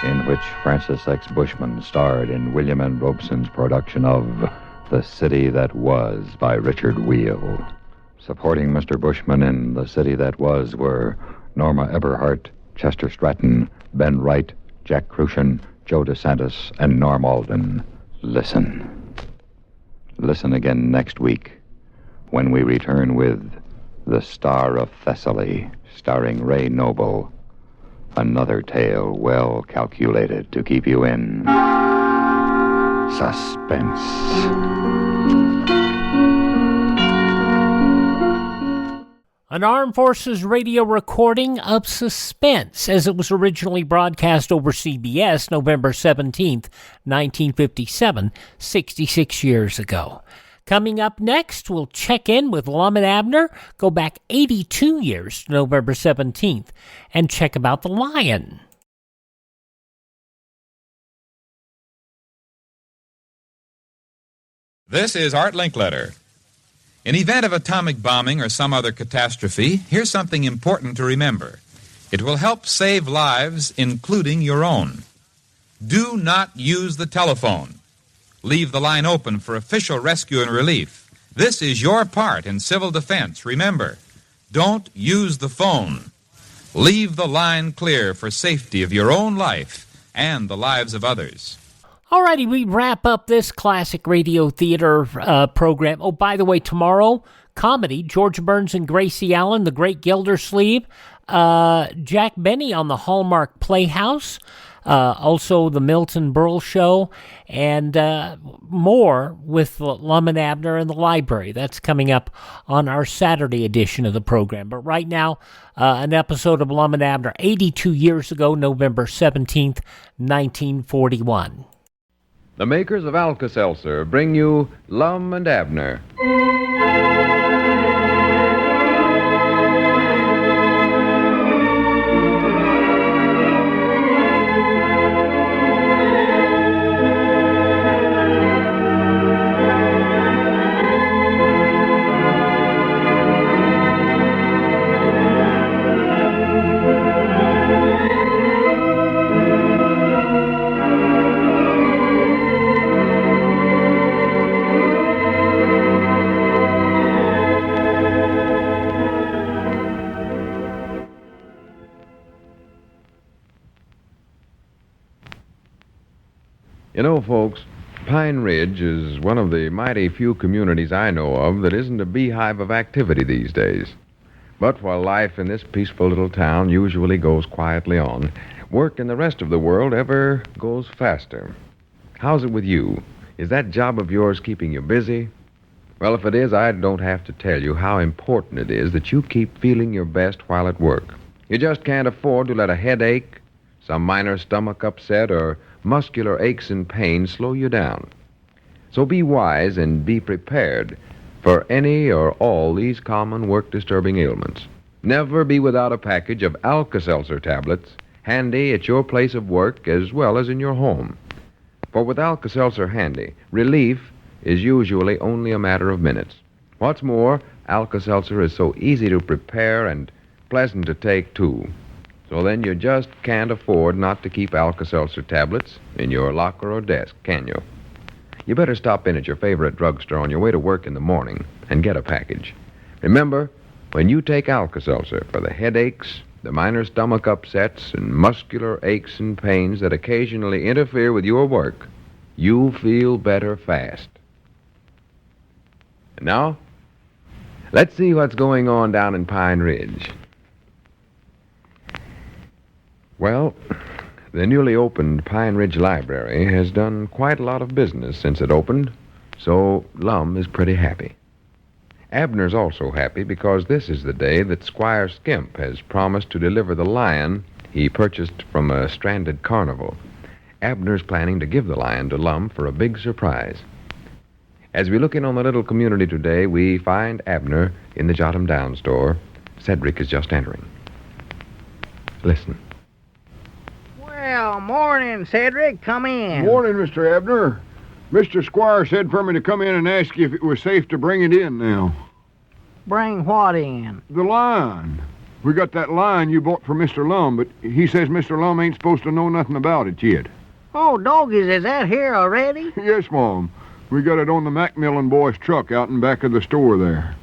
in which Francis X. Bushman starred in William N. Robeson's production of The City That Was by Richard Wheel. Supporting Mr. Bushman in The City That Was were Norma Eberhardt, Chester Stratton, Ben Wright, Jack Crucian, Joe DeSantis, and Norm Alden. Listen. Listen again next week when we return with The Star of Thessaly, starring Ray Noble. Another tale well calculated to keep you in suspense. An Armed Forces radio recording of Suspense, as it was originally broadcast over CBS November 17th, 1957, 66 years ago. Coming up next, we'll check in with Lum and Abner, go back 82 years to November 17th, and check about the lion. This is Art Linkletter. In event of atomic bombing or some other catastrophe, here's something important to remember. It will help save lives, including your own. Do not use the telephone. Leave the line open for official rescue and relief. This is your part in civil defense. Remember, don't use the phone. Leave the line clear for safety of your own life and the lives of others. Alrighty, we wrap up this classic radio theater program. Oh, by the way, tomorrow, comedy, George Burns and Gracie Allen, The Great Gildersleeve, Jack Benny on the Hallmark Playhouse, also the Milton Berle Show, and more with Lum and Abner in the library. That's coming up on our Saturday edition of the program. But right now, an episode of Lum and Abner 82 years ago, November 17th, 1941. The makers of Alka-Seltzer bring you Lum and Abner. You know, folks, Pine Ridge is one of the mighty few communities I know of that isn't a beehive of activity these days. But while life in this peaceful little town usually goes quietly on, work in the rest of the world ever goes faster. How's it with you? Is that job of yours keeping you busy? Well, if it is, I don't have to tell you how important it is that you keep feeling your best while at work. You just can't afford to let a headache, some minor stomach upset, or muscular aches and pains slow you down. So be wise and be prepared for any or all these common work-disturbing ailments. Never be without a package of Alka-Seltzer tablets handy at your place of work as well as in your home. For with Alka-Seltzer handy, relief is usually only a matter of minutes. What's more, Alka-Seltzer is so easy to prepare and pleasant to take, too. So then you just can't afford not to keep Alka-Seltzer tablets in your locker or desk, can you? You better stop in at your favorite drugstore on your way to work in the morning and get a package. Remember, when you take Alka-Seltzer for the headaches, the minor stomach upsets, and muscular aches and pains that occasionally interfere with your work, you feel better fast. And now, let's see what's going on down in Pine Ridge. Well, the newly opened Pine Ridge Library has done quite a lot of business since it opened, so Lum is pretty happy. Abner's also happy because this is the day that Squire Skimp has promised to deliver the lion he purchased from a stranded carnival. Abner's planning to give the lion to Lum for a big surprise. As we look in on the little community today, we find Abner in the Jot 'em Down store. Cedric is just entering. Listen. Well, morning, Cedric. Come in. Morning, Mr. Abner. Mr. Squire said for me to come in and ask you if it was safe to bring it in now. Bring what in? The lion. We got that lion you bought for Mr. Lum, but he says Mr. Lum ain't supposed to know nothing about it yet. Oh, doggies, is that here already? Yes, Mom. We got it on the Macmillan boy's truck out in back of the store there.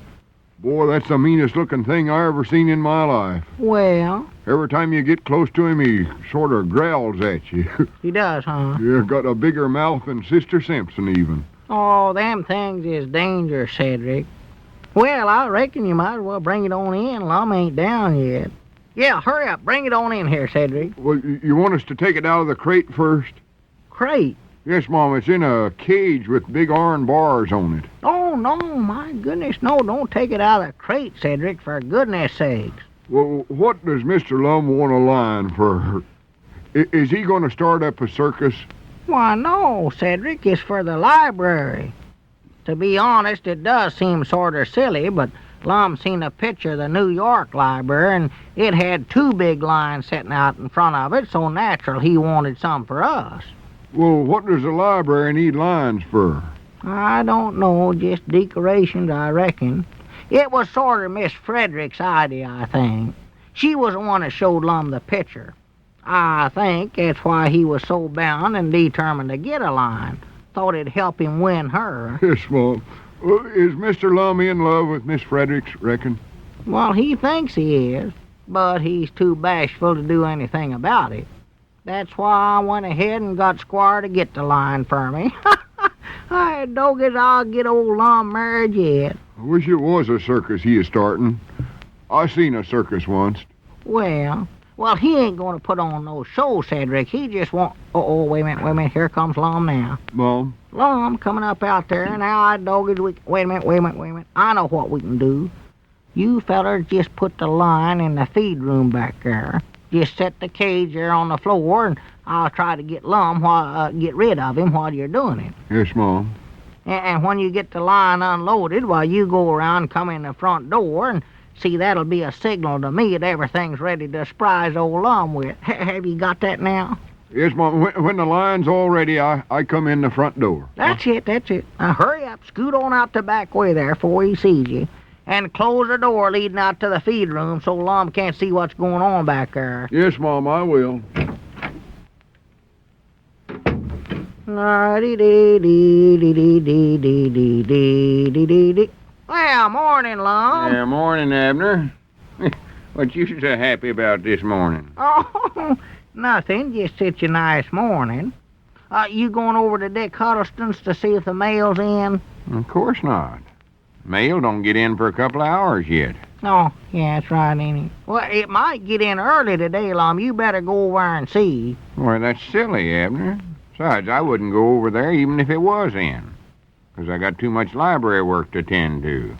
Boy, that's the meanest looking thing I ever seen in my life. Well? Every time you get close to him, he sort of growls at you. He does, huh? Yeah, got a bigger mouth than Sister Simpson even. Oh, them things is dangerous, Cedric. Well, I reckon you might as well bring it on in. Lum ain't down yet. Yeah, hurry up. Bring it on in here, Cedric. Well, you want us to take it out of the crate first? Crate? Yes, Mom. It's in a cage with big iron bars on it. Oh, no, my goodness, no. Don't take it out of the crate, Cedric, for goodness sakes. Well, what does Mr. Lum want a lion for? Is he going to start up a circus? Why, no, Cedric. It's for the library. To be honest, it does seem sort of silly, but Lum seen a picture of the New York library, and it had two big lions sitting out in front of it, so natural he wanted some for us. Well, what does the library need lions for? I don't know, just decorations, I reckon. It was sort of Miss Frederick's idea, I think. She was the one that showed Lum the picture. I think that's why he was so bound and determined to get a lion. Thought it'd help him win her. Yes, Mom. Is Mr. Lum in love with Miss Fredericks, reckon? Well, he thinks he is, but he's too bashful to do anything about it. That's why I went ahead and got Squire to get the lion for me. I doggies, I'll get old Lum married yet. I wish it was a circus he is starting. I seen a circus once. Well, he ain't going to put on no show, Cedric. He just won't... Oh, wait a minute. Here comes Lum now. Mom? Lum coming up out there. Now, I doggies, wait a minute. I know what we can do. You fellers just put the lion in the feed room back there. Just set the cage there on the floor, and I'll try to get Lum get rid of him while you're doing it. Yes, Mom. And when you get the lion unloaded, while you go around and come in the front door, and see, that'll be a signal to me that everything's ready to surprise old Lum with. Have you got that now? Yes, Mom. When the lion's all ready, I come in the front door. That's it. Now, hurry up. Scoot on out the back way there before he sees you. And close the door leading out to the feed room so Lum can't see what's going on back there. Yes, Mom, I will. Well, morning, Lum. Yeah, morning, Abner. What you so happy about this morning? Oh, nothing. Just such a nice morning. You going over to Dick Huddleston's to see if the mail's in? Of course not. Mail don't get in for a couple of hours yet. Oh, yeah, that's right, ain't it? Well, it might get in early today, Lum. You better go over and see. Well, that's silly, Abner. Besides, I wouldn't go over there even if it was in, 'cause I got too much library work to tend to.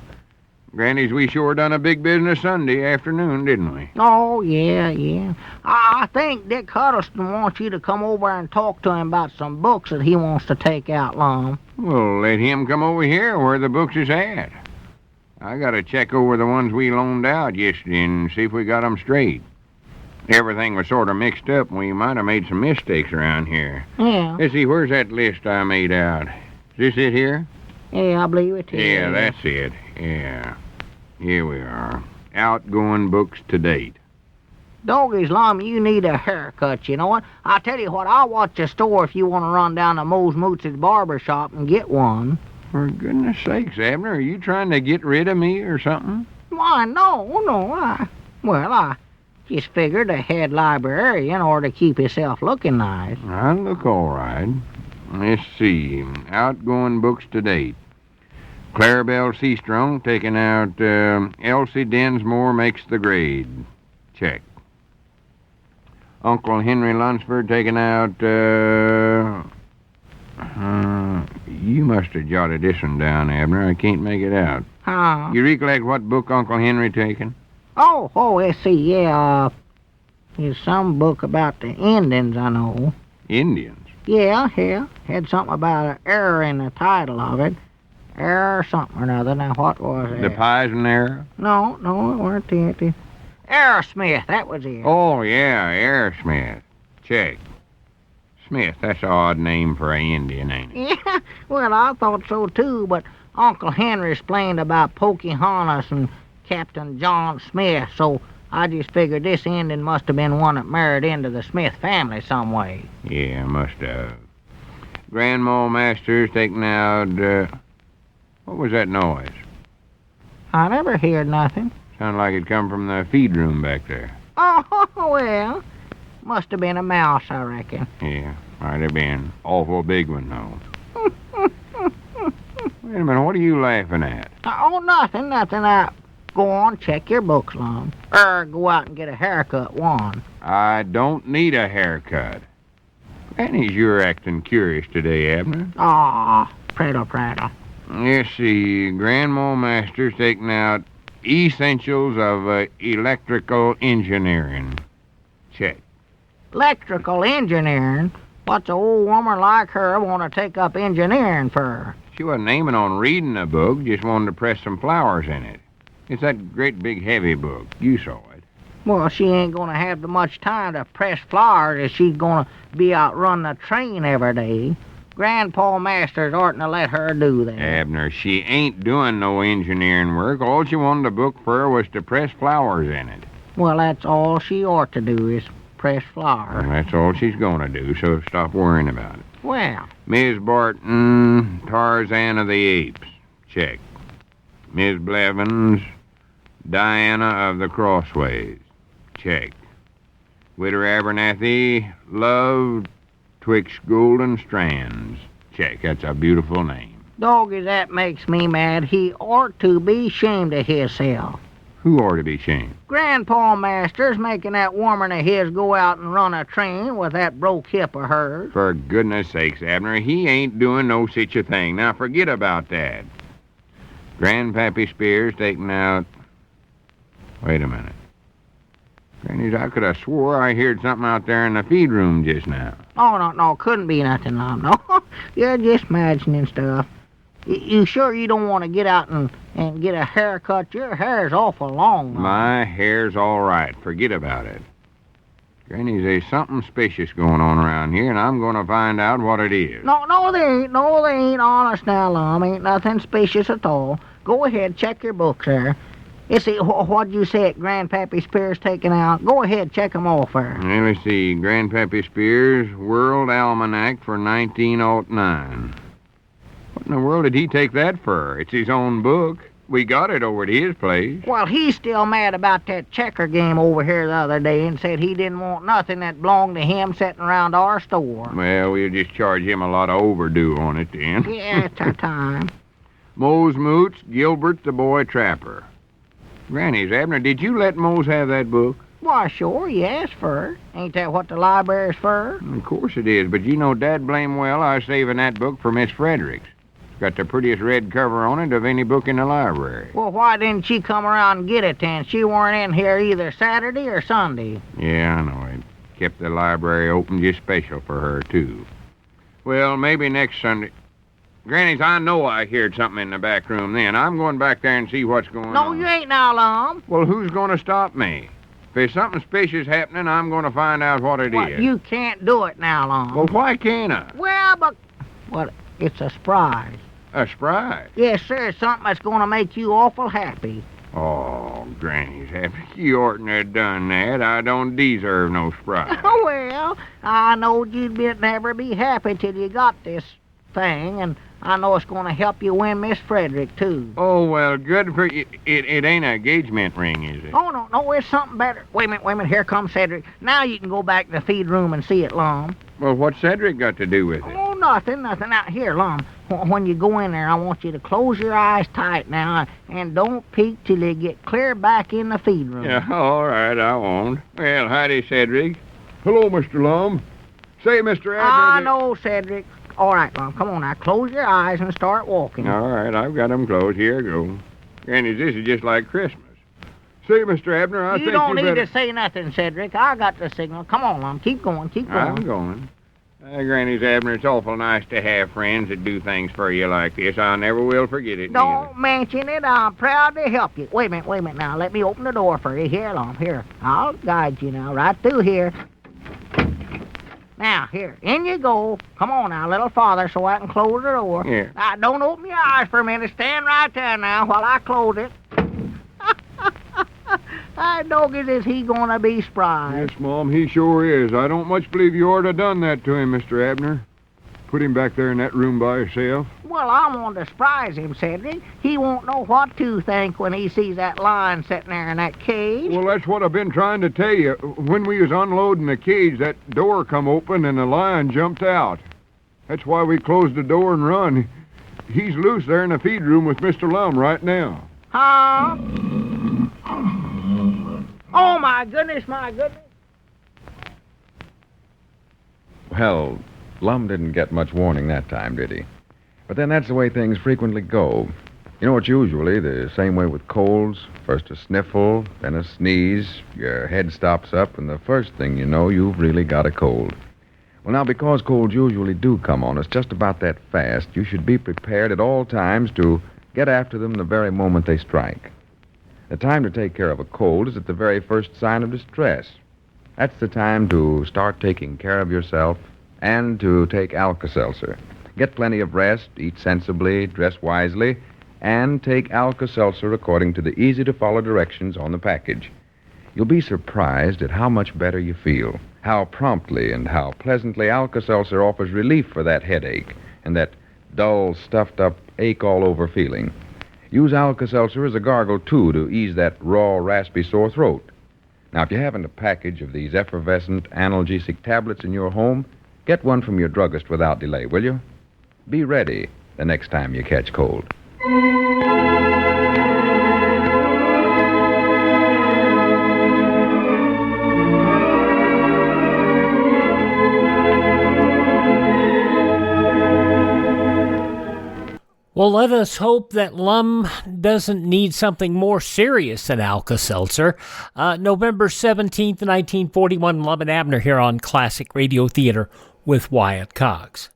Granny's, we sure done a big business Sunday afternoon, didn't we? Oh, yeah. I think Dick Huddleston wants you to come over and talk to him about some books that he wants to take out, Lum. Well, let him come over here where the books is at. I gotta check over the ones we loaned out yesterday and see if we got 'em straight. Everything was sort of mixed up, and we might have made some mistakes around here. Yeah. Let's see, where's that list I made out? Is this it here? Yeah, I believe it is. Yeah, that's it. Yeah. Here we are. Outgoing books to date. Doggies, Lum, you need a haircut, you know what? I'll tell you what, I'll watch the store if you want to run down to Mose Moots's barber shop and get one. For goodness sakes, Abner, are you trying to get rid of me or something? Well, Why, no. I just figured a head librarian ought to keep himself looking nice. I look all right. Let's see. Outgoing books to date. Clarabelle Seastrong taking out Elsie Densmore Makes the Grade. Check. Uncle Henry Lunsford taking out, you must have jotted this one down, Abner. I can't make it out. Huh? You recollect what book Uncle Henry taken? Oh, let's see, yeah, there's some book about the Indians, I know. Indians? Yeah, had something about an error in the title of it. Error something or another. Now, what was it? The Pison Error? No, it weren't it. Aerosmith, that was it. Oh, yeah, Aerosmith. Check. Smith, that's an odd name for an Indian, ain't it? Yeah, well, I thought so too, but Uncle Henry explained about Pocahontas and Captain John Smith, so I just figured this Indian must have been one that married into the Smith family some way. Yeah, must have. Grandma Masters taking out, what was that noise? I never heard nothing. Sounded like it come from the feed room back there. Oh, well, must have been a mouse, I reckon. Yeah, might have been. Awful big one, though. Wait a minute, what are you laughing at? Oh, nothing. Go on, check your books, Lum. Or go out and get a haircut, one. I don't need a haircut. Granny's, you're acting curious today, Abner. Prattle. Let's see, Grandma Masters taking out Essentials of Electrical Engineering. Check. Electrical engineering? What's an old woman like her want to take up engineering for? She wasn't aiming on reading a book, just wanted to press some flowers in it. It's that great big heavy book. You saw it. Well, she ain't going to have the much time to press flowers if she's going to be out running a train every day. Grandpa Masters oughtn't to let her do that. Abner, she ain't doing no engineering work. All she wanted a book for was to press flowers in it. Well, that's all she ought to do is press flowers. Well, that's all she's going to do, so stop worrying about it. Well. Miss Barton, Tarzan of the Apes. Check. Miss Blevins, Diana of the Crossways. Check. Widow Abernathy, Love Twixt Golden Strands. Check. That's a beautiful name. Doggy, that makes me mad. He ought to be ashamed of himself. Who ought to be ashamed? Grandpa Masters making that woman of his go out and run a train with that broke hip of hers. For goodness sakes, Abner, he ain't doing no such a thing. Now forget about that. Grandpappy Spears taking out... Wait a minute. Grannies, I could have swore I heard something out there in the feed room just now. Oh, no, couldn't be nothing, Lum. No, you're just imagining stuff. You sure you don't want to get out and get a haircut? Your hair's awful long, Lum. My hair's all right. Forget about it. Grannies, there's something suspicious going on around here, and I'm going to find out what it is. No, there ain't. No, there ain't. Honest now, Lum. Ain't nothing suspicious at all. Go ahead, check your books there. You see, what'd you say Grandpappy Spears taking out? Go ahead, check them off there. Let me see. Grandpappy Spears, World Almanac for 1909. What in the world did he take that for? It's his own book. We got it over at his place. Well, he's still mad about that checker game over here the other day and said he didn't want nothing that belonged to him sitting around our store. Well, we'll just charge him a lot of overdue on it then. Yeah, it's a time. Mose Moots, Gilbert the Boy Trapper. Grannies, Abner, did you let Mose have that book? Why, sure, he asked for it. Ain't that what the library's for? Of course it is, but you know dad blame well I was saving that book for Miss Fredericks. It's got the prettiest red cover on it of any book in the library. Well, why didn't she come around and get it then? She weren't in here either Saturday or Sunday. Yeah, I know it. Kept the library open just special for her, too. Well, maybe next Sunday... Grannies, I know I heard something in the back room then. I'm going back there and see what's going on. No, you ain't now, Lum. Well, who's going to stop me? If there's something suspicious happening, I'm going to find out what it is. You can't do it now, Lum. Well, why can't I? Well, but... Well, it's a surprise. A surprise? Yes, sir. It's something that's going to make you awful happy. Oh, Granny's happy. You oughtn't have done that. I don't deserve no surprise. Well, I knowed you'd never be happy till you got this thing, and I know it's going to help you win Miss Frederick, too. Oh, well, good for you. It ain't a engagement ring, is it? Oh, no, it's something better. Wait a minute, here comes Cedric. Now you can go back to the feed room and see it, Lum. Well, what's Cedric got to do with it? Oh, nothing. Now, here, Lum, when you go in there, I want you to close your eyes tight now, and don't peek till you get clear back in the feed room. Yeah, all right, I won't. Well, howdy, Cedric. Hello, Mr. Lum. Say, Mr. Abner... I know, Cedric. All right, Lum, come on now. Close your eyes and start walking. All right, I've got them closed. Here I go. Granny, this is just like Christmas. Say, Mr. Abner, I think you don't need better... to say nothing, Cedric. I got the signal. Come on, Lum. Keep going. I'm going. Granny's Abner, it's awful nice to have friends that do things for you like this. I never will forget it. Don't mention it. I'm proud to help you. Wait a minute now. Let me open the door for you. Here, Lum. Here. I'll guide you now. Right through here. Now, here. In you go. Come on now, a little farther so I can close the door. Here. Now, don't open your eyes for a minute. Stand right there now while I close it. I doggies, is he gonna be spry? Yes, Mom, he sure is. I don't much believe you ought to have done that to him, Mr. Abner. Put him back there in that room by himself. Well, I want to surprise him, Cedric. He won't know what to think when he sees that lion sitting there in that cage. Well, that's what I've been trying to tell you. When we was unloading the cage, that door come open and the lion jumped out. That's why we closed the door and run. He's loose there in the feed room with Mr. Lum right now. Huh? Oh, my goodness. Well, Lum didn't get much warning that time, did he? But then that's the way things frequently go. You know, it's usually the same way with colds. First a sniffle, then a sneeze, your head stops up, and the first thing you know, you've really got a cold. Well, now, because colds usually do come on us just about that fast, you should be prepared at all times to get after them the very moment they strike. The time to take care of a cold is at the very first sign of distress. That's the time to start taking care of yourself and to take Alka-Seltzer. Get plenty of rest, eat sensibly, dress wisely, and take Alka-Seltzer according to the easy-to-follow directions on the package. You'll be surprised at how much better you feel, how promptly and how pleasantly Alka-Seltzer offers relief for that headache and that dull, stuffed-up, ache-all-over feeling. Use Alka-Seltzer as a gargle, too, to ease that raw, raspy sore throat. Now, if you haven't a package of these effervescent analgesic tablets in your home, get one from your druggist without delay, will you? Be ready the next time you catch cold. Well, let us hope that Lum doesn't need something more serious than Alka-Seltzer. November 17th, 1941, Lum and Abner here on Classic Radio Theater with Wyatt Cox.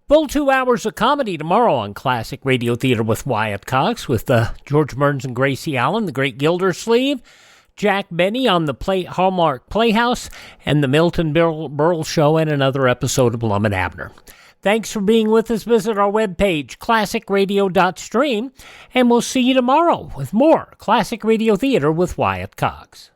Full 2 hours of comedy tomorrow on Classic Radio Theater with Wyatt Cox with George Burns and Gracie Allen, The Great Gildersleeve, Jack Benny on the Hallmark Playhouse, and the Milton Berle Show, and another episode of Lum and Abner. Thanks for being with us. Visit our webpage, classicradio.stream, and we'll see you tomorrow with more Classic Radio Theater with Wyatt Cox.